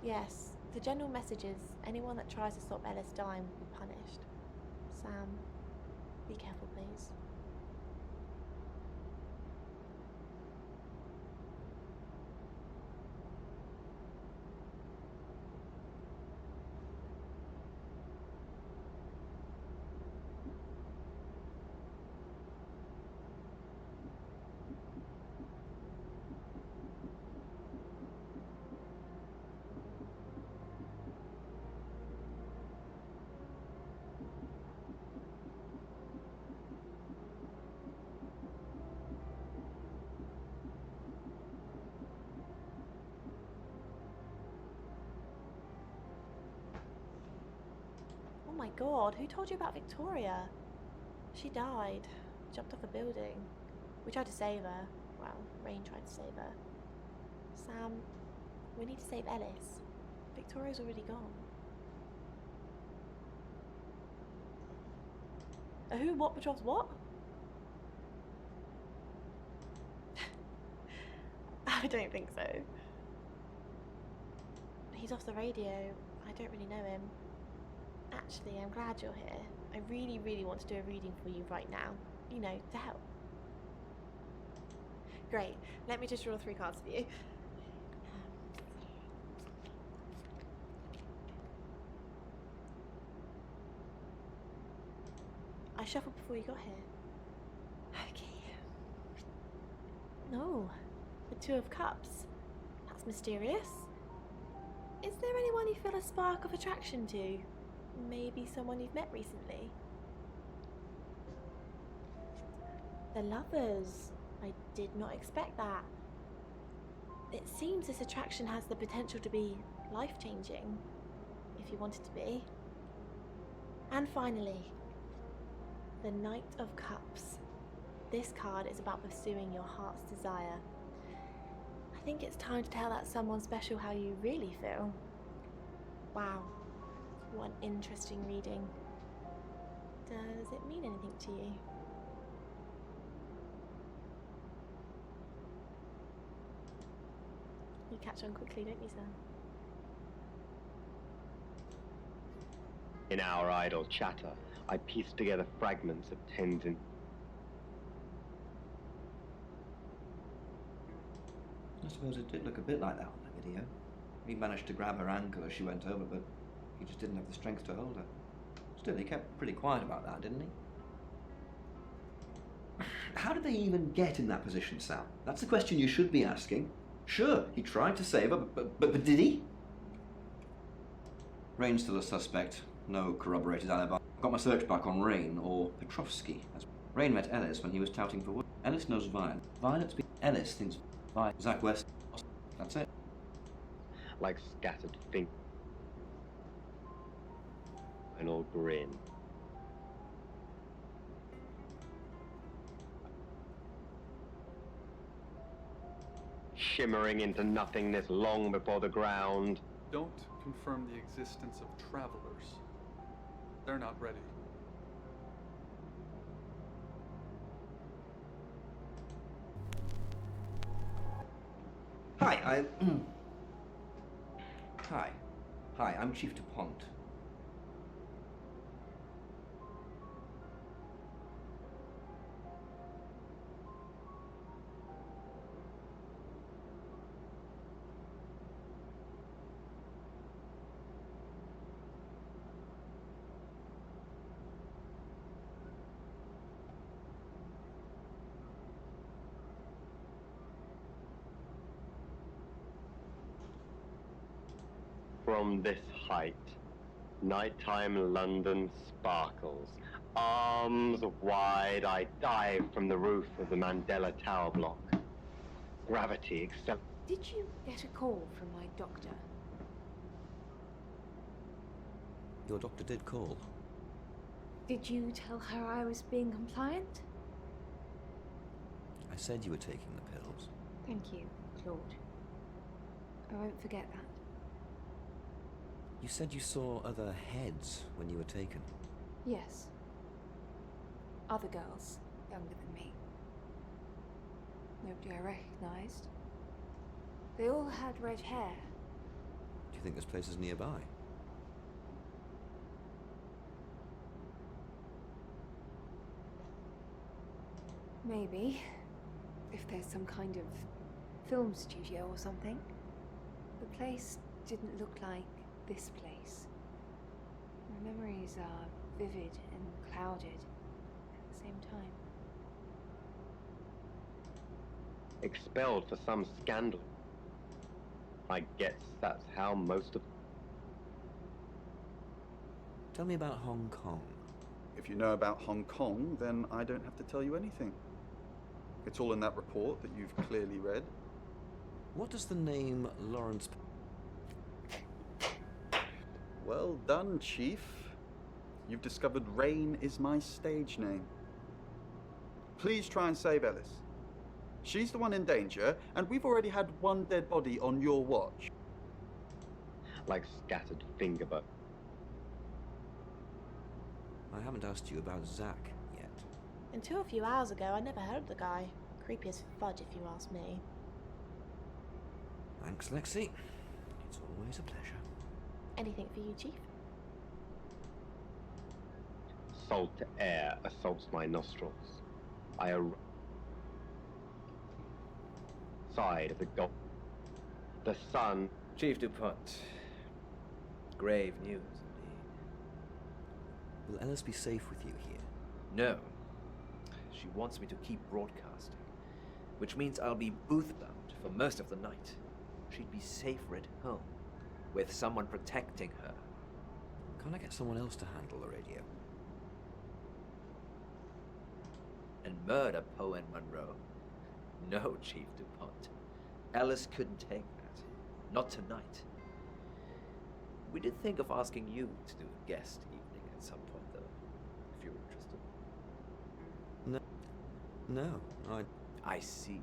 Yes, the general message is anyone that tries to stop Ellis dying will be punished. Sam, be careful, please. Oh my god, who told you about Victoria? She died. Jumped off a building. We tried to save her. Well, Rain tried to save her. Sam, We need to save Ellis. Victoria's already gone. A who, what, betroths what? I don't think so. He's off the radio. I don't really know him. Actually, I'm glad you're here. I really, really want to do a reading for you right now. You know, to help. Great. Let me just draw 3 cards for you. I shuffled before you got here. Okay. No, the 2 of Cups. That's mysterious. Is there anyone you feel a spark of attraction to? Maybe someone you've met recently? The Lovers. I did not expect that. It seems this attraction has the potential to be life-changing, if you want it to be. And finally, the Knight of Cups. This card is about pursuing your heart's desire. I think it's time to tell that someone special how you really feel. Wow, what an interesting reading. Does it mean anything to you? You catch on quickly, don't you, Sam? In our idle chatter, I pieced together fragments of tendon. I suppose it did look a bit like that on the video. He managed to grab her ankle as she went over, but he just didn't have the strength to hold her. Still, he kept pretty quiet about that, didn't he? How did they even get in that position, Sam? That's the question you should be asking. Sure, he tried to save her, but did he? Rain's still a suspect. No corroborated alibi. Got my search back on Rain, or Petrovsky. Rain met Ellis when he was touting for work. Ellis knows Violet. Violet's been... Ellis thinks Violet... Zach West... That's it. Like scattered fingers. An old grin. Shimmering into nothingness long before the ground. Don't confirm the existence of travelers. They're not ready. Hi, Hi, I'm Chief DuPont. From this height, nighttime London sparkles. Arms wide, I dive from the roof of the Mandela Tower block. Gravity accelerates. Did you get a call from my doctor? Your doctor did call. Did you tell her I was being compliant? I said you were taking the pills. Thank you, Claude. I won't forget that. You said you saw other heads when you were taken. Yes. Other girls, younger than me. Nobody I recognized. They all had red hair. Do you think this place is nearby? Maybe. If there's some kind of film studio or something. The place didn't look like this place. My memories are vivid and clouded at the same time. Expelled for some scandal. I guess that's how most of... Tell me about Hong Kong. If you know about Hong Kong, then I don't have to tell you anything. It's all in that report that you've clearly read. What does the name Lawrence... Well done, Chief. You've discovered Rain is my stage name. Please try and save Ellis. She's the one in danger, and we've already had one dead body on your watch. like scattered finger bones. I haven't asked you about Zach yet. Until a few hours ago, I never heard of the guy. Creepy as fudge, if you ask me. Thanks, Lexi. It's always a pleasure. Anything for you, Chief? Salt air assaults my nostrils. I side of the gulf. The sun. Chief DuPont. Grave news, indeed. Will Ellis be safe with you here? No. She wants me to keep broadcasting, which means I'll be booth-bound for most of the night. She'd be safer at home, with someone protecting her. Can't I get someone else to handle the radio? And murder Poe and Monroe? No, Chief DuPont. Ellis couldn't take that. Not tonight. We did think of asking you to do a guest evening at some point, though, if you're interested. No, I see.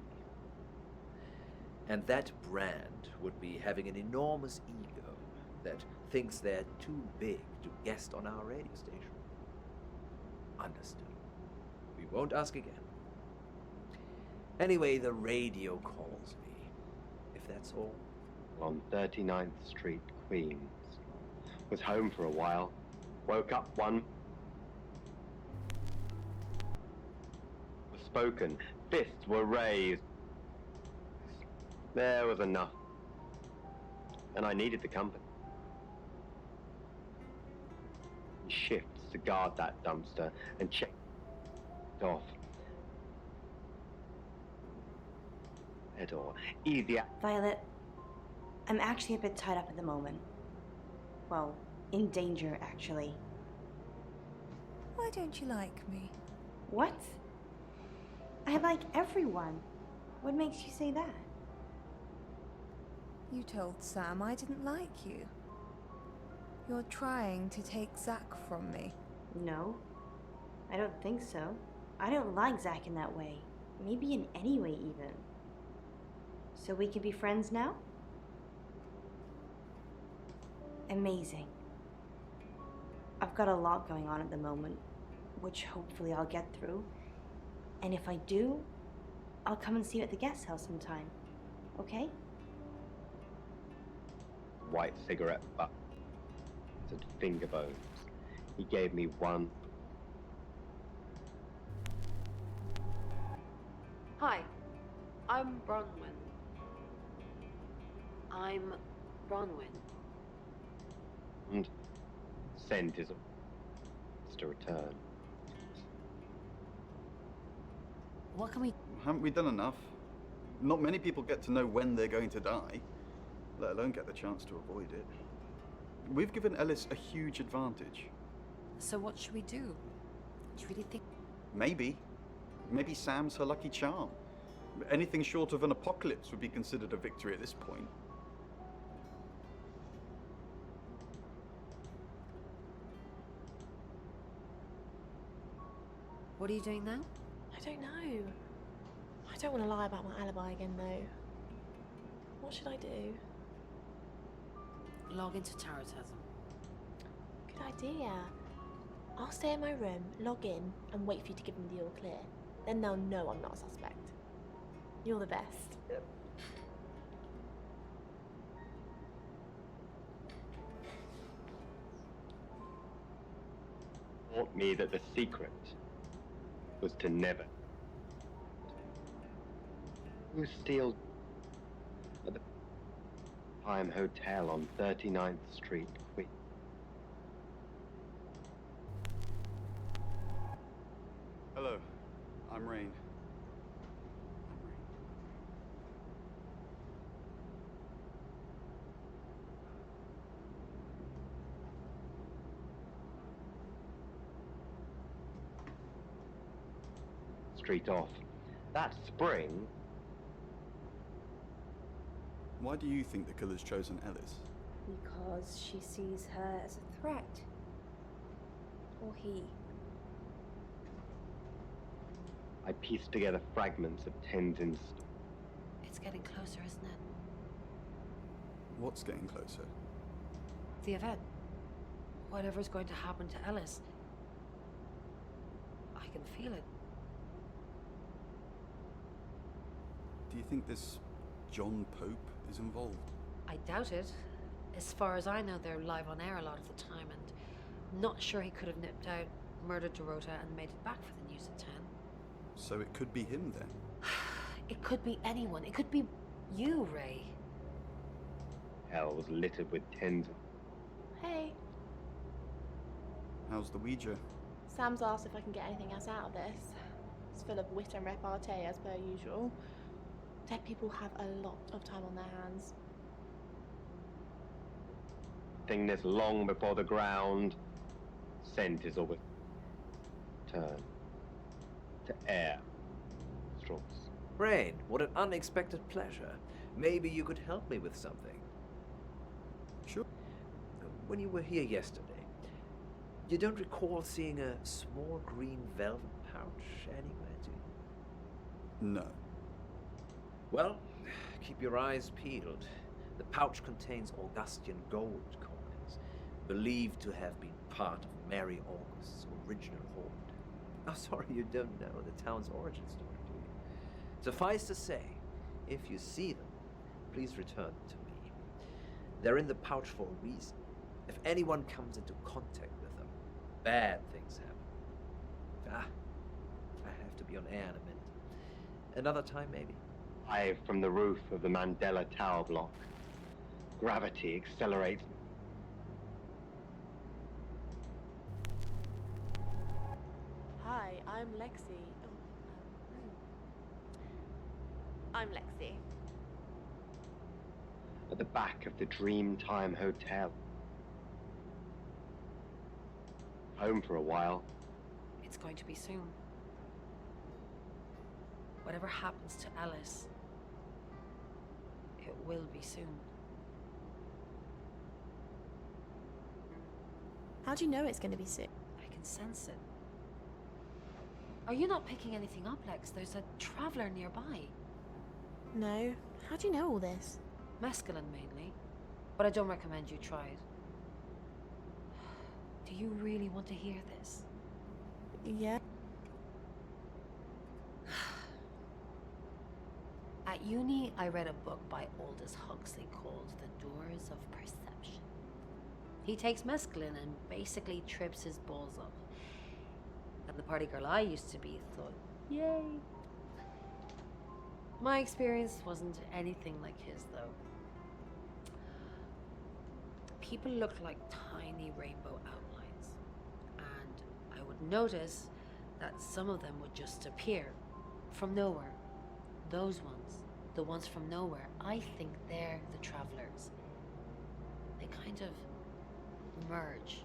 And that brand would be having an enormous ego that thinks they're too big to guest on our radio station. Understood. We won't ask again. Anyway, the radio calls me, if that's all. On 39th Street, Queens. Was home for a while. Woke up one. Was spoken. Fists were raised. There was enough. And I needed the company. Shifts to guard that dumpster and check it off. Head or easy. Violet, I'm actually a bit tied up at the moment. Well, in danger, actually. Why don't you like me? What? I like everyone. What makes you say that? You told Sam I didn't like you. You're trying to take Zach from me. No, I don't think so. I don't like Zach in that way. Maybe in any way, even. So we can be friends now? Amazing. I've got a lot going on at the moment, which hopefully I'll get through. And if I do, I'll come and see you at the guest house sometime. Okay? White cigarette butt and finger bones. He gave me one. Hi, I'm Bronwyn. And sent his to return. What can we... Haven't we done enough? Not many people get to know when they're going to die, let alone get the chance to avoid it. We've given Ellis a huge advantage. So what should we do? Do you really think... Maybe Sam's her lucky charm. Anything short of an apocalypse would be considered a victory at this point. What are you doing now? I don't know. I don't want to lie about my alibi again, though. What should I do? Log into Tarotasm. Good idea. I'll stay in my room, log in, and wait for you to give them the all clear. Then they'll know I'm not a suspect. You're the best. Taught me that the secret was to never. Who steals at the Time Hotel on 39th Street, Queens? Hello, I'm Rain. Street off. That spring. Why do you think the killer's chosen Ellis? Because she sees her as a threat. Or he. I pieced together fragments of Tenzin's. It's getting closer, isn't it? What's getting closer? the event. Whatever's going to happen to Ellis. I can feel it. Do you think this John Pope is involved? I doubt it. As far as I know, they're live on air a lot of the time, and I'm not sure he could have nipped out, murdered Dorota, and made it back for the news at 10. So it could be him then? It could be anyone. It could be you, Ray. Hell was littered with tens of... Hey, How's the Ouija? Sam's asked if I can get anything else out of this. It's full of wit and repartee as per usual. Dead people have a lot of time on their hands. Thing this long before the ground. Scent is always... Turn. To air. Straws. Rain, what an unexpected pleasure. Maybe you could help me with something. Sure. When you were here yesterday, you don't recall seeing a small green velvet pouch anywhere, do you? No. Well, keep your eyes peeled. The pouch contains Augustan gold coins, believed to have been part of Mary August's original hoard. Oh, sorry, you don't know the town's origin story, do you? Suffice to say, if you see them, please return them to me. They're in the pouch for a reason. If anyone comes into contact with them, bad things happen. I have to be on air in a minute. Another time, maybe? Dive from the roof of the Mandela Tower block. Gravity accelerates. Hi, I'm Lexi. I'm Lexi. At the back of the Dreamtime Hotel. Home for a while. It's going to be soon. Whatever happens to Alice, it will be soon. How do you know it's going to be soon? I can sense it. Are you not picking anything up, Lex? There's a traveler nearby. No. How do you know all this? Mescaline mainly, but I don't recommend you try it. Do you really want to hear this? Yeah. At uni, I read a book by Aldous Huxley called The Doors of Perception. He takes mescaline and basically trips his balls up. And the party girl I used to be thought, yay. My experience wasn't anything like his, though. People looked like tiny rainbow outlines, and I would notice that some of them would just appear from nowhere. Those ones, the ones from nowhere, I think they're the travelers. They kind of merge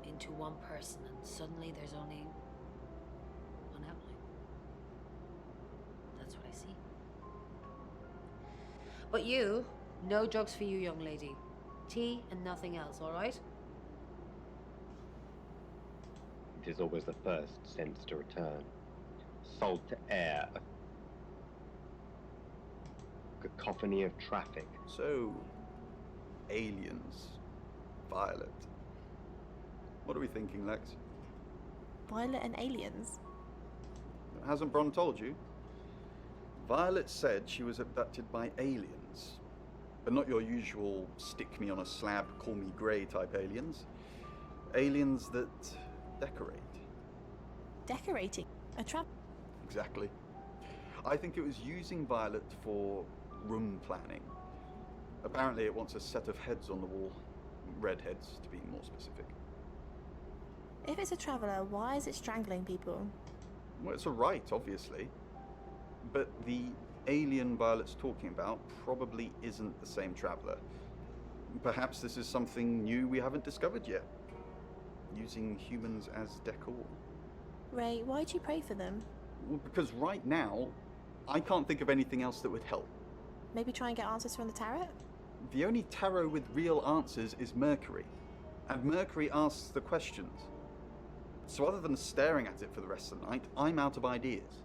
into one person, and suddenly there's only one outline. That's what I see. But you, no drugs for you, young lady. Tea and nothing else, all right? It is always the first sense to return. Salt to air. A cacophony of traffic. So, aliens. Violet. What are we thinking, Lex? Violet and aliens? Hasn't Bron told you? Violet said she was abducted by aliens. But not your usual stick me on a slab, call me grey type aliens. Aliens that decorate. Decorating? A trap? Exactly. I think it was using Violet for room planning. Apparently it wants a set of heads on the wall. Red heads, to be more specific. If it's a traveller, why is it strangling people? Well, it's a right, obviously. But the alien Violet's talking about probably isn't the same traveller. Perhaps this is something new we haven't discovered yet. Using humans as decor. Ray, why do you pray for them? Well, because right now, I can't think of anything else that would help. Maybe try and get answers from the tarot? The only tarot with real answers is Mercury. And Mercury asks the questions. So other than staring at it for the rest of the night, I'm out of ideas.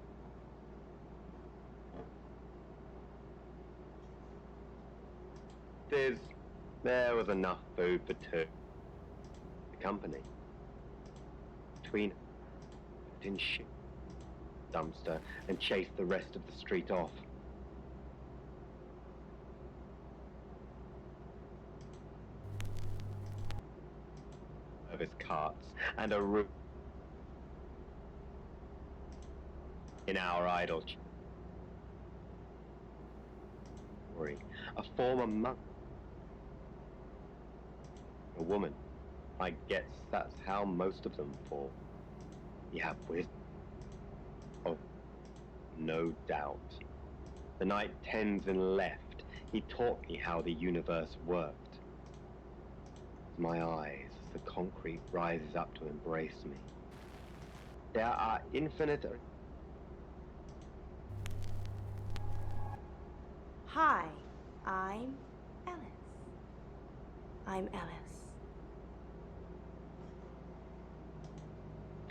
There's There was enough food for two. The company. Between in shit dumpster and chased the rest of the street off. Of his carts and a room in our idol. A former monk. A woman. I guess that's how most of them fall. You have wisdom. Oh, no doubt. The night Tenzin left, he taught me how the universe worked. My eyes, as the concrete rises up to embrace me. There are infinite... Hi, I'm Alice. I'm Alice.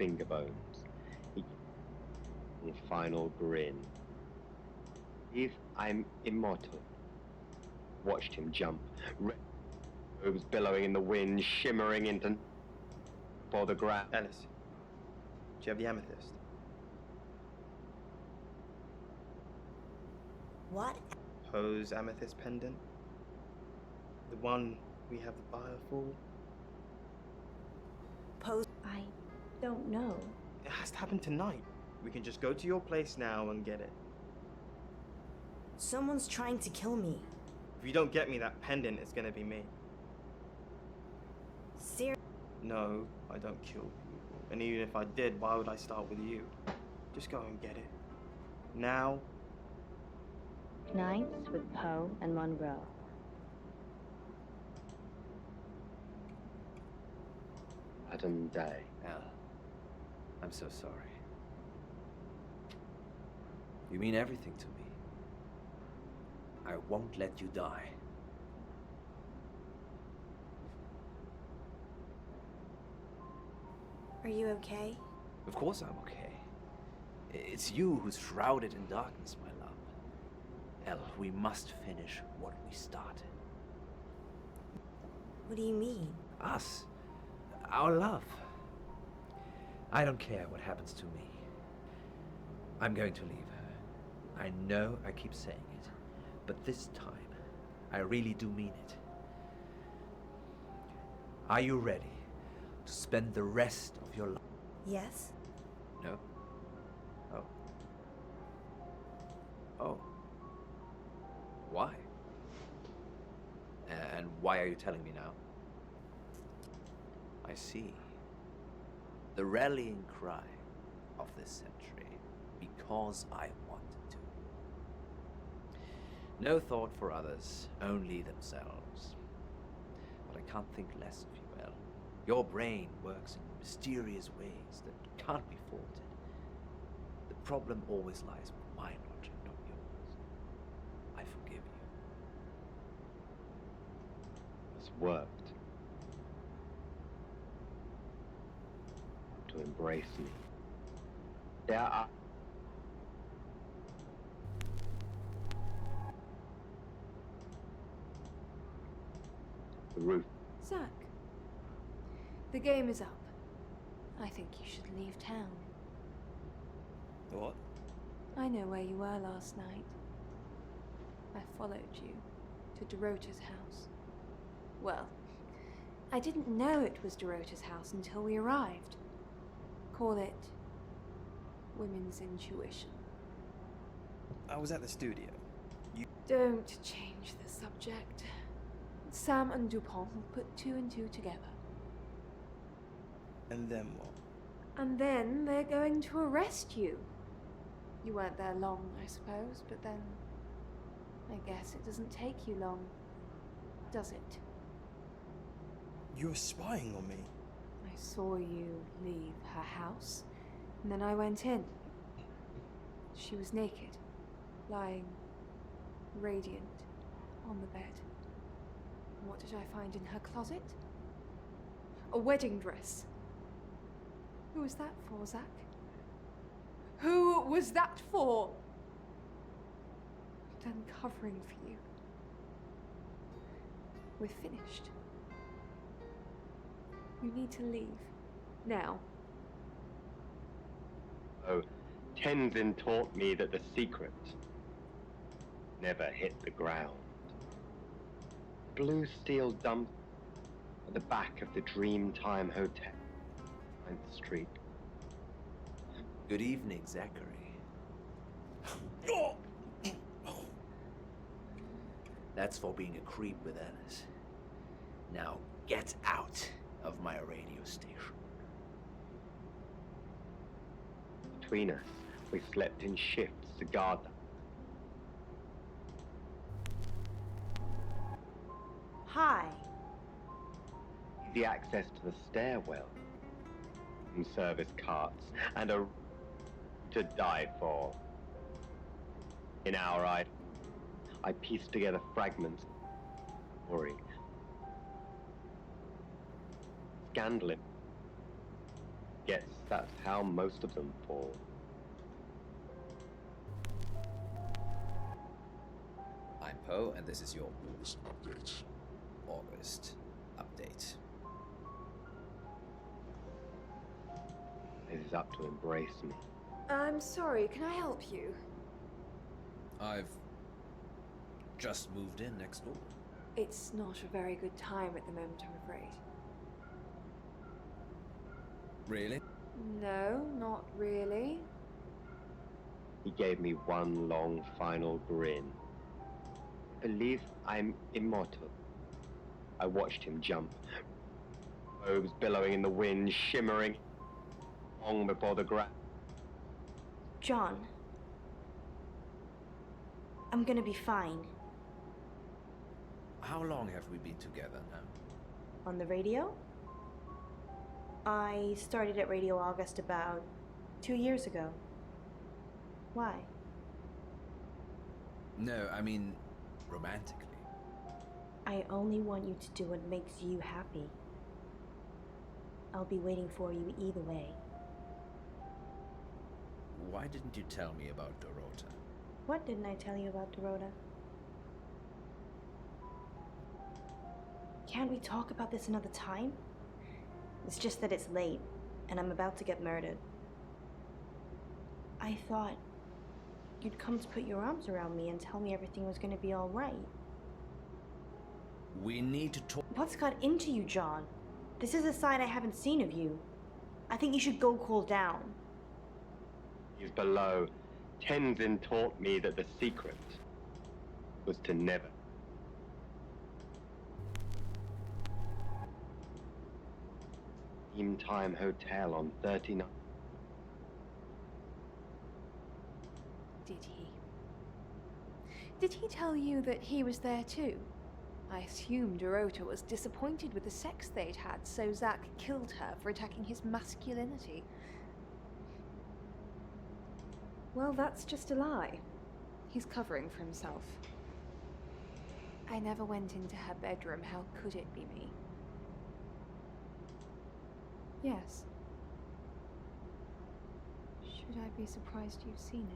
finger bones. A final grin. If I'm immortal. Watched him jump. Red robes billowing in the wind, shimmering into for the ground. Alice, do you have the amethyst? What? Poe's amethyst pendant? The one we have the buyer for? Pose? I don't know. It has to happen tonight. We can just go to your place now and get it. Someone's trying to kill me. If you don't get me that pendant, it's gonna be me. Seriously? No, I don't kill people. And even if I did, why would I start with you? Just go and get it. Now. Nights with Poe and Monroe. Adam Day. Al, I'm so sorry. You mean everything to me. I won't let you die. Are you okay? Of course I'm okay. It's you who's shrouded in darkness, my love. El, we must finish what we started. What do you mean? Us. Our love. I don't care what happens to me. I'm going to leave her. I know I keep saying it, but this time, I really do mean it. Are you ready to spend the rest of your life? Yes? No? Oh. Oh. Why? And why are you telling me now? I see. The rallying cry of this century, because I wanted to. No thought for others, only themselves. But I can't think less of you, El. Your brain works in mysterious ways that can't be faulted. The problem always lies with my logic, not yours. I forgive you. It's worked. To embrace me. There are... The roof. Zach, the game is up. I think you should leave town. What? I know where you were last night. I followed you to Dorota's house. Well, I didn't know it was Dorota's house until we arrived. Call it women's intuition. I was at the studio. Don't change the subject. Sam and Dupont will put two and two together. And then what? And then they're going to arrest you. You weren't there long, I suppose, but then I guess it doesn't take you long, does it? You were spying on me. I saw you leave her house, and then I went in. She was naked, lying radiant on the bed. And what did I find in her closet? A wedding dress. Who was that for, Zach? Who was that for? Then covering for you. We're finished. You need to leave. Now. Oh, Tenzin taught me that the secret never hit the ground. Blue steel dump at the back of the Dreamtime Hotel, 9th Street. Good evening, Zachary. That's for being a creep with Alice. Now get out of my radio station. Between us, we slept in shifts to guard them. Hi. The access to the stairwell, and service carts, and a to die for. In our eye, I pieced together fragments of the story. Scandal. Guess that's how most of them fall. I'm Poe, and this is your August update. It is up to embrace me. I'm sorry, can I help you? I've just moved in next door. It's not a very good time at the moment, I'm afraid. Really? No, not really. He gave me one long final grin. I believe I'm immortal. I watched him jump. Robes billowing in the wind, shimmering long before the ground. John. I'm gonna be fine. How long have we been together now? On the radio? I started at Radio August about 2 years ago. Why? No, I mean romantically. I only want you to do what makes you happy. I'll be waiting for you either way. Why didn't you tell me about Dorota? What didn't I tell you about Dorota? Can't we talk about this another time? It's just that it's late, and I'm about to get murdered. I thought you'd come to put your arms around me and tell me everything was gonna be all right. We need to talk. What's got into you, John? This is a side I haven't seen of you. I think you should go cool down. He's below. Tenzin taught me that the secret was to never. Dreamtime Hotel on 39. Did he? Did he tell you that he was there too? I assumed Dorota was disappointed with the sex they'd had, so Zach killed her for attacking his masculinity. Well, that's just a lie. He's covering for himself. I never went into her bedroom. How could it be me? Yes. Should I be surprised you've seen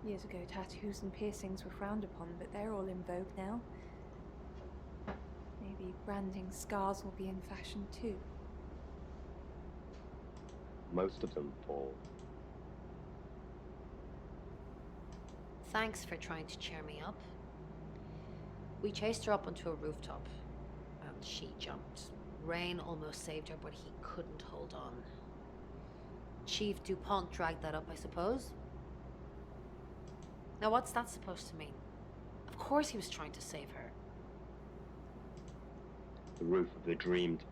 it? Years ago, tattoos and piercings were frowned upon, but they're all in vogue now. Maybe branding scars will be in fashion too. Most of them fall. Thanks for trying to cheer me up. We chased her up onto a rooftop, and she jumped. Rain almost saved her, but he couldn't hold on. Chief DuPont dragged that up, I suppose. Now what's that supposed to mean? Of course he was trying to save her. The roof of the dreamed.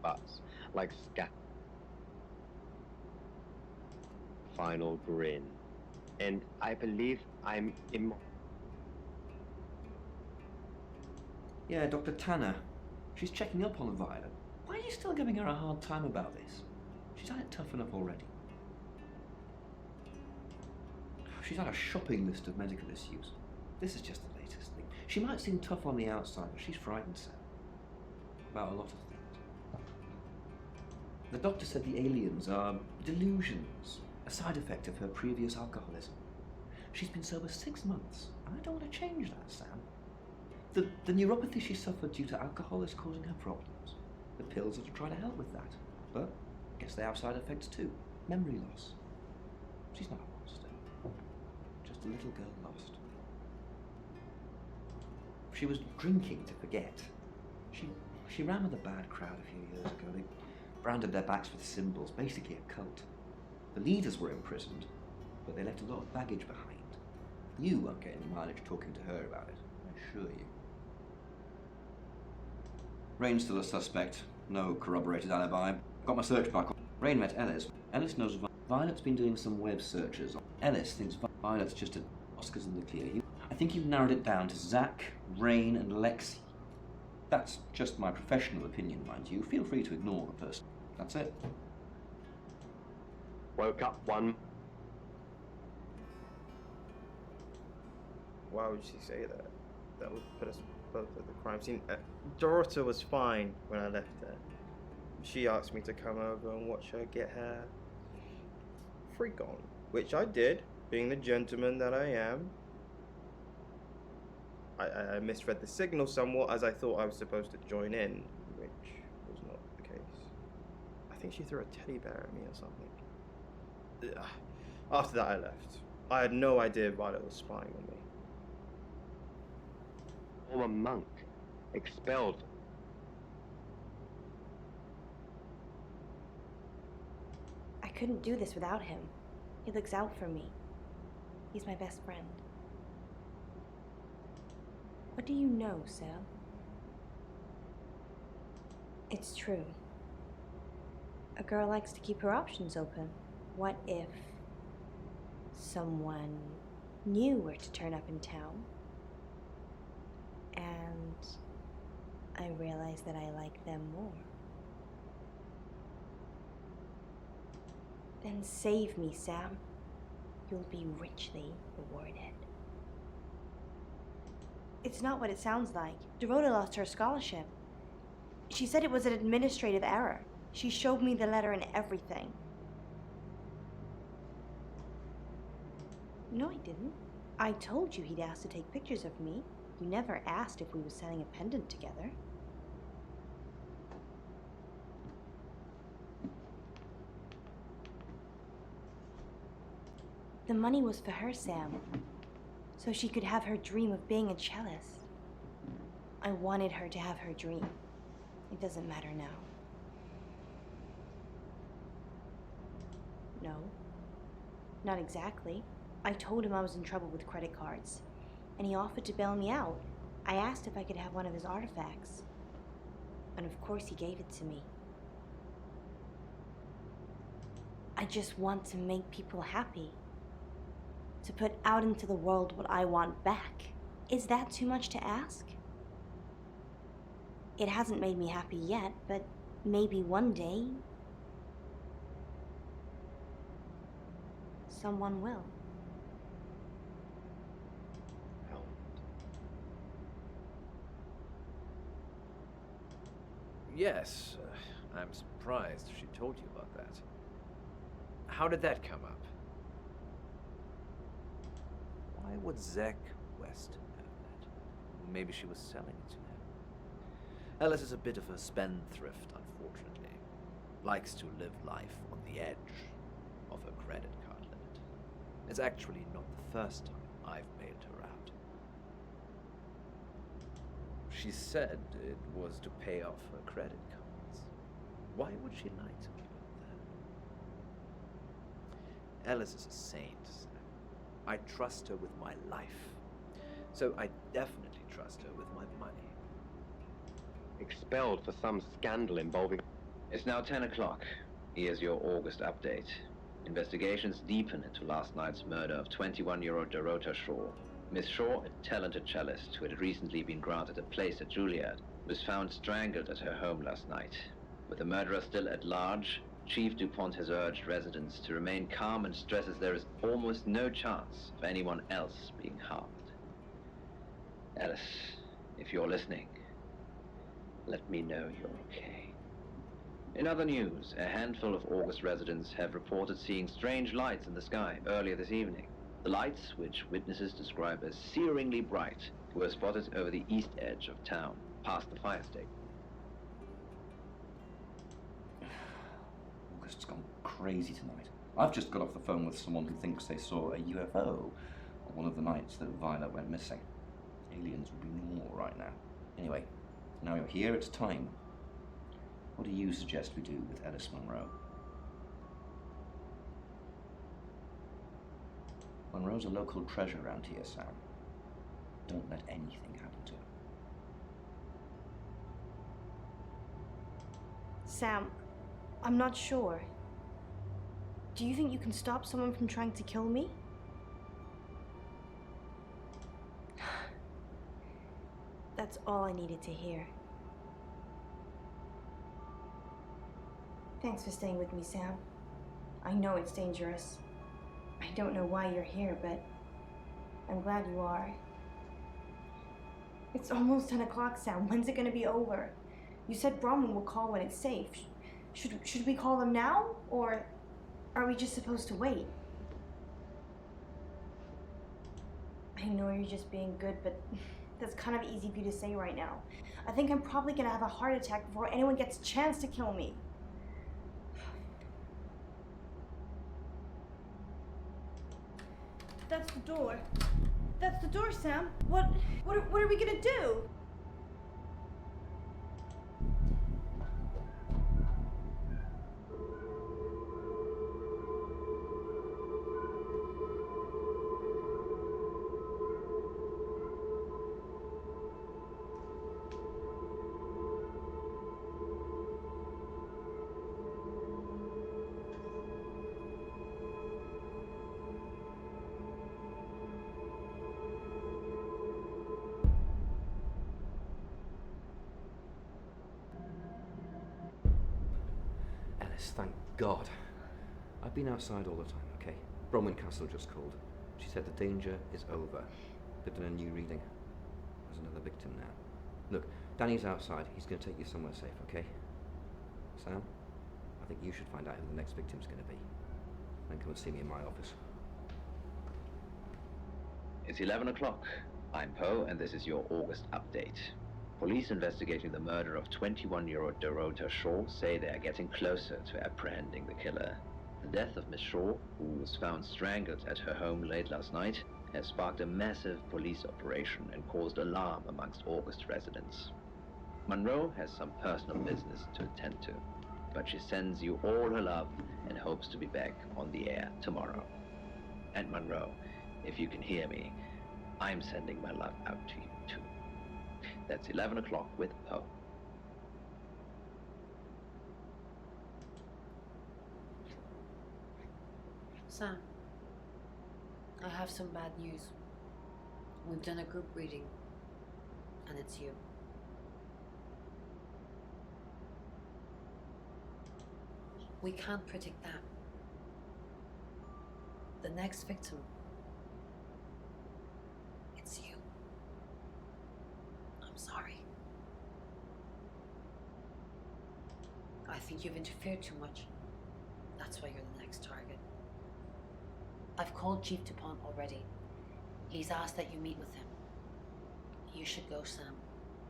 Butts, like scat. Final grin. And I believe I'm immortal. Yeah, Dr. Tanner. She's checking up on Violet. Why are you still giving her a hard time about this? She's had it tough enough already. She's had a shopping list of medical issues. This is just the latest thing. She might seem tough on the outside, but she's frightened, Sam. About a lot of things. The doctor said the aliens are delusions, a side effect of her previous alcoholism. She's been sober 6 months, and I don't want to change that, Sam. The neuropathy she suffered due to alcohol is causing her problems. The pills are to try to help with that, but I guess they have side effects too. Memory loss. She's not a monster. Just a little girl lost. She was drinking to forget. She ran with a bad crowd a few years ago. They branded their backs with symbols, basically a cult. The leaders were imprisoned, but they left a lot of baggage behind. You won't get any mileage talking to her about it, I assure you. Rain's still a suspect. No corroborated alibi. Got my search back on. Rain met Ellis. Ellis knows Violet's been doing some web searches. Ellis thinks Violet's just a Oscar's in the clear. I think you've narrowed it down to Zach, Rain, and Lexi. That's just my professional opinion, mind you. Feel free to ignore the person. That's it. Woke up one. Why would she say that? That would put us both at the crime scene. Dorota was fine when I left her. She asked me to come over and watch her get her freak on, which I did, being the gentleman that I am. I misread the signal somewhat, as I thought I was supposed to join in, which was not the case. I think she threw a teddy bear at me or something. Ugh. After that I left. I had no idea Violet was spying on me. Former monk. Expelled. I couldn't do this without him. He looks out for me. He's my best friend. What do you know, Sam? It's true. A girl likes to keep her options open. What if someone new were to turn up in town and I realize that I like them more? Then save me, Sam. You'll be richly rewarded. It's not what it sounds like. Dorota lost her scholarship. She said it was an administrative error. She showed me the letter and everything. No, I didn't. I told you he'd asked to take pictures of me. You never asked if we were selling a pendant together. The money was for her, Sam, so she could have her dream of being a cellist. I wanted her to have her dream. It doesn't matter now. No, not exactly. I told him I was in trouble with credit cards, and he offered to bail me out. I asked if I could have one of his artifacts, and of course he gave it to me. I just want to make people happy. To put out into the world what I want back. Is that too much to ask? It hasn't made me happy yet, but maybe one day someone will. Yes, I'm surprised she told you about that. How did that come up? Why would Zach West know that? Maybe she was selling it to him. Ellis is a bit of a spendthrift, unfortunately. Likes to live life on the edge of her credit card limit. It's actually not the first time I've bailed her out. She said it was to pay off her credit cards. Why would she lie to me about that? Ellis is a saint. I trust her with my life. So I definitely trust her with my money. Expelled for some scandal involving... It's now 10 o'clock. Here's your August update. Investigations deepen into last night's murder of 21-year-old Dorota Shaw. Miss Shaw, a talented cellist who had recently been granted a place at Juilliard, was found strangled at her home last night. With the murderer still at large, Chief DuPont has urged residents to remain calm and stresses there is almost no chance of anyone else being harmed. Alice, if you're listening, let me know you're okay. In other news, a handful of August residents have reported seeing strange lights in the sky earlier this evening. The lights, which witnesses describe as searingly bright, were spotted over the east edge of town, past the fire station. August's gone crazy tonight. I've just got off the phone with someone who thinks they saw a UFO on one of the nights that Violet went missing. Aliens would be normal right now. Anyway, now you're here, it's time. What do you suggest we do with Ellis Monroe? Monroe's a local treasure around here, Sam. Don't let anything happen to him. Sam, I'm not sure. Do you think you can stop someone from trying to kill me? That's all I needed to hear. Thanks for staying with me, Sam. I know it's dangerous. I don't know why you're here, but I'm glad you are. It's almost 10 o'clock, Sam. When's it gonna be over? You said Bronwyn will call when it's safe. Should we call them now? Or are we just supposed to wait? I know you're just being good, but that's kind of easy for you to say right now. I think I'm probably gonna have a heart attack before anyone gets a chance to kill me. That's the door. That's the door, Sam. What are we gonna do? Alice, thank God. I've been outside all the time, okay? Bronwyn Castle just called. She said the danger is over. They've done a new reading. There's another victim now. Look, Danny's outside. He's going to take you somewhere safe, okay? Sam, I think you should find out who the next victim's going to be. Then come and see me in my office. It's 11 o'clock. I'm Poe, and this is your August update. Police investigating the murder of 21-year-old Dorota Shaw say they are getting closer to apprehending the killer. The death of Miss Shaw, who was found strangled at her home late last night, has sparked a massive police operation and caused alarm amongst August residents. Monroe has some personal business to attend to, but she sends you all her love and hopes to be back on the air tomorrow. And Monroe, if you can hear me, I'm sending my love out to you too. That's 11 o'clock with Poe. Sam, I have some bad news. We've done a group reading, and it's you. We can't predict that. The next victim, it's you. I'm sorry. I think you've interfered too much. That's why you're the next target. I've called Chief DuPont already. He's asked that you meet with him. You should go, Sam.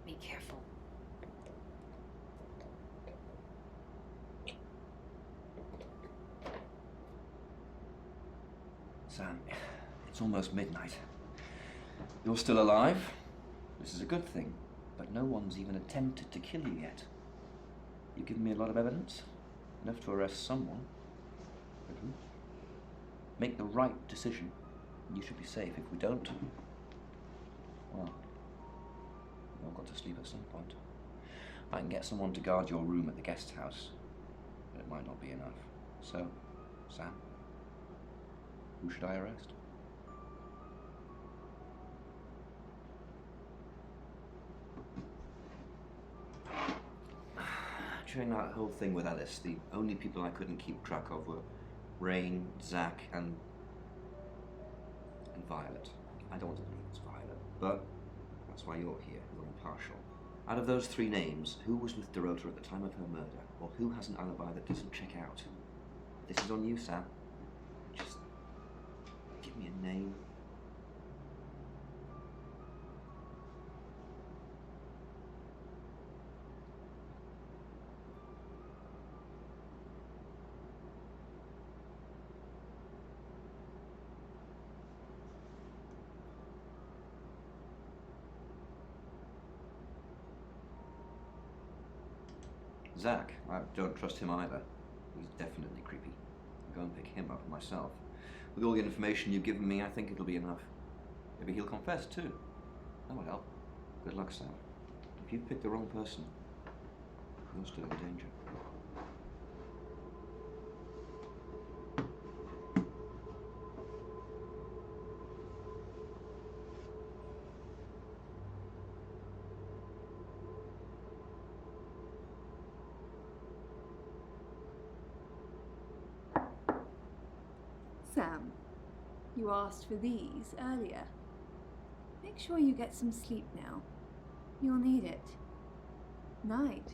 Be careful. Sam, it's almost midnight. You're still alive. This is a good thing, but no one's even attempted to kill you yet. You've given me a lot of evidence, enough to arrest someone. But who? Make the right decision. You should be safe. If we don't, well, we've all got to sleep at some point. I can get someone to guard your room at the guest house, but it might not be enough. So, Sam, who should I arrest? During that whole thing with Alice, the only people I couldn't keep track of were Rain, Zach, and Violet. I don't want to believe it's Violet, but that's why you're here. You're impartial. Out of those three names, who was with Dorota at the time of her murder, or who has an alibi that doesn't check out? This is on you, Sam. Just give Give me a name. Zach, I don't trust him either. He's definitely creepy. I'll go and pick him up myself. With all the information you've given me, I think it'll be enough. Maybe he'll confess too. That would help. Good luck, Sam. If you've picked the wrong person, you're still in danger. Sam, you asked for these earlier. Make sure you get some sleep now. You'll need it. Night.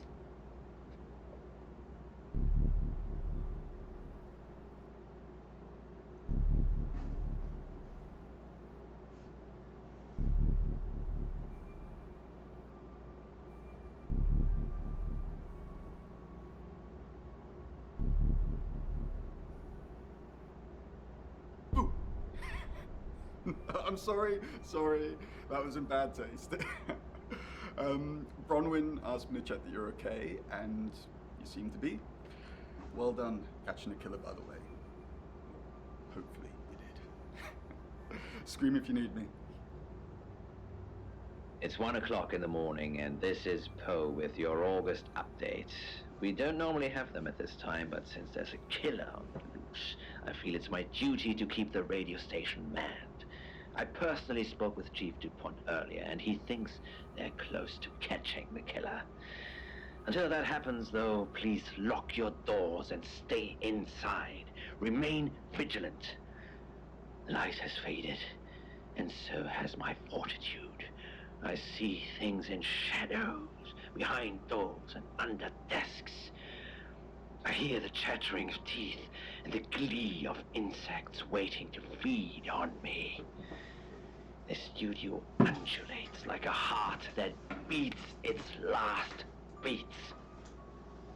I'm sorry, that was in bad taste. Bronwyn asked me to check that you're okay, and you seem to be. Well done catching a killer, by the way. Hopefully you did. Scream if you need me. It's 1 o'clock in the morning, and this is Poe with your August update. We don't normally have them at this time, but since there's a killer on the loose, I feel it's my duty to keep the radio station manned. I personally spoke with Chief DuPont earlier, and he thinks they're close to catching the killer. Until that happens, though, please lock your doors and stay inside. Remain vigilant. The light has faded, and so has my fortitude. I see things in shadows, behind doors and under desks. I hear the chattering of teeth and the glee of insects waiting to feed on me. The studio undulates like a heart that beats its last beats.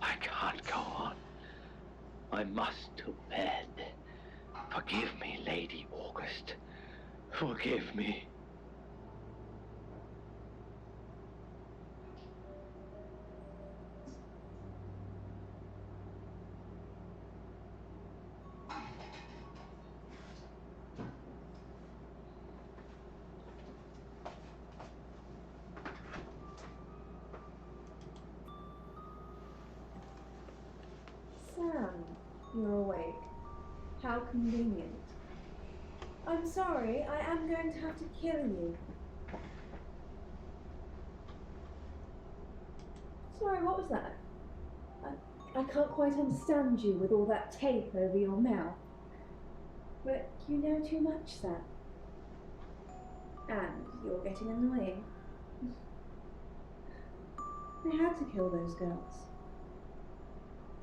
I can't go on. I must to bed. Forgive me, Lady August. Forgive me. Sam, you're awake. How convenient. I'm sorry, I am going to have to kill you. Sorry, what was that? I can't quite understand you with all that tape over your mouth. But you know too much, Sam. And you're getting annoying. I had to kill those girls.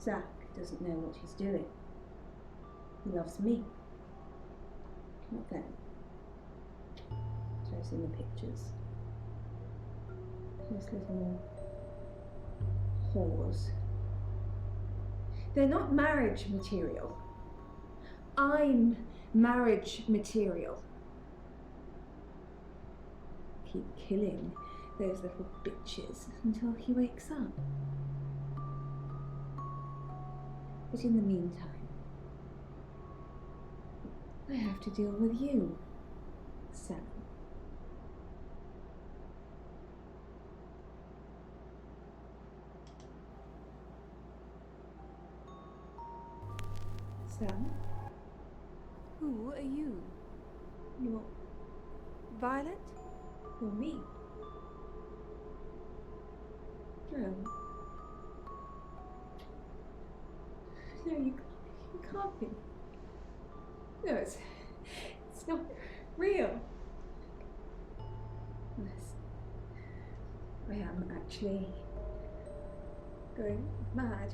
Zach doesn't know what he's doing. He loves me. Not them. So I've seen the pictures. Those little whores. They're not marriage material. I'm marriage material. Keep killing those little bitches until he wakes up. But in the meantime, I have to deal with you, Sam. Sam? Who are you? You're Violet? You're me. No. No, you can't be. No, it's not real. Yes. I am actually going mad.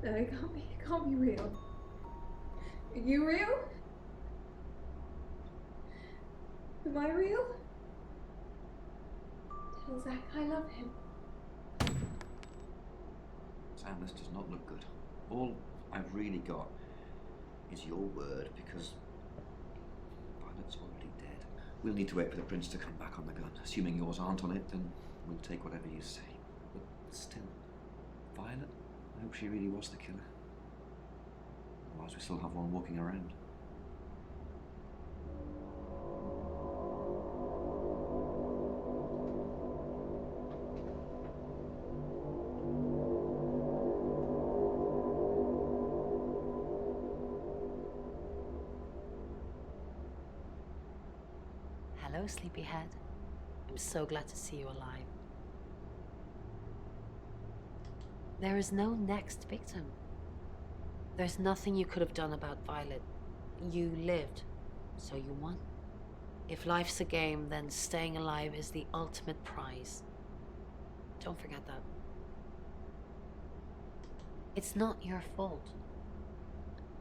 No, it can't be real. Are you real? Am I real? Tell Zach I love him. Sam, this does not look good. All I've really got is your word, because Violet's already dead. We'll need to wait for the prints to come back on the gun. Assuming yours aren't on it, then we'll take whatever you say. But still, Violet, I hope she really was the killer. Otherwise we still have one walking around. Hello, sleepyhead. I'm so glad to see you alive. There is no next victim. There's nothing you could have done about Violet. You lived, so you won. If life's a game, then staying alive is the ultimate prize. Don't forget that. It's not your fault.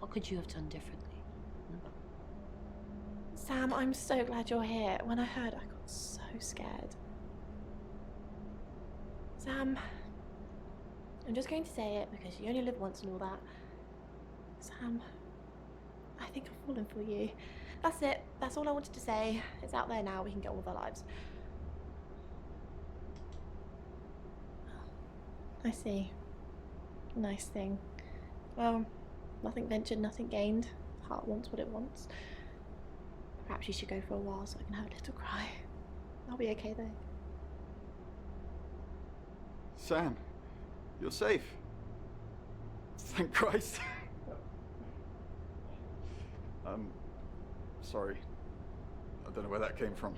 What could you have done differently? Sam, I'm so glad you're here. When I heard, I got so scared. Sam, I'm just going to say it because you only live once and all that. Sam, I think I've fallen for you. That's it. That's all I wanted to say. It's out there now. We can get on with our lives. I see. Nice thing. Well, nothing ventured, nothing gained. Heart wants what it wants. Perhaps you should go for a while so I can have a little cry. I'll be okay though. Sam, you're safe. Thank Christ. Sorry. I don't know where that came from.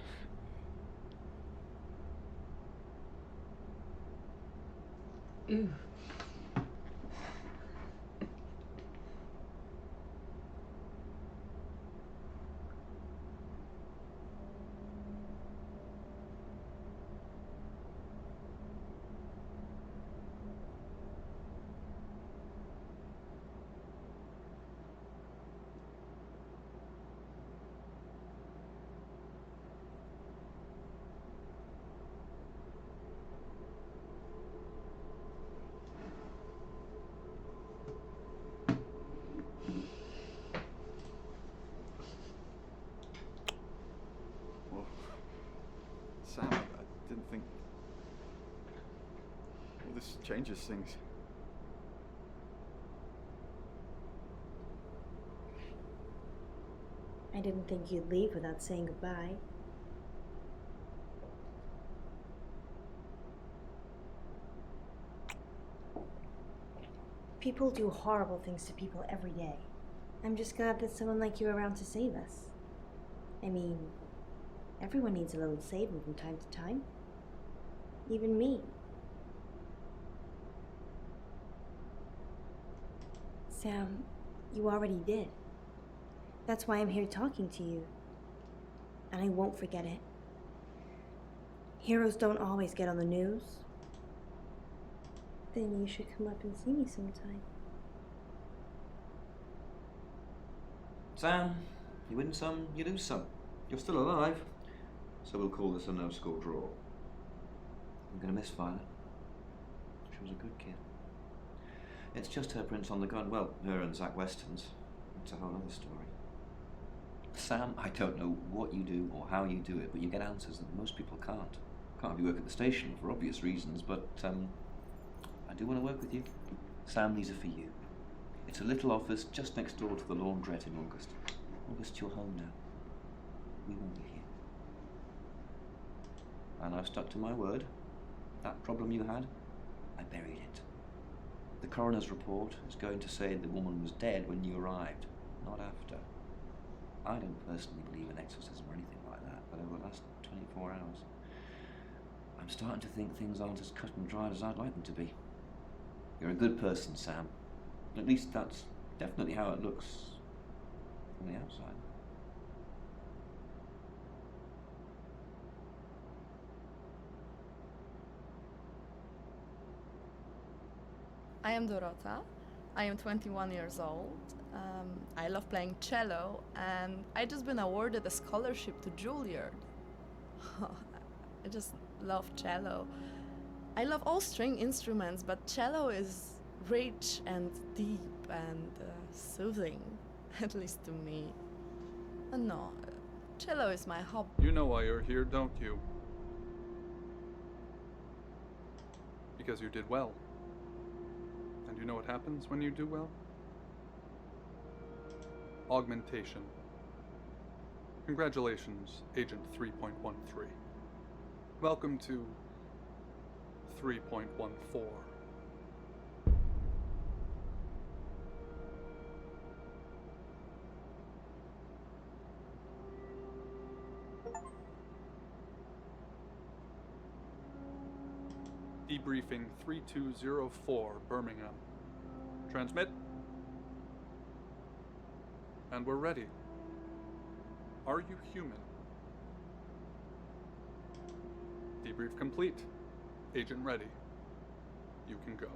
Ooh. Well, Sam, I didn't think... Well, this changes things. I didn't think you'd leave without saying goodbye. People do horrible things to people every day. I'm just glad that someone like you are around to save us. I mean, everyone needs a little saving from time to time. Even me. Sam, you already did. That's why I'm here talking to you. And I won't forget it. Heroes don't always get on the news. Then you should come up and see me sometime. Sam, you win some, you lose some. You're still alive, so we'll call this a no-score draw. I'm gonna miss Violet. She was a good kid. It's just her prints on the gun. Well, her and Zach Weston's. It's a whole other story. Sam, I don't know what you do or how you do it, but you get answers that most people can't. Can't have you work at the station for obvious reasons, but I do want to work with you. Sam, these are for you. It's a little office just next door to the laundrette in August. August, you're home now. We won't be here. And I've stuck to my word. That problem you had, I buried it. The coroner's report is going to say the woman was dead when you arrived, not after. I don't personally believe in exorcism or anything like that, but over the last 24 hours, I'm starting to think things aren't as cut and dried as I'd like them to be. You're a good person, Sam. At least that's definitely how it looks from the outside. I am Dorota. I am 21 years old. I love playing cello, and I just been awarded a scholarship to Juilliard. I just love cello. I love all string instruments, but cello is rich and deep and soothing, at least to me. No, cello is my hobby. You know why you're here, don't you? Because you did well. And you know what happens when you do well? Augmentation. Congratulations, Agent 3.13. Welcome to 3.14. Debriefing 3204, Birmingham. Transmit. And we're ready. Are you human? Debrief complete. Agent ready. You can go.